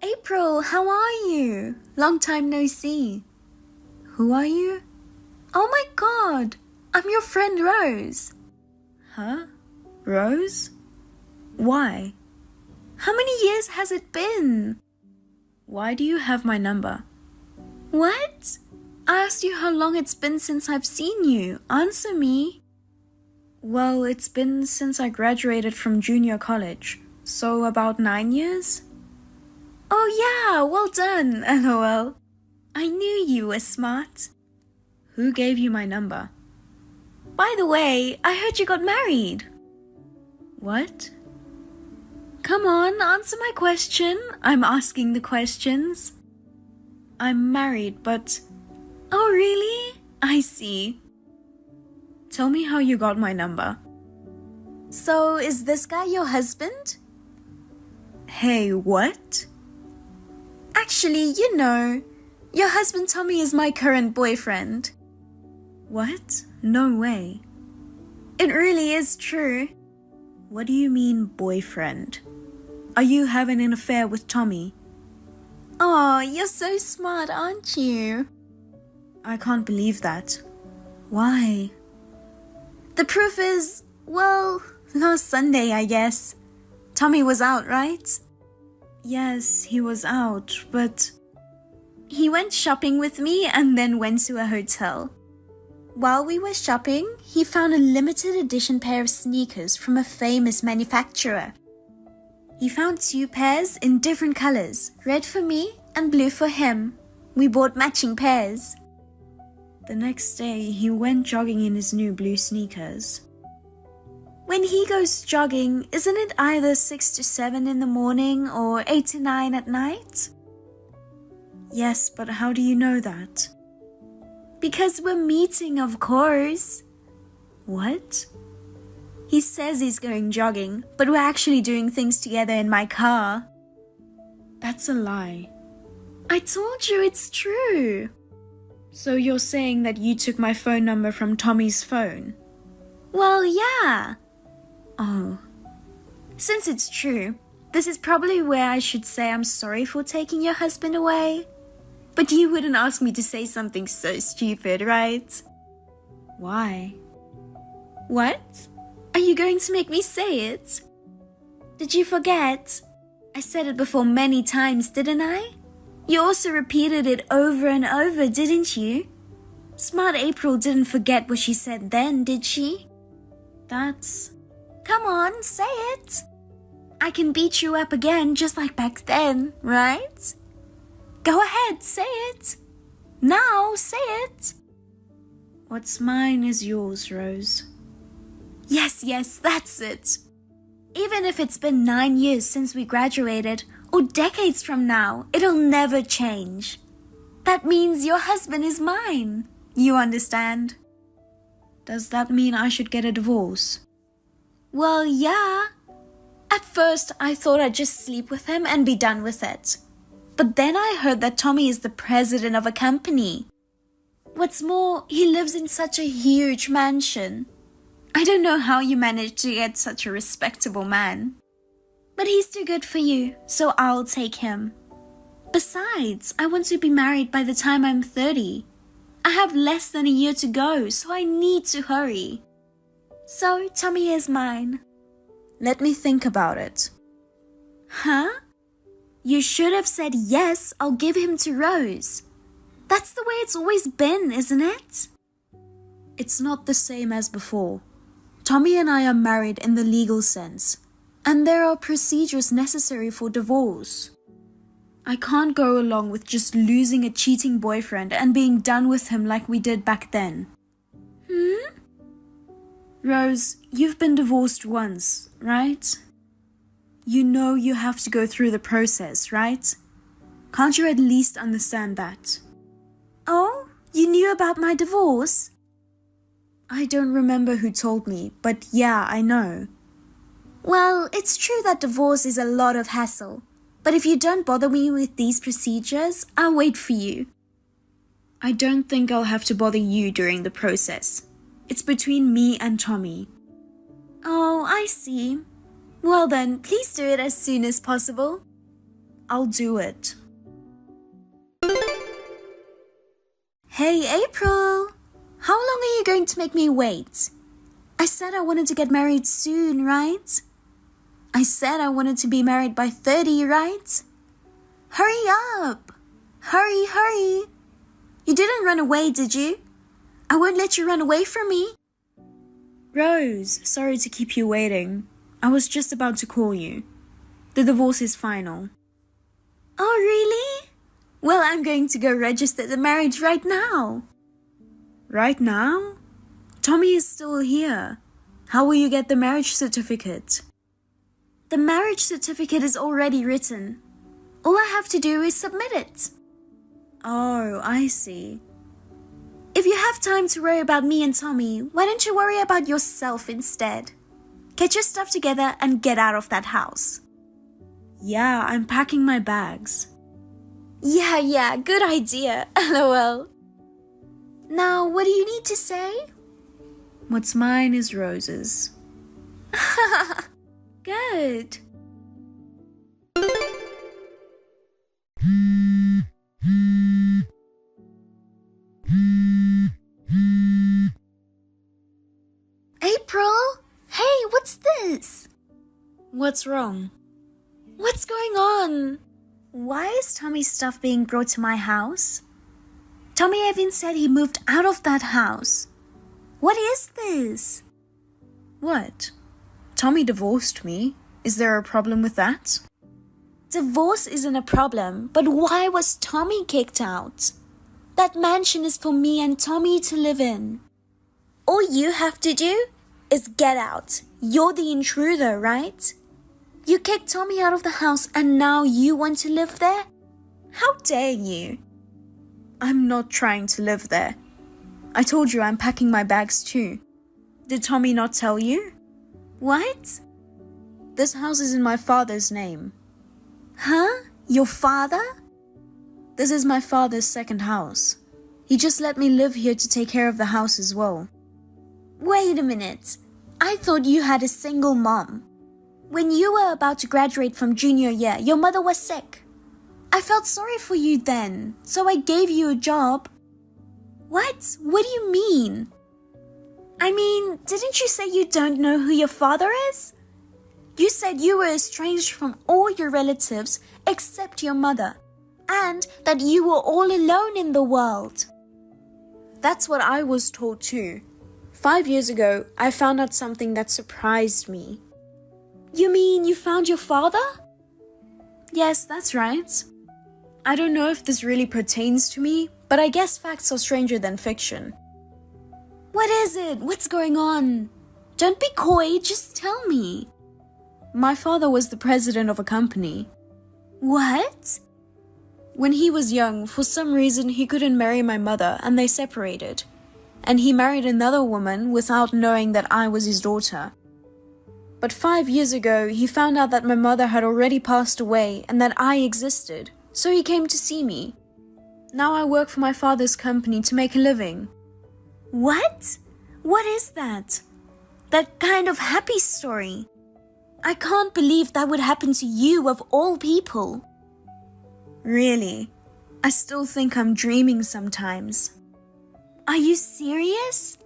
April, how are you? Long time no see. Who are you? Oh my god, I'm your friend Rose. Huh? Rose? Why? How many years has it been? Why do you have my number? What? I asked you how long it's been since I've seen you. Answer me. Well, it's been since I graduated from junior college, so about 9 years. Oh yeah, well done, LOL. I knew you were smart. Who gave you my number? By the way, I heard you got married. What? Come on, answer my question. I'm asking the questions. I'm married, but... Oh, really? I see. Tell me how you got my number. So, is this guy your husband? Hey, what? Actually, you know, your husband Tommy is my current boyfriend. What? No way. It really is true. What do you mean, boyfriend? Are you having an affair with Tommy? Oh, you're so smart, aren't you? I can't believe that. Why? The proof is, well, last Sunday, I guess. Tommy was out, right? Yes, he was out, but... He went shopping with me and then went to a hotel. While we were shopping, he found a limited edition pair of sneakers from a famous manufacturer. He found 2 pairs in different colors, red for me and blue for him. We bought matching pairs. The next day, he went jogging in his new blue sneakers. When he goes jogging, isn't it either 6 to 7 in the morning or 8 to 9 at night? Yes, but how do you know that? Because we're meeting, of course. What? He says he's going jogging, but we're actually doing things together in my car. That's a lie. I told you it's true. So you're saying that you took my phone number from Tommy's phone? Well, yeah. Oh. Since it's true, this is probably where I should say I'm sorry for taking your husband away. But you wouldn't ask me to say something so stupid, right? Why? What? Are you going to make me say it? Did you forget? I said it before many times, didn't I? You also repeated it over and over, didn't you? Smart April didn't forget what she said then, did she? That's... Come on, say it. I can beat you up again just like back then, right? Go ahead, say it. Now, say it. What's mine is yours, Rose. Yes, that's it. Even if it's been 9 years since we graduated, or decades from now, it'll never change. That means your husband is mine. You understand? Does that mean I should get a divorce? Well, yeah. At first, I thought I'd just sleep with him and be done with it. But then I heard that Tommy is the president of a company. What's more, he lives in such a huge mansion. I don't know how you managed to get such a respectable man. But he's too good for you, so I'll take him. Besides, I want to be married by the time I'm 30. I have less than a year to go, so I need to hurry. So, Tommy is mine. Let me think about it. Huh? You should have said yes, I'll give him to Rose. That's the way it's always been, isn't it? It's not the same as before. Tommy and I are married in the legal sense, and there are procedures necessary for divorce. I can't go along with just losing a cheating boyfriend and being done with him like we did back then. Rose, you've been divorced once, right? You know you have to go through the process, right? Can't you at least understand that? Oh, you knew about my divorce? I don't remember who told me, but yeah, I know. Well, it's true that divorce is a lot of hassle. But if you don't bother me with these procedures, I'll wait for you. I don't think I'll have to bother you during the process. It's between me and Tommy. Oh, I see. Well then, please do it as soon as possible. I'll do it. Hey, April! How long are you going to make me wait? I said I wanted to get married soon, right? I said I wanted to be married by 30, right? Hurry up! Hurry, hurry! You didn't run away, did you? I won't let you run away from me. Rose, sorry to keep you waiting. I was just about to call you. The divorce is final. Oh, really? Well, I'm going to go register the marriage right now. Right now? Tommy is still here. How will you get the marriage certificate? The marriage certificate is already written. All I have to do is submit it. Oh, I see. If you have time to worry about me and Tommy, why don't you worry about yourself instead? Get your stuff together and get out of that house. Yeah, I'm packing my bags. Yeah, good idea. LOL. Now, what do you need to say? What's mine is roses. Good. April? Hey, what's this? What's wrong? What's going on? Why is Tommy's stuff being brought to my house? Tommy even said he moved out of that house. What is this? What? Tommy divorced me. Is there a problem with that? Divorce isn't a problem, but why was Tommy kicked out? That mansion is for me and Tommy to live in. All you have to do is get out. You're the intruder, right? You kicked Tommy out of the house and now you want to live there? How dare you? I'm not trying to live there. I told you I'm packing my bags too. Did Tommy not tell you? What? This house is in my father's name. Huh? Your father? This is my father's second house. He just let me live here to take care of the house as well. Wait a minute. I thought you had a single mom. When you were about to graduate from junior year, your mother was sick. I felt sorry for you then, so I gave you a job. What? What do you mean? I mean, didn't you say you don't know who your father is? You said you were estranged from all your relatives except your mother, and that you were all alone in the world. That's what I was told too. 5 years ago, I found out something that surprised me. You mean you found your father? Yes, that's right. I don't know if this really pertains to me, but I guess facts are stranger than fiction. What is it? What's going on? Don't be coy, just tell me. My father was the president of a company. What? When he was young, for some reason he couldn't marry my mother and they separated. And he married another woman without knowing that I was his daughter. But 5 years ago, he found out that my mother had already passed away and that I existed, so he came to see me. Now I work for my father's company to make a living. What? What is that? That kind of happy story. I can't believe that would happen to you of all people. Really? I still think I'm dreaming sometimes. Are you serious?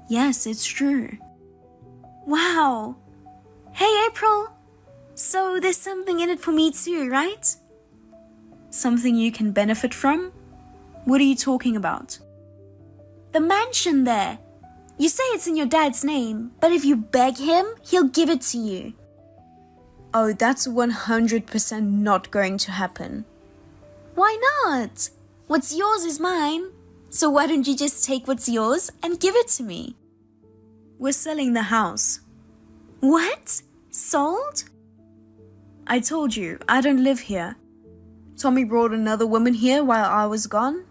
Yes, it's true. Wow. Hey, April. So there's something in it for me too, right? Something you can benefit from? What are you talking about? The mansion there. You say it's in your dad's name, but if you beg him, he'll give it to you. Oh, that's 100% not going to happen. Why not? What's yours is mine. So why don't you just take what's yours and give it to me? We're selling the house. What? Sold? I told you, I don't live here. Tommy brought another woman here while I was gone.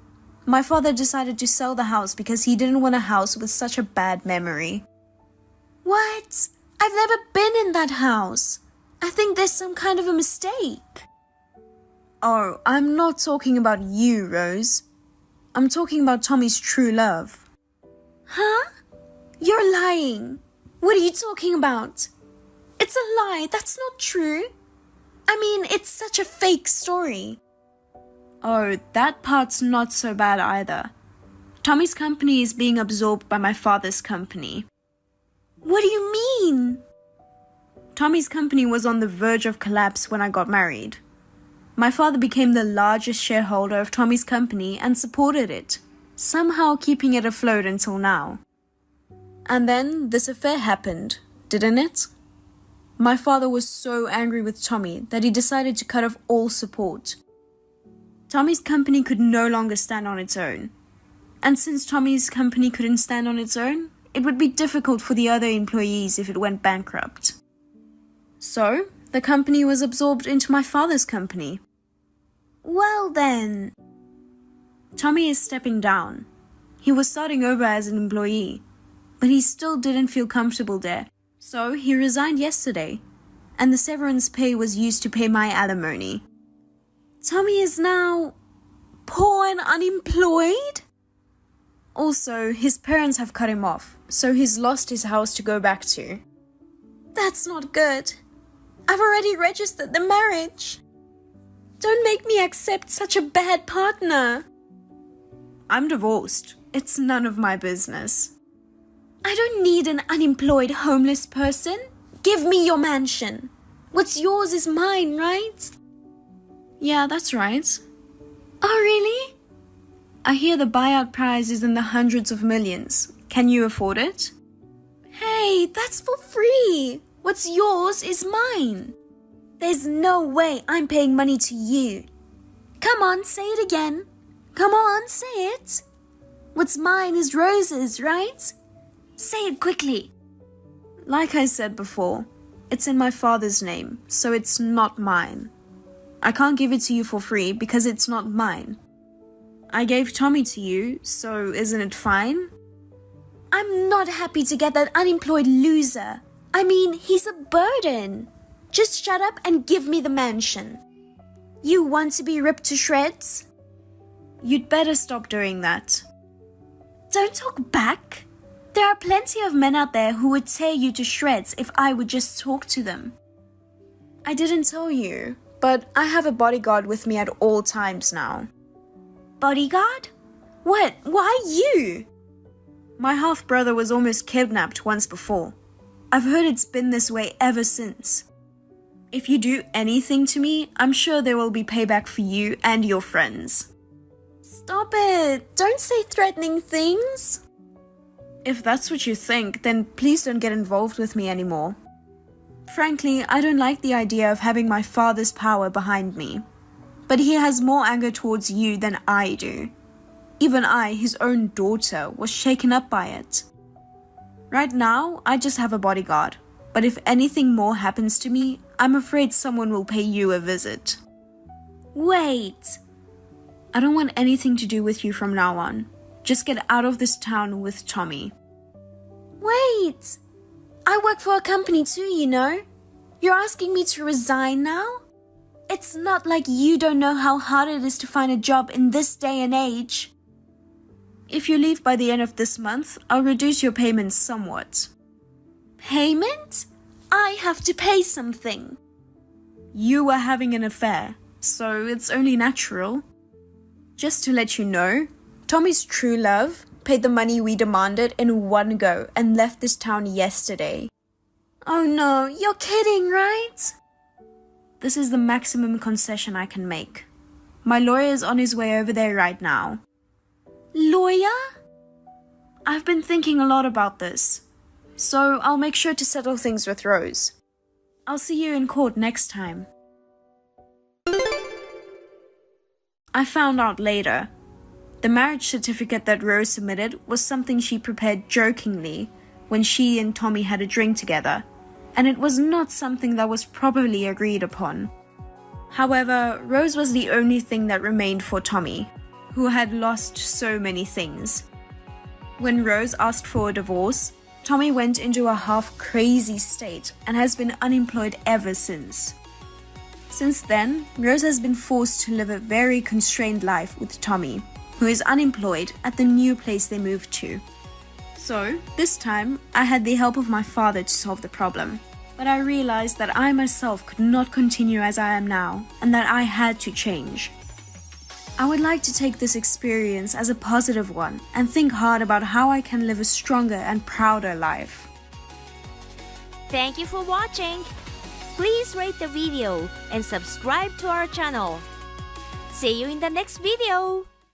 My father decided to sell the house because he didn't want a house with such a bad memory. What? I've never been in that house. I think there's some kind of a mistake. Oh, I'm not talking about you, Rose. I'm talking about Tommy's true love. Huh? You're lying. What are you talking about? It's a lie. That's not true. I mean, it's such a fake story. Oh, that part's not so bad either. Tommy's company is being absorbed by my father's company. What do you mean? Tommy's company was on the verge of collapse when I got married. My father became the largest shareholder of Tommy's company and supported it, somehow keeping it afloat until now. And then this affair happened, didn't it? My father was so angry with Tommy that he decided to cut off all support. Tommy's company could no longer stand on its own. And since Tommy's company couldn't stand on its own, it would be difficult for the other employees if it went bankrupt. So, the company was absorbed into my father's company. Well then. Tommy is stepping down. He was starting over as an employee, but he still didn't feel comfortable there, so he resigned yesterday, and the severance pay was used to pay my alimony. Tommy is now poor and unemployed? Also, his parents have cut him off, so he's lost his house to go back to. That's not good. I've already registered the marriage. Don't make me accept such a bad partner. I'm divorced. It's none of my business. I don't need an unemployed homeless person. Give me your mansion. What's yours is mine, right? Yeah, that's right. Oh, really? I hear the buyout price is in the hundreds of millions. Can you afford it? Hey, that's for free. What's yours is mine. There's no way I'm paying money to you. Come on, say it again. Come on, say it. What's mine is Rose's, right? Say it quickly. Like I said before, it's in my father's name, so it's not mine. I can't give it to you for free because it's not mine. I gave Tommy to you, so isn't it fine? I'm not happy to get that unemployed loser. I mean, he's a burden. Just shut up and give me the mansion. You want to be ripped to shreds? You'd better stop doing that. Don't talk back. There are plenty of men out there who would tear you to shreds if I would just talk to them. I didn't tell you, but I have a bodyguard with me at all times now. Bodyguard? What? Why you? My half-brother was almost kidnapped once before. I've heard it's been this way ever since. If you do anything to me, I'm sure there will be payback for you and your friends. Stop it! Don't say threatening things. If that's what you think, then please don't get involved with me anymore. Frankly, I don't like the idea of having my father's power behind me. But he has more anger towards you than I do. Even I, his own daughter, was shaken up by it. Right now, I just have a bodyguard. But if anything more happens to me, I'm afraid someone will pay you a visit. Wait. I don't want anything to do with you from now on. Just get out of this town with Tommy. Wait. I work for a company too, you know. You're asking me to resign now? It's not like you don't know how hard it is to find a job in this day and age. If you leave by the end of this month, I'll reduce your payments somewhat. Payment? I have to pay something. You were having an affair, so it's only natural. Just to let you know, Tommy's true love paid the money we demanded in one go and left this town yesterday. Oh no, you're kidding, right? This is the maximum concession I can make. My lawyer is on his way over there right now. Lawyer? I've been thinking a lot about this, so I'll make sure to settle things with Rose. I'll see you in court next time. I found out later. The marriage certificate that Rose submitted was something she prepared jokingly when she and Tommy had a drink together, and it was not something that was properly agreed upon. However, Rose was the only thing that remained for Tommy, who had lost so many things. When Rose asked for a divorce, Tommy went into a half-crazy state and has been unemployed ever since. Since then, Rose has been forced to live a very constrained life with Tommy, who is unemployed at the new place they moved to. So, this time, I had the help of my father to solve the problem. But I realized that I myself could not continue as I am now, and that I had to change. I would like to take this experience as a positive one and think hard about how I can live a stronger and prouder life. Thank you for watching. Please rate the video and subscribe to our channel. See you in the next video.